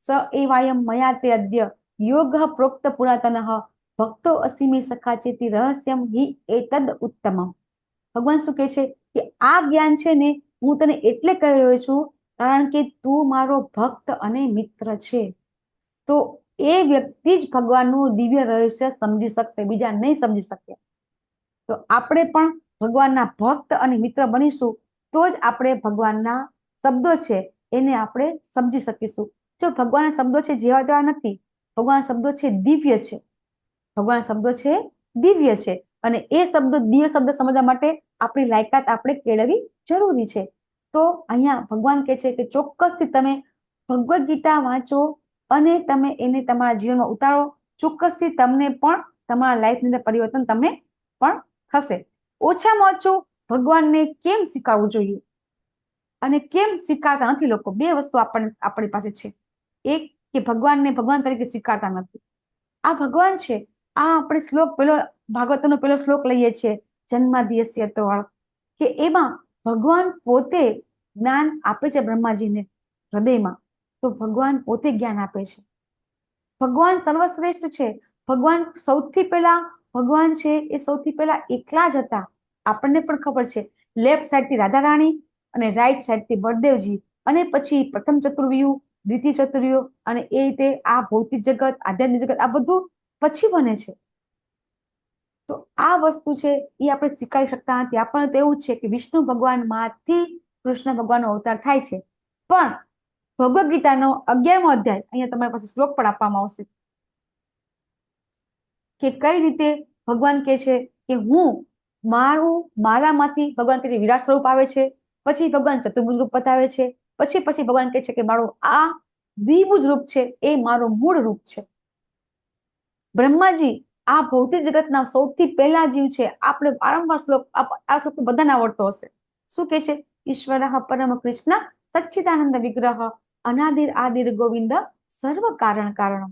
સ એવાયમ મયા તે અદ્ય યોગ પ્રોક્ત પુરાતનઃ ભક્તો અસીમે સખાચેતી રહસ્યમ હિ એતદ ઉત્તમમ. ભગવાન શું કહે છે કે આ જ્ઞાન છે ને હું તને એટલે કહી રહ્યો છું કારણ કે તું મારો ભક્ત અને મિત્ર છે. તો એ વ્યક્તિ જ ભગવાનનું દિવ્ય રહસ્ય સમજી શકશે, બીજા નહીં સમજી શકે. તો આપણે પણ ભગવાનના ભક્ત અને મિત્ર બનીશું તો જ આપણે ભગવાનના શબ્દો છે એને આપણે સમજી શકીશું. જો ભગવાનના શબ્દો છે જેવા તેવા નથી. ભગવાનના શબ્દો છે દિવ્ય છે. ભગવાનના શબ્દો છે દિવ્ય છે. અને એ શબ્દો, દિવ્ય શબ્દ સમજવા માટે આપણી લાયકાત આપણે કેળવવી જરૂરી છે. તો અહીંયા ભગવાન કહે છે કે ચોક્કસથી તમે ભગવદ્ ગીતા વાંચો અને તમે એને તમારા જીવનમાં ઉતારો. ચોક્કસથી તમને પણ તમારા લાઈફની અંદર પરિવર્તન તમે પણ થશે. ઓછામાં ઓછું ભગવાનને કેમ સ્વીકારવું જોઈએ અને કેમ સ્વીકારતા નથી લોકો? 2 વસ્તુ આપણી પાસે છે. એક કે ભગવાનને ભગવાન તરીકે સ્વીકારતા નથી. આ ભગવાન છે. આ આપણે શ્લોક પેલો ભાગવતનો પેલો શ્લોક લઈએ છીએ, જન્માદ્યસ્ય તો, કે એમાં ભગવાન પોતે જ્ઞાન આપે છે બ્રહ્માજીને હૃદયમાં. તો ભગવાન પોતે જ્ઞાન આપે છે. ભગવાન સર્વશ્રેષ્ઠ છે. ભગવાન સૌથી પહેલા ભગવાન છે એ સૌથી પહેલા એકલા જ હતા. આપણને પણ ખબર છે. લેફ્ટ સાઈડથી રાધા રાણી અને રાઈટ સાઈડથી બળદેવજી, અને પછી પ્રથમ ચતુર્વ્યુહ, દ્વિતીય ચતુર્વ્યુહ, અને એ રીતે આ ભૌતિક જગત, આધ્યાત્મિક જગત આ બધું પછી બને છે. તો આ વસ્તુ છે એ આપણે સ્વીકારી શકતા નથી. આપણને તો એવું છે કે વિષ્ણુ ભગવાન માંથી કૃષ્ણ ભગવાનનો અવતાર થાય છે. પણ ભગવદ્ ગીતાનો 11મો અધ્યાય, અહીંયા તમારી પાસે શ્લોક પણ આપવામાં આવશે કે કઈ રીતે ભગવાન કહે છે કે હું મારામાંથી ભગવાન કહે છે વિરાટ સ્વરૂપ આવે છે, પછી ભગવાન ચતુર્ભુજ રૂપ બતાવે છે, પછી ભગવાન કહે છે કે મારું આ દ્વિભુજ રૂપ છે એ મારું મૂળ રૂપ છે. બ્રહ્માજી આ ભૌતિક જગતના સૌથી પહેલા જીવ છે. આપણે વારંવાર શ્લોક, આ શ્લોક બધાને આવડતો હશે. શું કે છે? ઈશ્વરઃ પરમ કૃષ્ણ સચ્ચિદાનંદ વિગ્રહ અનાદિર આદિર ગોવિંદ સર્વ કારણ કારણ.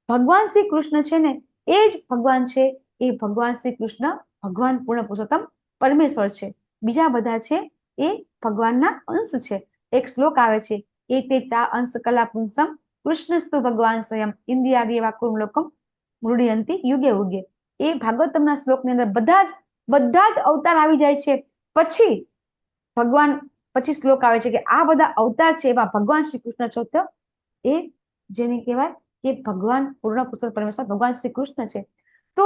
ભગવાન શ્રી કૃષ્ણ છે ને એ જ ભગવાન છે. એ ભગવાન શ્રી કૃષ્ણ ભગવાન પૂર્ણ પુરુષોત્તમ પરમેશ્વર છે. બીજા બધા છે એ ભગવાનના અંશ છે. એક શ્લોક આવે છે, એ તે ચા અંશ કલા પુંસમ કૃષ્ણસ્તુ ભગવાન સ્વયં ઇન્દ્રિયાદિ વાકુમ લોકમ મૃડયંતી યુગે ઉગે. એ ભાગવતમના શ્લોકની અંદર બધા જ અવતાર આવી જાય છે. પછી ભગવાન, પછી શ્લોક આવે છે કે આ બધા અવતાર છે એવા ભગવાન શ્રી કૃષ્ણ છો, તો એ જેને કહેવાય કે ભગવાન પૂર્ણ પુરુષોત્તમ પરમેશ્વર ભગવાન શ્રી કૃષ્ણ છે. તો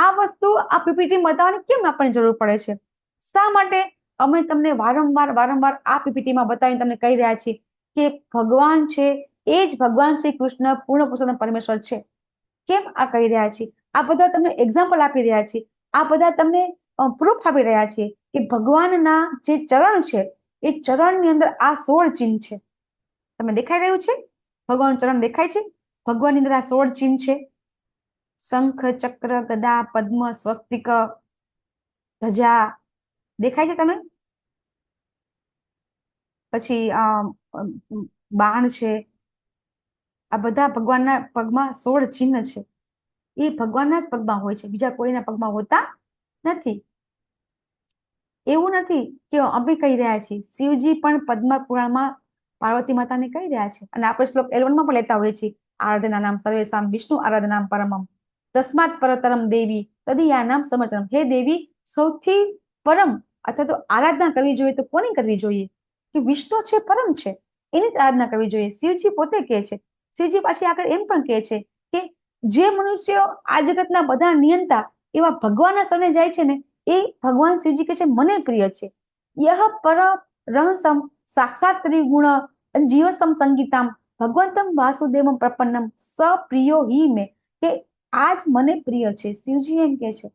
આ વસ્તુ આ પીપીટી બતાવવાની કેમ આપણને જરૂર પડે છે? શા માટે અમે તમને વારંવાર આ પીપીટીમાં બતાવીને તમને કહી રહ્યા છીએ કે ભગવાન છે એ જ ભગવાન શ્રી કૃષ્ણ પૂર્ણ પુરુષોત્તમ પરમેશ્વર છે? કેમ આ કહી રહ્યા છીએ? આ બધા તમને એક્ઝામ્પલ આપી રહ્યા છીએ. આ બધા તમને પ્રૂફ આપી રહ્યા છીએ કે ભગવાનના જે ચરણ છે એ ચરણની અંદર આ 16 ચિહ્ન છે. તમને દેખાઈ રહ્યું છે? ભગવાનનું ચરણ દેખાય છે? ભગવાનની અંદર આ 16 ચિહ્ન છે. શંખ, ચક્ર, ગદા, પદ્મ, સ્વસ્તિક, ધજા દેખાય છે તમને? પછી બાણ છે. આ બધા ભગવાનના પગમાં 16 ચિહ્ન છે. એ ભગવાનના જ પગમાં હોય છે, બીજા કોઈના પગમાં હોતા નથી. એવું નથી કે અમે કહી રહ્યા છીએ. શિવજી પણ પદ્મ પુરાણમાં પાર્વતી માતાને કહી રહ્યા છે. અને આપણે શ્લોક 11 માં પણ લેતા હોઈએ છીએ, આરાધના નામ સર્વેશામ વિષ્ણુ આરાધનામ પરમમ તસ્માત પરતરમ દેવી તદિયા નામ સમર્ચનમ. હે દેવી, સૌથી પરમ અથવા તો આરાધના કરવી જોઈએ તો કોની કરવી જોઈએ? કે વિષ્ણુ છે, પરમ છે, એની જ આરાધના કરવી જોઈએ. શિવજી પોતે કહે છે. શિવજી પાછી આગળ એમ પણ કહે છે કે જે મનુષ્યો આ જગતના બધા નિયંતા એવા ભગવાનના શરણે જાય છે ને એ ભગવાન શિવજી કહે છે મને પ્રિય છે. યહ પર રહસમ સાક્ષાત ત્રિગુણ જીવસમ સંગીતામ ભગવંતમ વાસુદેવમ પ્રપન્નમ સપ્રિયો હિ મે, કે આજ મને પ્રિય છે. શિવજી એમ કે છે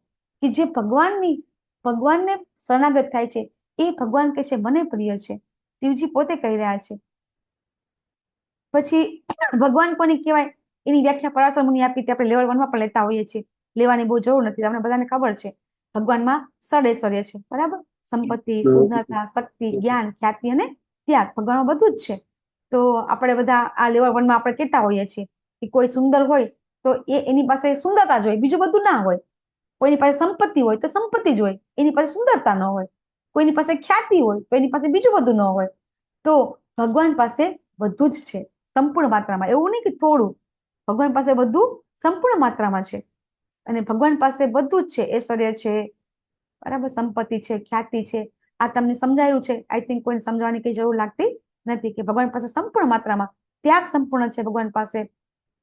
કે જે ભગવાનને શરણાગત થાય છે એ ભગવાન કે છે મને પ્રિય છે. શિવજી પોતે કહી રહ્યા છે. પછી ભગવાન કોને કહેવાય એની વ્યાખ્યા પરાશર મુનિ આપી, આપણે લેવલ 1 માં પણ લેતા હોઈએ છીએ, લેવાની બહુ જરૂર નથી, તમને બધાને ખબર છે. ભગવાનમાં ષડૈશ્વર્ય છે, બરાબર? સંપત્તિ, શુદ્ધતા, શક્તિ, જ્ઞાન, ખ્યાતિ અને ત્યાગ, ભગવાનમાં બધું જ છે. તો આપણે બધા આ લેવલ 1 માં આપણે કહેતા હોઈએ છીએ કે કોઈ સુંદર હોય તો એની પાસે સુંદરતા જ હોય, બીજું બધું ના હોય. કોઈની પાસે સંપત્તિ હોય તો સંપત્તિ જ હોય, એની પાસે સુંદરતા ન હોય. કોઈની પાસે ખ્યાતિ હોય તો એની પાસે બીજું બધું ન હોય. તો ભગવાન પાસે બધું જ છે સંપૂર્ણ માત્રામાં, એવું નહીં કે થોડું. ભગવાન પાસે બધું સંપૂર્ણ માત્રામાં છે અને ભગવાન પાસે બધું જ છે. ઐશ્વર્ય છે, બરાબર, સંપત્તિ છે, ખ્યાતિ છે. આ તમને સમજાયું છે. આઈ થિંક કોઈને સમજાવવાની કઈ જરૂર લાગતી નથી કે ભગવાન પાસે સંપૂર્ણ માત્રામાં ત્યાગ સંપૂર્ણ છે. ભગવાન પાસે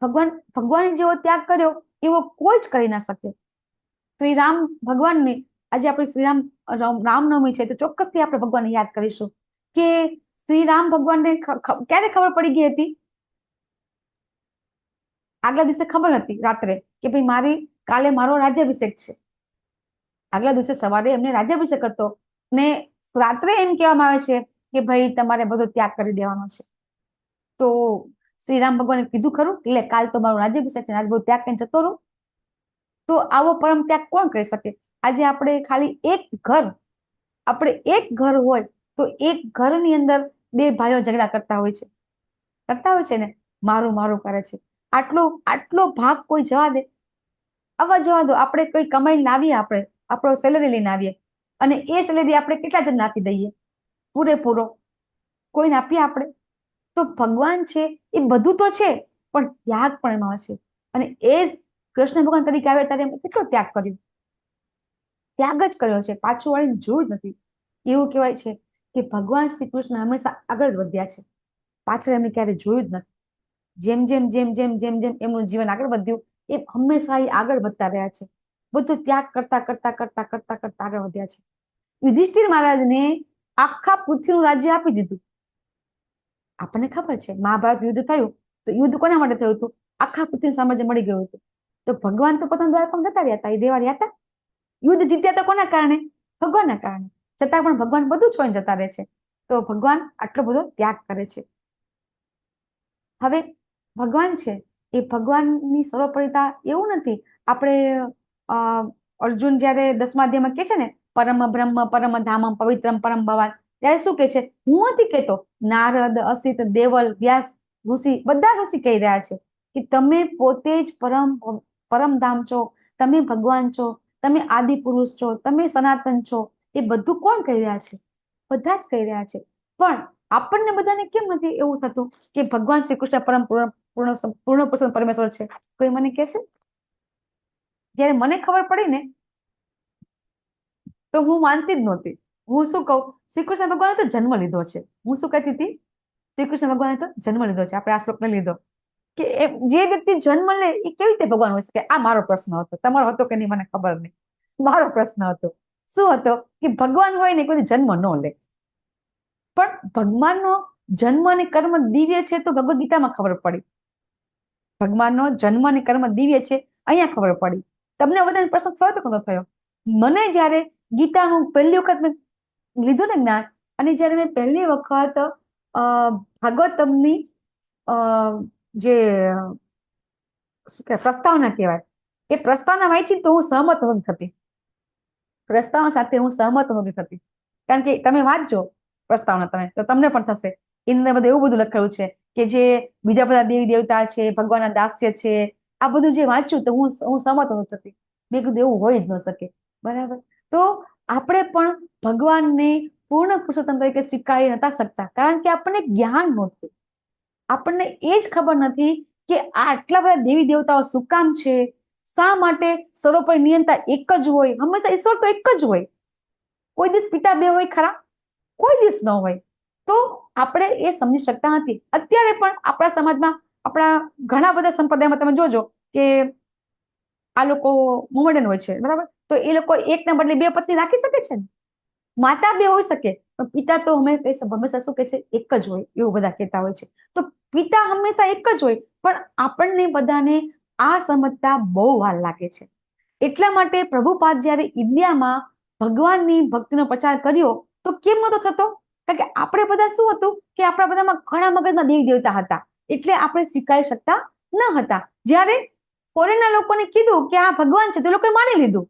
ભગવાને જેવો ત્યાગ કર્યો એવો કોઈ જ કરી ના શકે. શ્રી રામ ભગવાનને આજે આપણે શ્રીરામ રામનવમી છે તો ચોક્કસથી આપણે ભગવાનને યાદ કરીશું કે શ્રી રામ ભગવાનને ક્યારે ખબર પડી ગઈ હતી? આગલા દિવસે ખબર હતી રાત્રે કે ભાઈ કાલે મારો રાજ્યાભિષેક છે. આગલા દિવસે સવારે એમને રાજ્યાભિષેક હતો ને રાત્રે એમ કહેવામાં આવે છે કે ભાઈ તમારે બધો ત્યાગ કરી દેવાનો છે. તો શ્રી રામ ભગવાને કીધું ખરું એટલે કાલ તો મારો રાજ્યાભિષેક છે, આજે બધો ત્યાગ કરીને જતો રહું. તો આવો પરમ ત્યાગ કોણ કરી શકે? આજે આપણે ખાલી એક ઘર હોય તો એક ઘરની અંદર બે ભાઈઓ ઝઘડા કરતા હોય છે ને, મારું મારું કરે છે. આટલો ભાગ કોઈ જવા દે? આવા જવા દો. આપણે કોઈ કમાઈને લાવીએ, આપણો સેલરી લઈને આવીએ અને એ સેલરી આપણે કેટલા જણને આપી દઈએ? પૂરેપૂરો કોઈને આપીએ આપણે? તો ભગવાન છે એ બધું તો છે પણ ત્યાગ પણ એમાં છે. અને એ જ કૃષ્ણ ભગવાન તરીકે આવે ત્યારે એમને કેટલો ત્યાગ કર્યો? ત્યાગ જ કર્યો છે, પાછું વાળીને જોયું જ નથી. એવું કહેવાય છે કે ભગવાન શ્રી કૃષ્ણ હંમેશા આગળ વધ્યા છે, પાછળ એમને ક્યારે જોયું જ નથી. જેમ જેમ એમનું જીવન આગળ વધ્યું એ હંમેશા આગળ વધતા રહ્યા છે. બધું ત્યાગ કરતા આગળ વધ્યા છે. યુધિષ્ઠિર મહારાજને આખા પૃથ્વીનું રાજ્ય આપી દીધું. આપણને ખબર છે મહાભારત યુદ્ધ થયું તો યુદ્ધ કોના માટે થયું હતું? આખા પૃથ્વી સામ્રાજ્ય મળી ગયું હતું. તો ભગવાન તો પોતાના દ્વાર પણ જતા રહ્યા હતા, એ દેવા રહ્યા હતા. યુદ્ધ જીત્યા તો કોના કારણે? ભગવાનના કારણે. છતાં પણ ભગવાન બધું છોડીને જતા રહે છે. તો ભગવાન આટલો બધો ત્યાગ કરે છે. હવે ભગવાન છે એ ભગવાનની સર્વોપરિતા એવું નથી. આપણે અર્જુન જયારે 10મા અધ્યાયમાં કે છે ને પરમ બ્રહ્મ પરમ ધામમ પવિત્રમ પરમ ભવાન, ત્યારે શું કે છે? હું નથી કહેતો, નારદ, અસિત, દેવલ, વ્યાસ ઋષિ, બધા ઋષિ કહી રહ્યા છે કે તમે પોતે જ પરમ ધામ છો, તમે ભગવાન છો, તમે આદિ પુરુષ છો, તમે સનાતન છો. એ બધું કોણ કહી રહ્યા છે? બધા જ કહી રહ્યા છે. પણ આપણને બધાને કેમ નથી એવું થતું કે ભગવાન શ્રી કૃષ્ણ પૂર્ણ પુરુષ પરમેશ્વર છે? કોઈ મને કહેશે? જયારે મને ખબર પડી ને તો હું માનતી જ નહોતી. હું શું કહું? શ્રી કૃષ્ણ ભગવાને તો જન્મ લીધો છે. હું શું કહેતી હતી? શ્રી કૃષ્ણ ભગવાને તો જન્મ લીધો છે. આપણે આ શ્લોકને લીધો કે જે વ્યક્તિ જન્મ લે એ કેવી રીતે ભગવાન હોય શકે? આ મારો પ્રશ્ન હતો. તમારો હતો કે નહીં મને ખબર નહીં. મારો પ્રશ્ન હતો. શું હતો? કે ભગવાન હોય ને કોઈ જન્મ ન લે. પણ ભગવાનનો જન્મ અને કર્મ દિવ્ય છે તો ભગવદ ગીતામાં ખબર પડી. ભગવાનનો જન્મ અને કર્મ દિવ્ય છે અહીંયા ખબર પડી. તમને બધાને પ્રશ્ન થયો તો કતો થયો? મને જયારે ગીતાનું પહેલી વખત મેં લીધું ને જ્ઞાન, અને જયારે મેં પહેલી વખત ભાગવતમની જે શું કહેવાય પ્રસ્તાવના કહેવાય, એ પ્રસ્તાવના વાંચી તો હું સહમત નથી થતી. પ્રસ્તાવના સાથે હું સહમત નથી થતી. કારણ કે તમે વાંચજો પ્રસ્તાવના તો તમને પણ થશે. એની અંદર બધું એવું બધું લખેલું છે કે જે બીજા બધા દેવી દેવતા છે, ભગવાનના દાસ્ય છે, આ બધું જે વાંચ્યું તો હું સહમત નથી થતી. મેં કીધું એવું હોય જ ન શકે. બરાબર? તો આપણે પણ ભગવાનને પૂર્ણ પુરુષોત્તમ તરીકે સ્વીકારી નતા શકતા, કારણ કે આપણને જ્ઞાન નહોતું. આપણને એ જ ખબર નથી કે આટલા બધા દેવી દેવતાઓ શું કામ છે, શા માટે સર્વોપરી નિયંતા એક જ હોય? હંમેશા ઈશ્વર તો એક જ હોય. કોઈ દિવસ પિતા બે હોય ખરા? કોઈ દિવસ ન હોય. તો આપણે એ સમજી શકતા નથી. અત્યારે પણ આપણા સમાજમાં, આપણા ઘણા બધા સંપ્રદાયમાં તમે જોજો કે આ લોકો મોમેડન હોય છે, બરાબર? તો એ લોકો એકના બદલે બે પત્ની રાખી શકે છે ને? માતા બે હોઈ શકે, પણ પિતા તો હંમેશા શું કે છે? એક જ હોય, એવું બધા કહેતા હોય છે. તો પિતા હંમેશા એક જ હોય, પણ આપણને બધાને આ સમજતા બહુ વાર લાગે છે. એટલા માટે પ્રભુપાદ જયારે ઇન્ડિયામાં ભગવાનની ભક્તિનો પ્રચાર કર્યો તો કેમ નતો થતો? કારણ કે આપણે બધા શું હતું કે આપણા બધામાં ઘણા મગજના દેવી દેવતા હતા, એટલે આપણે સ્વીકારી શકતા ન હતા. જ્યારે ફોરેનના લોકોને કીધું કે આ ભગવાન છે, તો લોકોએ માની લીધું.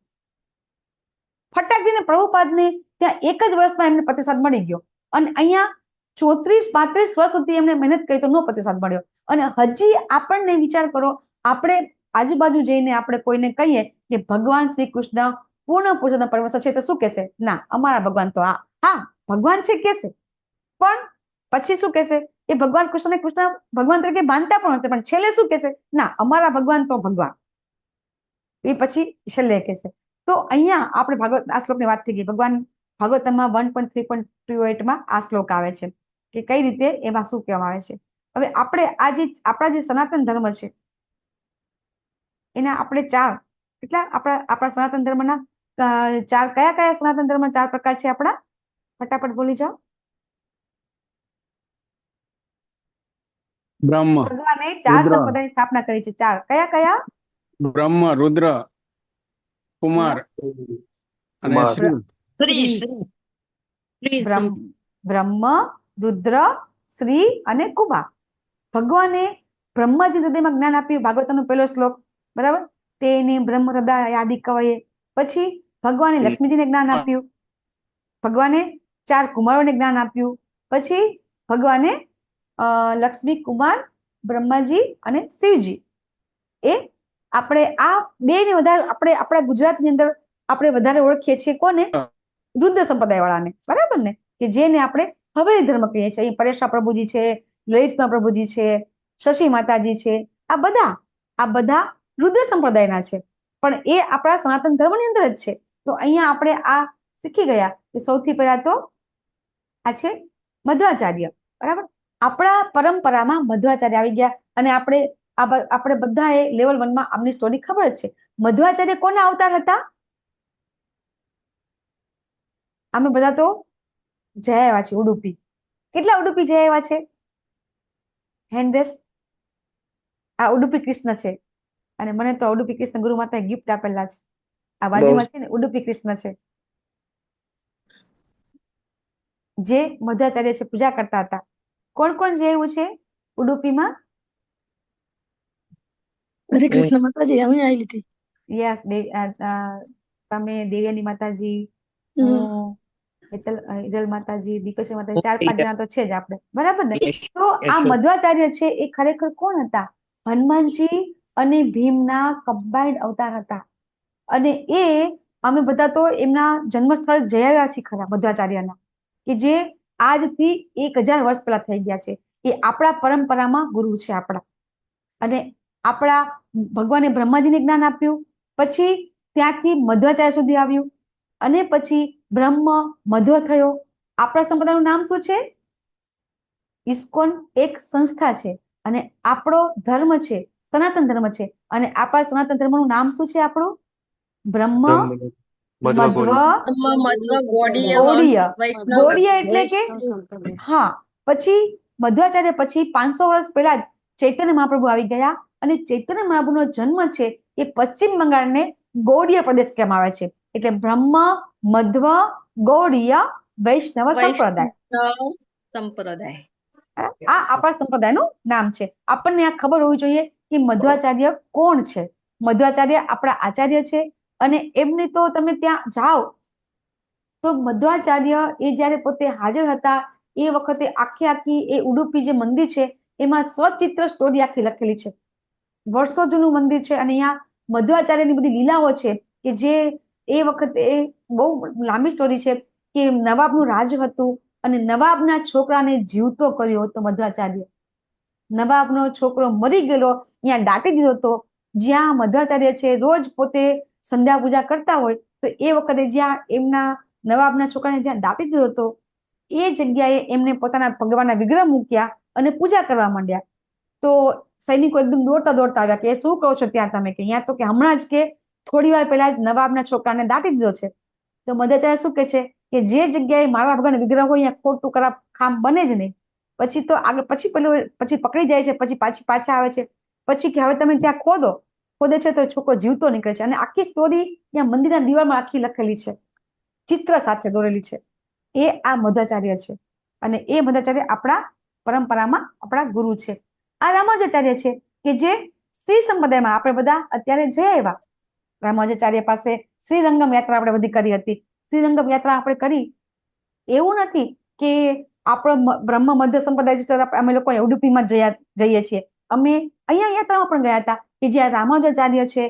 ફટાકડીને પ્રભુપાદને ત્યાં એક જ વર્ષમાં એમને પ્રતિસાદ મળી ગયો, અને અહીંયા 34-35 વર્ષ સુધી એમને મહેનત કરી તો નો પ્રતિસાદ મળ્યો. અને હજી આપણને વિચાર કરો, આપણે આજુબાજુ જઈને આપણે કોઈને કહીએ કે ભગવાન શ્રી કૃષ્ણ પૂર્ણ પુરુષોત્તમ પરમેશ્વર છે, તો શું કહેશે? ના, અમારા ભગવાન તો હા ભગવાન છે કહેશે, પણ પછી શું કહેશે? એ ભગવાન કૃષ્ણને કૃષ્ણ ભગવાન તરીકે માનતા પણ હશે, પણ છેલ્લે શું કહેશે? ના, અમારા ભગવાન તો ભગવાન. એ પછી છેલ્લે કહેશે. તો અહીંયા આપણે ભાગવત આ શ્લોકની વાત થઈ ગઈ. ભગવાન ભાગવતમાં 1.3.28માં આ શ્લોક આવે છે કે કઈ રીતે એમાં શું કહેવામાં આવે છે. હવે આપણે આ જે આપણા જે સનાતન ધર્મ છે એના આપણે આપણા સનાતન ધર્મના કયા સનાતન ધર્મના 4 પ્રકાર છે આપણા? ફટાફટ બોલી જાઓ. બ્રહ્મ, ભગવાને 4 રુદ્ર, સંપ્રદાયની સ્થાપના કરી છે. 4 કયા? બ્રહ્મ, રુદ્ર, કુમાર અને શ્રી. બ્રહ્મ, રુદ્ર, શ્રી અને કુમાર. ભગવાને બ્રહ્માજી હૃદયમાં જ્ઞાન આપ્યું, ભાગવતનો પહેલો શ્લોક, બરાબર? તેને બ્રહ્મ હૃદય આદિ કવયે. પછી ભગવાને લક્ષ્મીજીને જ્ઞાન આપ્યું, ભગવાને 4 કુમારોને જ્ઞાન આપ્યું, પછી ભગવાને લક્ષ્મી, કુમાર, બ્રહ્માજી અને શિવજી. એ આપણે આ બે ને વધારે આપણે આપણા ગુજરાતની અંદર આપણે વધારે ઓળખીએ છીએ કોને? રુદ્ર સંપ્રદાય વાળાને, બરાબર ને? કે જેને આપણે હવેલી ધર્મ કહીએ છીએ. અહીં પરેશા પ્રભુજી છે, લલિતમા પ્રભુજી છે, શશી માતાજી છે, આ બધા રુદ્ર સંપ્રદાયના છે, પણ એ આપણા સનાતન ધર્મની અંદર જ છે. તો અહીંયા આપણે આ શીખી ગયા કે સૌથી પહેલા તો આ છે મધ્વાચાર્ય, બરાબર? આપણા પરંપરામાં મધ્વાચાર્ય આવી ગયા, અને આપણે બધાએ લેવલ 1માં આમની સ્ટોરી ખબર જ છે. મધ્વાચાર્ય કોના અવતાર હતા? અમે બધા તો જઈ આવ્યા છે ઉડુપી. કેટલા ઉડુપી જઈ આવ્યા છે? હેન્ડ્રેસ. આ ઉડુપી કૃષ્ણ છે, અને મને તો ઉડુપી કૃષ્ણ ગુરુ માતાએ ગિફ્ટ આપેલા છે. આ બાજુમાં છે ને ઉડુપી કૃષ્ણ છે, જે મધ્વાચાર્ય છે પૂજા કરતા હતા. કોણ કોણ જે આવ્યું છે ઉડુપીમાં? હરે કૃષ્ણ માતાજી, અમે આવી લીધી. યસ, તમે દેવ્યાની માતાજી, હું હિરલ માતાજી, દીપેશ્વરી માતાજી, 4-5 જણા તો છે જ આપણે, બરાબર ને? તો આ મધ્વાચાર્ય છે એ ખરેખર કોણ હતા? હનુમાનજી અને ભીમના કમ્બાઇન્ડ અવતાર હતા. અને એ અમે બધા તો એમના જન્મસ્થળ જઈ આવ્યા છીએ ખરા, મધ્વાચાર્યના, કે જે આજથી 1000 વર્ષ પહેલા થઈ ગયા છે. એ આપણા પરંપરામાં ગુરુ છે આપણા. અને આપણા ભગવાને બ્રહ્માજીને જ્ઞાન આપ્યું, પછી ત્યાંથી મધ્વાચાર્ય સુધી આવ્યું, અને પછી બ્રહ્મ મધ્વ થયો. આપણા સંપ્રદાયનું નામ શું છે? ઇસ્કોન એક સંસ્થા છે, અને આપણો ધર્મ છે સનાતન ધર્મ છે, અને આપણા સનાતન ધર્મનું નામ શું છે આપણું? બ્રહ્મ મધ્વ ગૌડીય. ગૌડીય એટલે કે હા. પછી મધ્વાચાર્ય પછી 500 વર્ષ પહેલા જ ચૈતન્ય મહાપ્રભુ આવી ગયા, અને ચૈતન્ય મહાપ્રભુનો જન્મ છે એ પશ્ચિમ બંગાળને ગૌડીય પ્રદેશ કહેવામાં આવે છે. એટલે બ્રહ્મ મધ્વ ગૌડીય વૈષ્ણવ સંપ્રદાય. આ આપણા સંપ્રદાયનું નામ છે. આપણને આ ખબર હોવી જોઈએ કે મધ્વાચાર્ય કોણ છે. મધ્વાચાર્ય આપણા આચાર્ય છે, અને એમની તો તમે ત્યાં જાઓ તો મધ્વાચાર્ય એ જયારે પોતે હાજર હતા એ વખતે આખી એ ઉડુપી જે મંદિર છે એમાં સચિત્ર સ્ટોરી આખી લખેલી છે. વર્ષો જૂનું મંદિર છે, અને અહીંયા મધ્વાચાર્યની બધી લીલાઓ છે કે જે એ વખતે બહુ લાંબી સ્ટોરી છે કે નવાબનું રાજ હતું, અને નવાબના છોકરાને જીવતો કર્યો હતો મધ્વાચાર્ય. નવાબનો છોકરો મરી ગયેલો, અહીંયા દાટી દીધો હતો. જ્યાં મધ્વાચાર્ય છે રોજ પોતે સંધ્યા પૂજા કરતા હોય, તો એ વખતે જ્યાં એમના નવાબના છોકરાને જ્યાં દાટી દીધો હતો એ જગ્યાએ એમને પોતાના ભગવાનના વિગ્રહ મૂક્યા અને પૂજા કરવા માંડ્યા. તો સૈનિકો એકદમ દોડતા આવ્યા કે શું કહો છો ત્યાં તમે, કે અહીંયા તો કે હમણાં જ કે થોડી વાર પહેલા નવાબના છોકરાને દાટી દીધો છે. તો મધ્વાચાર્ય શું કે છે કે જે જગ્યાએ મારા ભગવાન વિગ્રહ હોય અહીંયા ખોટું ખરાબ કામ બને જ નહીં. પછી તો આગળ પછી પકડી જાય છે, પછી પાછા આવે છે, પછી કે હવે તમે ત્યાં ખોદે છે તો છોકરો જીવતો નીકળે છે. અને આખી સ્ટોરી ત્યાં મંદિરના દિવાલમાં આખી લખેલી છે, ચિત્ર સાથે દોરેલી છે. એ આ મધ્વાચાર્ય છે. અને એ મધ્વાચાર્ય આપણા પરંપરામાં આપણા ગુરુ છે. આ રામાનુજાચાર્ય છે કે જે શ્રી સંપ્રદાયમાં આપણે બધા અત્યારે જઈ આવ્યા. રામાનુજાચાર્ય પાસે શ્રીરંગમ યાત્રા આપણે બધી કરી હતી. શ્રીરંગમ યાત્રા આપણે કરી. એવું નથી કે આપણો બ્રહ્મ મધ્ય સંપ્રદાય અમે લોકો ઉડુપીમાં જઈએ છીએ. અમે અહીંયા યાત્રામાં પણ ગયા હતા કે જ્યાં રામાનુજાચાર્ય છે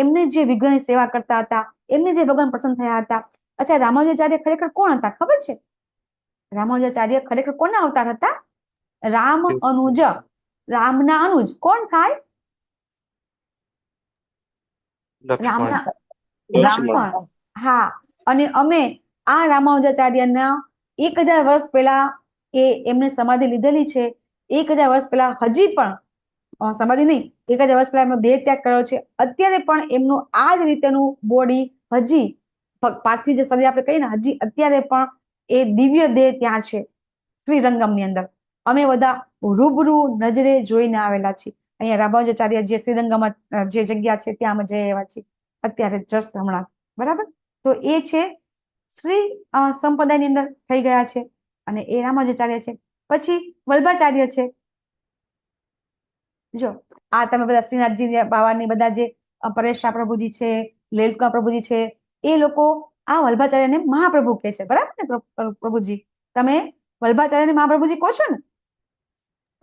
એમને જે વિગ્રહની સેવા કરતા હતા, એમને જે ભગવાન પ્રસન્ન થયા હતા. અચ્છા, રામાનુજાચાર્ય ખરેખર કોણ હતા ખબર છે? રામાનુજાચાર્ય ખરેખર કોના અવતાર હતા? રામ અનુજ, રામના અનુજ. કોણ થાય? લક્ષ્મણ. હા. અને અમે આ રામાનુજાચાર્યના 1000 વર્ષ પહેલા એમને સમાધિ લીધેલી છે. 1000 વર્ષ પહેલા હજી પણ સમાધિ નહીં, 1000 વર્ષ પહેલા એમનો દેહ ત્યાગ કર્યો છે. અત્યારે પણ એમનું આ જ રીતેનું બોડી હજી પાર્થિવ જે શરીર આપણે કહીએ ને, હજી અત્યારે પણ એ દિવ્ય દેહ ત્યાં છે શ્રીરંગમની અંદર. અમે બધા રૂબરૂ નજરે જોઈને આવેલા છીએ. અહીંયા રામાનુજાચાર્ય જે શ્રીરંગમાં જે જગ્યા છે ત્યાં અમે જઈ આવ્યા છીએ અત્યારે જસ્ટ હમણાં. બરાબર? તો એ છે શ્રી સંપ્રદાયની અંદર થઈ ગયા છે અને એ રામાનુજાચાર્ય છે. પછી વલ્ભાચાર્ય છે. જો આ તમે બધા શ્રીનાથજી બાવાની બધા જે પરેશા પ્રભુજી છે, લેલકા પ્રભુજી છે, એ લોકો આ વલ્ભાચાર્યને મહાપ્રભુ કહે છે. બરાબર ને પ્રભુજી? તમે વલ્ભાચાર્યને મહાપ્રભુજી કહો છો ને?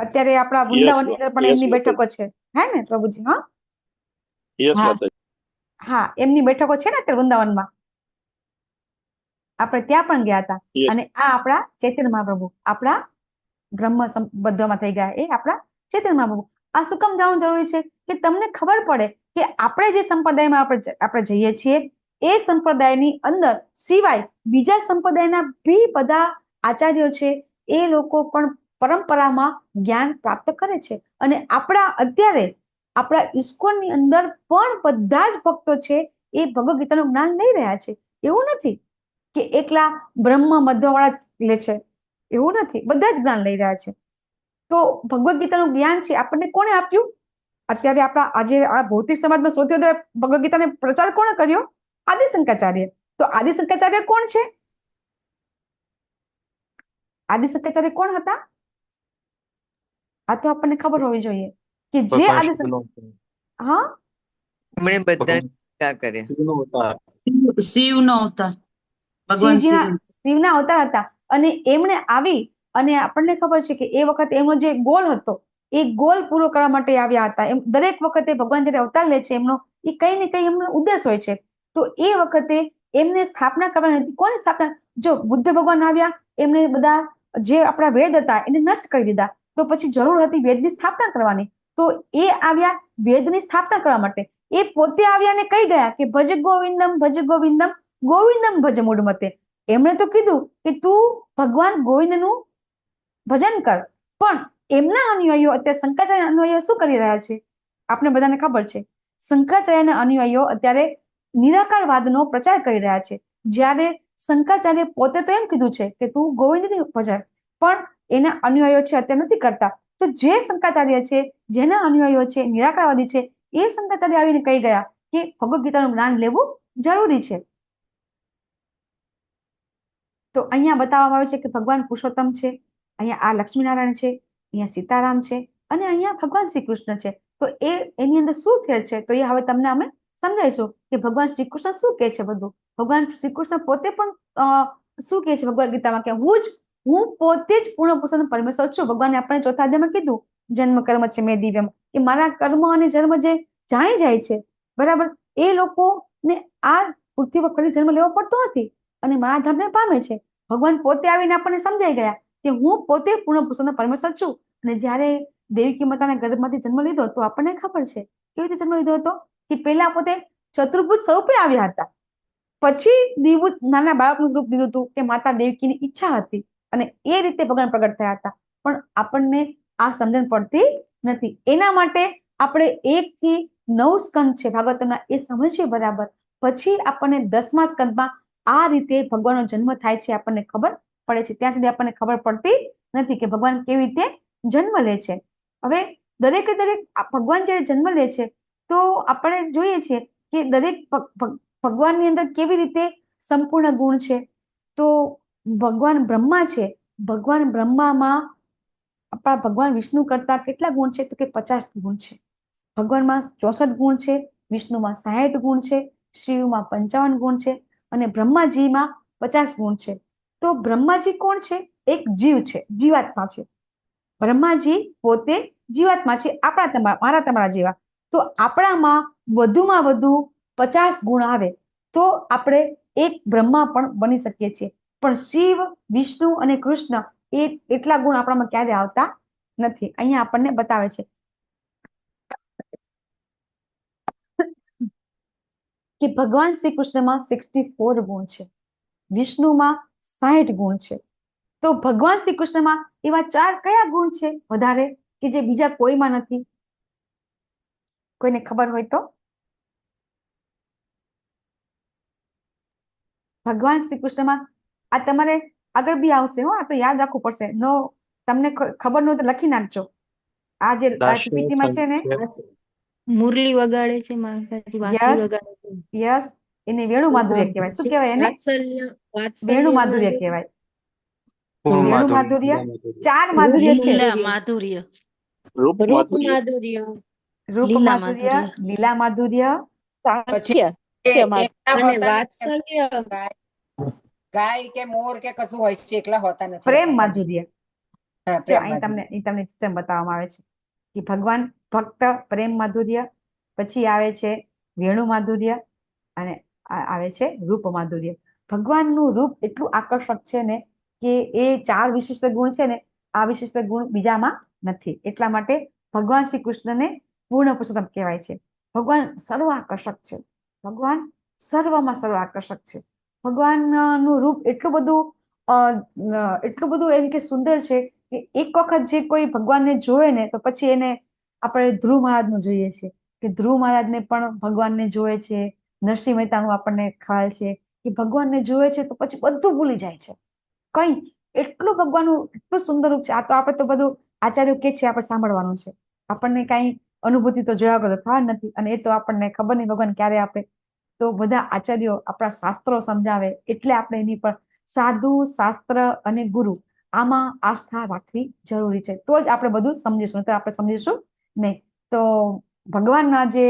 અત્યારે આપણા વૃંદાવનની અંદર પણ એમની બેઠકો છે, હે ને પ્રભુજી? હા, એમની બેઠકો છે ને અત્યારે વૃંદાવનમાં. આપણે ત્યાં પણ ગયા હતા. અને આ આપણા ચૈતન્ય મહાપ્રભુ, આપણા બ્રહ્મ બધામાં થઈ ગયા એ આપણા ચૈતન્ય મહાપ્રભુ. આ શું કામ જાણવું જરૂરી છે? કે તમને ખબર પડે કે આપણે જે સંપ્રદાયમાં આપણે જઈએ છીએ એ સંપ્રદાયની અંદર સિવાય બીજા સંપ્રદાયના બી બધા આચાર્યો છે, એ લોકો પણ પરંપરામાં જ્ઞાન પ્રાપ્ત કરે છે. અને અત્યારે આપણા ઇસ્કોનની અંદર પણ બધા જ ભક્તો છે એ ભગવદ ગીતાનું જ્ઞાન લઈ રહ્યા છે. એવું નથી કે એકલા બ્રહ્મ મધ્યવાળા લે છે, એવું નથી. બધા જ જ્ઞાન લઈ રહ્યા છે. તો ભગવદ ગીતાનું જ્ઞાન છે આપણને કોણે આપ્યું? અત્યારે આપણા આજે આ ભૌતિક સમાજમાં સૌથી વધારે ભગવદ ગીતાને પ્રચાર કોણે કર્યો? આદિશંકરાચાર્ય. તો આદિશંકરાચાર્ય કોણ છે? આદિશંકરાચાર્ય કોણ હતા? આ તો આપણને ખબર હોવી જોઈએ કે જે હા એમણે બધા કર્યા. શિવનો અવતાર, ભગવાન શિવના અવતાર હતા. અને એમણે આવી અને આપણને ખબર છે કે એ વખતે એમનો જે ગોલ હતો એ ગોલ પૂરો કરવા માટે આવ્યા હતા. એમ દરેક વખતે ભગવાન જયારે અવતાર લે છે એમનો એ કઈ ને કઈ એમનો ઉદ્દેશ હોય છે. તો એ વખતે એમને સ્થાપના કરવાની હતી. કોની સ્થાપના? જો બુદ્ધ ભગવાન આવ્યા, એમને બધા જે આપણા વેદ હતા એને નષ્ટ કરી દીધા. તો પછી જરૂર હતી વેદની સ્થાપના કરવાની. તો એ આવ્યા વેદની સ્થાપના કરવા માટે. એ પોતે આવ્યા ને કહી ગયા કે ભજ ગોવિંદમ ભજ ગોવિંદમ ગોવિંદમ ભજ મૂઢમતે. એમણે તો કીધું કે તું ભગવાન ગોવિંદનું ભજન કર. પણ એમના અનુયાયીઓ અત્યારે શંકરાચાર્ય અનુયાયીઓ શું કરી રહ્યા છે? આપણે બધાને ખબર છે. શંકરાચાર્યના અનુયાયીઓ અત્યારે નિરાકારવાદનો પ્રચાર કરી રહ્યા છે. જ્યારે શંકરાચાર્ય પોતે તો એમ કીધું છે કે તું ગોવિંદની ભજન, પણ એના અનુયાયીઓ છે અત્યારે નથી કરતા. તો જે શંકરાચાર્ય છે, જેના અનુયાયીઓ છે, નિરાકારવાદી છે, એ શંકરાચાર્ય આવીને કહી ગયા કે ભગવદ ગીતાનું જ્ઞાન લેવું જરૂરી છે. તો અહીંયા બતાવવામાં આવ્યું છે કે ભગવાન પુરુષોત્તમ છે, અહીંયા આ લક્ષ્મીનારાયણ છે, અહીંયા સીતારામ છે અને અહીંયા ભગવાન શ્રી કૃષ્ણ છે. તો એની અંદર શું ફેર છે? તો એ હવે તમને અમે સમજાવીશું કે ભગવાન શ્રી કૃષ્ણ શું કહે છે. બધું ભગવાન શ્રી કૃષ્ણ પોતે પણ શું કહે છે ભગવદ ગીતામાં કે હું પોતે જ પૂર્ણ પુરુષોત્તમ પરમેશ્વર છું. ભગવાને આપણને ચોથા અધ્યાયમાં કીધું જન્મ કર્મ છે મેં દિવ્યમ, એ મારા કર્મ અને જન્મ જે જાણી જાય છે, બરાબર, એ લોકોને આ પૃથ્વી પર ફરી જન્મ લેવો પડતો નથી અને મારા ધામને પામે છે. ભગવાન પોતે આવીને આપણને સમજાઈ ગયા કે હું પોતે પૂર્ણ પુરુષોત્તમ પરમેશ્વર છું. અને જ્યારે દેવકી માતાના ગર્ભમાંથી જન્મ લીધો તો આપણને ખબર છે કેવી રીતે જન્મ લીધો હતો કે પહેલા પોતે ચતુર્ભુજ સ્વરૂપે આવ્યા હતા, પછી દ્વિભુજ નાના બાળકનું સ્વરૂપ લીધું હતું કે માતા દેવકીની ઈચ્છા હતી અને એ રીતે ભગવાન પ્રગટ થયા હતા. પણ આપણને આ સમજણ પડતી નથી. એના માટે આપણે 1 થી 9 સ્કંદ છે ભાગવતના એ સમજીએ બરાબર, પછી આપણને 10મા સ્કંદમાં આ રીતે ભગવાનનો જન્મ થાય છે આપણને ખબર પડે છે. ત્યાં સુધી આપણને ખબર પડતી નથી કે ભગવાન કેવી રીતે જન્મ લે છે. હવે દરેકે દરેક ભગવાન જયારે જન્મ લે છે તો આપણે જોઈએ છીએ કે દરેક ભગવાનની અંદર કેવી રીતે સંપૂર્ણ ગુણ છે. તો ભગવાન બ્રહ્મા છે, ભગવાન બ્રહ્મામાં આપણા ભગવાન વિષ્ણુ કરતા કેટલા ગુણ છે? તો કે 50 ગુણ છે. ભગવાનમાં 64 ગુણ છે, વિષ્ણુમાં 60 ગુણ છે, શિવમાં 55 ગુણ છે અને બ્રહ્માજીમાં 50 ગુણ છે. તો બ્રહ્માજી કોણ છે? એક જીવ છે, જીવાત્મા છે. બ્રહ્માજી પોતે જીવાત્મા છે, મારા તમારા જેવા. તો આપણામાં વધુમાં વધુ 50 ગુણ આવે તો આપણે એક બ્રહ્મા પણ બની શકીએ છીએ. પણ શિવ, વિષ્ણુ અને કૃષ્ણ એટલા ગુણ આપણામાં ક્યારે આવતા નથી. અહીંયા આપણને બતાવે છે કે ભગવાન શ્રી કૃષ્ણમાં 64 ગુણ છે, વિષ્ણુમાં 60 ગુણ છે. તો ભગવાન શ્રી કૃષ્ણમાં એવા 4 કયા ગુણ છે વધારે કે જે બીજા કોઈમાં નથી? કોઈને ખબર હોય તો? ભગવાન શ્રી કૃષ્ણમાં આ તમારે આગળ બી આવશે હો, આ તો યાદ રાખવું પડશે. નો તમને ખબર ન હોય તો લખી નાખજો. આ જે પીપીટીમાં છે ને, મુરલી વગાડે છે માતાજી, વાંસળી વગાડે છે. યસ, એને વેણુ માધુર્ય કહેવાય. શું કહેવાય એને? વેણુ માધુર્ય કહેવાય. વેણુ માધુર્ય 4 માધુર્ય છે. લીલા માધુર્ય, રૂપ માધુર્ય, રૂપ માધુર્ય, લીલા માધુર્ય, અને વાત્સલ્ય, ગાય કે મોર કે કશું હોય છે એકલા હોતા નથી. પ્રેમ માધુર્ય. અહીં તમને ચિત્ર બતાવવામાં આવે છે કે ભગવાન ભક્ત પ્રેમ માધુર્ય, પછી આવે છે વેણુ માધુર્ય અને આવે છે રૂપ માધુર્ય. ભગવાનનું રૂપ એટલું આકર્ષક છે ને કે એ 4 વિશિષ્ટ ગુણ છે ને, આ વિશિષ્ટ ગુણ બીજામાં નથી. એટલા માટે ભગવાન શ્રી કૃષ્ણને પૂર્ણ પુરુષોત્તમ કહેવાય છે. ભગવાન સર્વ આકર્ષક છે, ભગવાન સર્વમાં સર્વ આકર્ષક છે. ભગવાનનું રૂપ એટલું બધું એમ કે સુંદર છે કે એક વખત જે કોઈ ભગવાનને જોવે ને તો પછી એને આપણે ધ્રુવ મહારાજનું જોઈએ છે કે ધ્રુવ મહારાજને પણ ભગવાનને જોવે છે. નરસિંહ મહેતાનું આપણને ખ્યાલ છે કે ભગવાનને જોવે છે તો પછી બધું ભૂલી જાય છે. કઈ એટલું ભગવાનનું એટલું સુંદર રૂપ છે. આ તો આપણે તો બધું આચાર્યો કે છે આપણે સાંભળવાનું છે, આપણને કઈ અનુભૂતિ તો જોયા વગર થવા નથી. અને એ તો આપણને ખબર નહીં ભગવાન ક્યારે આપે. તો બધા આચાર્યો આપણા શાસ્ત્રો સમજાવે એટલે આપણે એની પર સાધુ, શાસ્ત્ર અને ગુરુ આમાં આસ્થા રાખવી જરૂરી છે. તો જ આપણે બધું સમજીશું, તો આપણે સમજીશું નહીં. તો ભગવાનના જે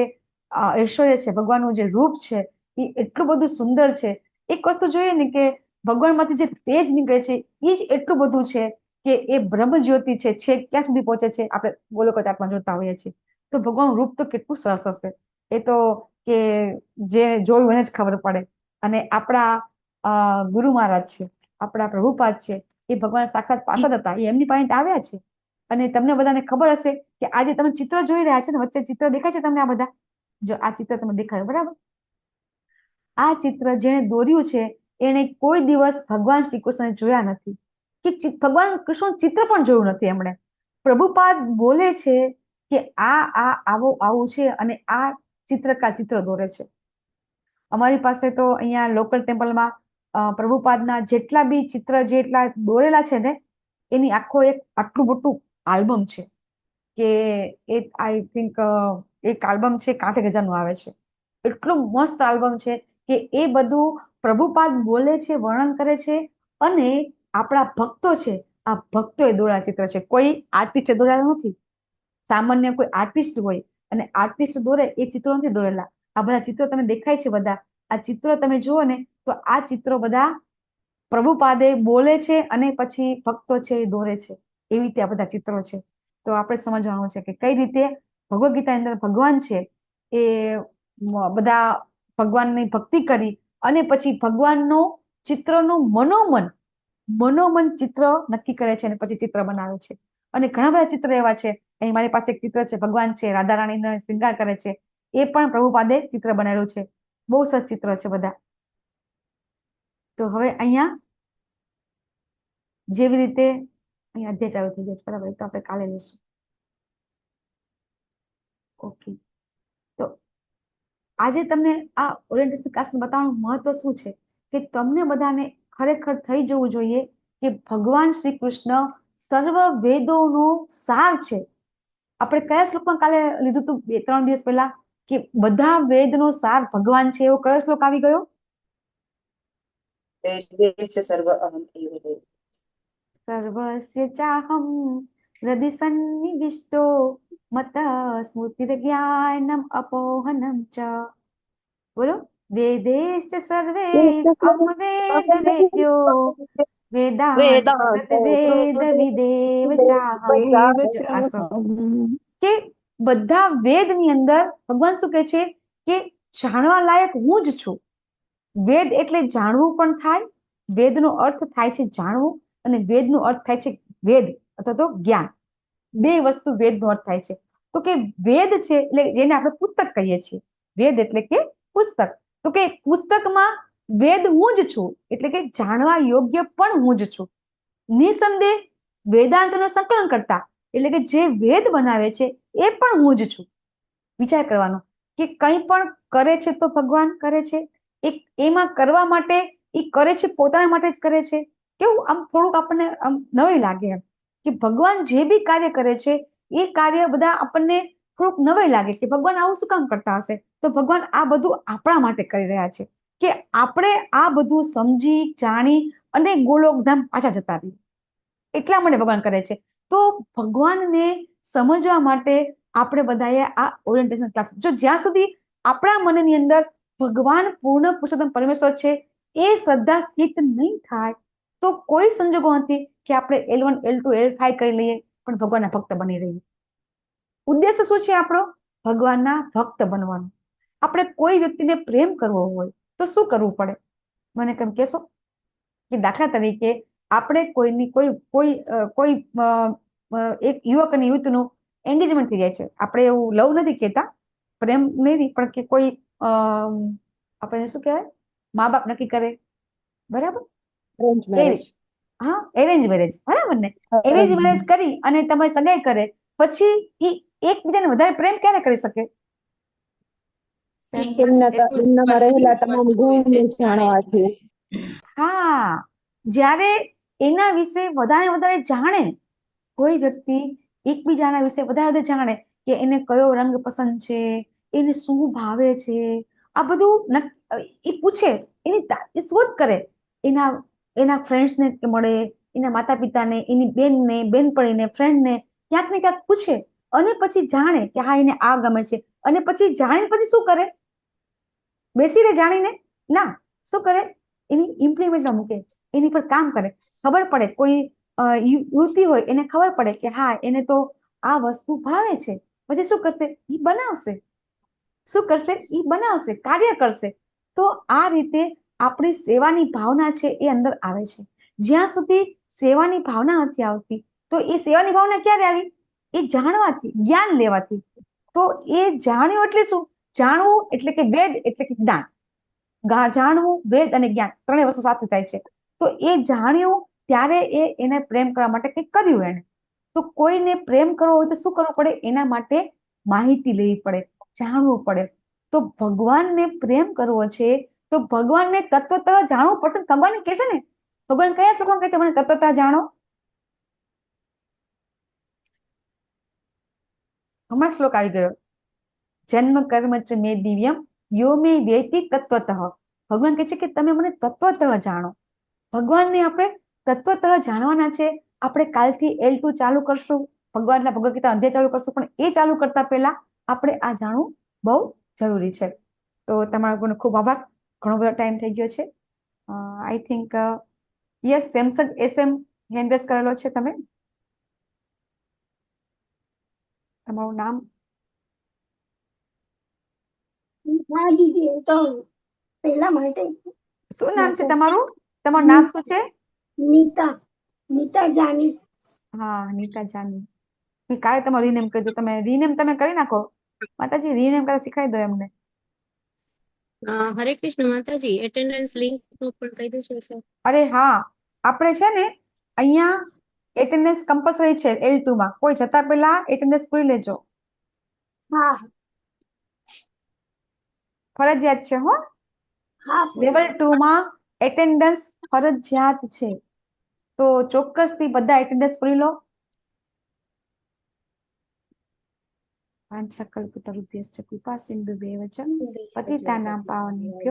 ઐશ્વર્ય છે, ભગવાનનું જે રૂપ છે એ એટલું બધું સુંદર છે. એક વસ્તુ જોઈએ ને કે ભગવાનમાંથી જે તેજ નીકળે છે એ જ એટલું બધું છે કે એ બ્રહ્મ જ્યોતિ છે, ક્યાં સુધી પહોંચે છે આપણે ગોલોકધામમાં જોતા હોઈએ છીએ. તો ભગવાનનું રૂપ તો કેટલું સરસ હશે, એ તો કે જે જોયું એને જ ખબર પડે. અને આપણા ગુરુ મહારાજ છે, આપણા પ્રભુપાદ છે, એ ભગવાન સાક્ષાત પાર્ષદ હતા, એ એમની પાસે આવ્યા છે. અને તમને બધાને ખબર હશે કે આજે તમે ચિત્ર જોઈ રહ્યા છો ને, વચ્ચે ચિત્ર દેખાય છે તમને? આ બધા જો આ ચિત્ર તમે દેખાયું બરાબર, આ ચિત્ર જેને દોર્યું છે એને કોઈ દિવસ ભગવાન શ્રી કૃષ્ણને જોયા નથી કે ભગવાન કૃષ્ણ ચિત્ર પણ જોયું નથી એમણે. પ્રભુપાદ બોલે છે કે આવું છે અને આ ચિત્રકાર ચિત્ર દોરે છે. અમારી પાસે તો અહીંયા લોકલ ટેમ્પલમાં પ્રભુપાદના જેટલા બી ચિત્ર જેટલા દોરેલા છે ને એની આખો એક આટલું મોટું આલ્બમ છે કે એ આઈ થિંક એક આલ્બમ છે 8,000 નું આવે છે. એટલું મસ્ત આલ્બમ છે કે એ બધું પ્રભુપાદ બોલે છે, વર્ણન કરે છે. અને આપણા ભક્તો છે, આ ભક્તોએ દોરેલા ચિત્ર છે, કોઈ આર્ટિસ્ટે દોરેલા નથી. સામાન્ય કોઈ આર્ટિસ્ટ હોય અને આર્ટિસ્ટ દોરે એ ચિત્રો નથી દોરેલા. આ બધા ચિત્રો તમે દેખાય છે, બધા આ ચિત્રો તમે જુઓ ને તો આ ચિત્રો બધા પ્રભુપાદે બોલે છે અને પછી ભક્તો છે એ દોરે છે. એવી રીતે આ બધા ચિત્રો છે. તો આપણે સમજવાનું છે કે કઈ રીતે ભગવદ્ ગીતાની અંદર ભગવાન છે એ બધા ભગવાનની ભક્તિ કરી અને પછી ભગવાનનો ચિત્રનું મનોમન ચિત્ર નક્કી કરે છે અને પછી ચિત્ર બનાવે છે. અને ઘણા બધા ચિત્ર એવા છે. અહીં મારી પાસે એક ચિત્ર છે, ભગવાન છે રાધા રાણીનો શૃંગાર કરે છે, એ પણ પ્રભુપાદે ચિત્ર બનાવેલું છે. બહુ સરસ ચિત્ર છે બધા. તો હવે અહીંયા જેવી રીતે અહીંયા અધ્યાય ચાલુ થઈ જાય છે બરાબર, તો આપણે કાલે લઈશું. ઓકે, તો આજે તમને આ ઓરિએન્ટેશન ક્લાસમાં બતાવવાનું મહત્વ શું છે કે તમને બધાને ખરેખર થઈ જવું જોઈએ કે ભગવાન શ્રી કૃષ્ણ સર્વ વેદોનો સાર છે. આપણે કયા શ્લોકમાં કાલે લીધું હતું 2-3 દિવસ પહેલા કે બધા વેદનો સાર ભગવાન છે, એવો કયો શ્લોક આવી ગયો? સર્વસ્ય ચાહમ હૃદિ સન્નિવિષ્ટો મત સ્મૃતિ જ્ઞાનમ અપોહનમ ચ. બોલો. વેદેશ્ચ સર્વે વેદ વેદ્યો વેદાંત વેદ વિદેવ ચાહમ. કે બધા વેદ ની અંદર ભગવાન શું કહે છે કે જાણવા લાયક હું જ છું. વેદ એટલે જાણવું પણ થાય, વેદનો અર્થ થાય છે જાણવું, અને વેદનો અર્થ થાય છે વેદ અથવા તો જ્ઞાન. બે વસ્તુ વેદનો અર્થ થાય છે. તો કે વેદ છે એટલે જેને આપણે પુસ્તક કહીએ છીએ, વેદ એટલે કે પુસ્તક. તો કે પુસ્તકમાં વેદ હું જ છું, એટલે કે જાણવા યોગ્ય પણ હું જ છું. નિસંદેહ વેદાંતનો સંકલન કરતા એટલે કે જે વેદ બનાવે છે એ પણ હું જ છું. વિચાર કરવાનો કે કંઈ પણ કરે છે તો ભગવાન કરે છે, એમાં કરવા માટે એ કરે છે પોતાના માટે જ કરે છે. કેવું આમ થોડુંક આપણને આમ નવાઈ લાગે એમ કે ભગવાન જે બી કાર્ય કરે છે એ કાર્ય બધા આપણને થોડુંક નવાઈ લાગે કે ભગવાન આવું શું કામ કરતા હશે. તો ભગવાન આ બધું આપણા માટે કરી રહ્યા છે કે આપણે આ બધું સમજી જાણી અને ગોલોકધામ પાછા જતા રહીએ, એટલા માટે ભગવાન કરે છે. તો ભગવાનને સમજવા માટે આપણે બધાએ આ ઓરિએન્ટેશન ક્લાસ, જો જ્યાં સુધી આપણા મનની અંદર ભગવાન પૂર્ણ પુરુષોત્તમ પરમેશ્વર છે એ શ્રદ્ધા સ્થિત નહીં થાય તો કોઈ સંજોગો નથી કે આપણે L1 L2 L5 કરી લઈએ પણ ભગવાનના ભક્ત બની રહીએ. ઉદ્દેશ્ય શું છે આપણો? ભગવાનના ભક્ત બનવાનો. આપણે કોઈ વ્યક્તિને પ્રેમ કરવો હોય તો શું કરવું પડે? મને કેમ કહેશો? કે દાખલા તરીકે આપણે કોઈની કોઈ એક યુવક અને યુવતીનું એન્ગેજમેન્ટ થઈ જાય છે. આપણે એવું લવ નથી કહેતા, પ્રેમ નહીં, પણ કે કોઈ આપણે શું કહેવાય, મા બાપ નક્કી કરે, બરાબર? હા, એરેન્જ મેરેજ, બરાબર ને? એરેન્જ મેરેજ કરી અને તમે સગાઈ કરે પછી એ એકબીજાને વધારે પ્રેમ ક્યારે કરી શકે? હા, જ્યારે એના વિશે વધારે જાણે, કોઈ વ્યક્તિ એકબીજાના વિશે વધારે જાણે કે એને કયો રંગ પસંદ છે, એને શું ભાવે છે, આ બધું એ પૂછે, એની શોધ કરે, એના ફ્રેન્ડ્સને મળે, એના માતા પિતાને, એની બેનને, બેનપણીને, ફ્રેન્ડને ક્યાંક ને ક્યાંક પૂછે અને પછી જાણે કે હા એને આ ગમે છે. અને પછી જાણીને પછી શું કરે? બેસી રહે જાણીને? ના, શું કરે? એની ઇમ્પ્લિમેન્ટમાં મૂકે, એની પર કામ કરે. ખબર પડે, કોઈ યુવતી હોય એને ખબર પડે કે હા એને તો આ વસ્તુ ભાવે છે, પછી શું કરશે? એ બનાવશે. શું કરશે? એ બનાવશે, કાર્ય કરશે. તો આ રીતે આપણી સેવાની ભાવના છે એ અંદર આવે છે. જ્યાં સુધી સેવાની ભાવના નથી આવતી તો એ સેવાની ભાવના ક્યારે આવી? એ જાણવાથી, જ્ઞાન લેવાથી. તો એ જાણ્યું એટલે શું? જાણવું એટલે કે વેદ એટલે કે જ્ઞાન. જાણવું, વેદ અને જ્ઞાન ત્રણેય વસ્તુ સાથે થાય છે. તો એ જાણ્યું ત્યારે એને પ્રેમ કરવા માટે કંઈક કર્યું એને. તો કોઈને પ્રેમ કરવો હોય તો શું કરવું પડે? એના માટે માહિતી લેવી પડે, જાણવું પડે. તો ભગવાનને પ્રેમ કરવો છે તો ભગવાનને તત્વતઃ જાણવું પડશે. ભગવાન કહે છે ને, ભગવાન કયા શ્લોકમાં કહે છે મને તત્વતઃ જાણો? હમણાં શ્લોક આવી ગયો, જન્મ કર્મ ચ મે દિવ્યમ યો મે વેતિ તત્વતઃ. ભગવાન કહે છે કે તમે મને તત્વતઃ જાણો. ભગવાનને આપણે તત્વતઃ જાણવાના છે. આપણે કાલથી L2 ચાલુ કરશું, ભગવાનના ભગવદ ગીતા અધ્યાય ચાલુ કરશું, પણ એ ચાલુ કરતા પહેલા આપણે આ જાણવું બહુ જરૂરી છે. તો તમારો ખૂબ આભાર. ઘણો બધો ટાઈમ થઈ ગયો છે. I think yes, Samsung SM hand raise કરેલો છે તમે. તમારું નામ? શું નામ છે તમારું? તમારું નામ શું છે? નીતા જાની. હા, નીતા જાની. કાલે તમારું રીનેમ કરી દો. તમે રીનેમ તમે કરી નાખો માતાજી, રીનેમ કરતા શીખવાડી દો એમને. હરે કૃષ્ણ માતાજી, એટેન્ડન્સ લિંક નું પણ કહી દેશો સર? અરે હા, આપણે છે ને અહીંયા એટેન્ડન્સ કમ્પલસરી છે L2 માં. કોઈ જતા પહેલા એટેન્ડન્સ પૂરી લેજો. હા. ફરજિયાત છે હો. લેવલ 2 માં એટેન્ડન્સ ફરજિયાત છે. તો ચોક્કસથી બધા એટેન્ડન્સ પૂરી લો. વાંછા કલ્પતરુભ્યશ્ચ કૃપા સિંધુભ્યૈવ ચ પતિતાનાં પાવનેભ્યો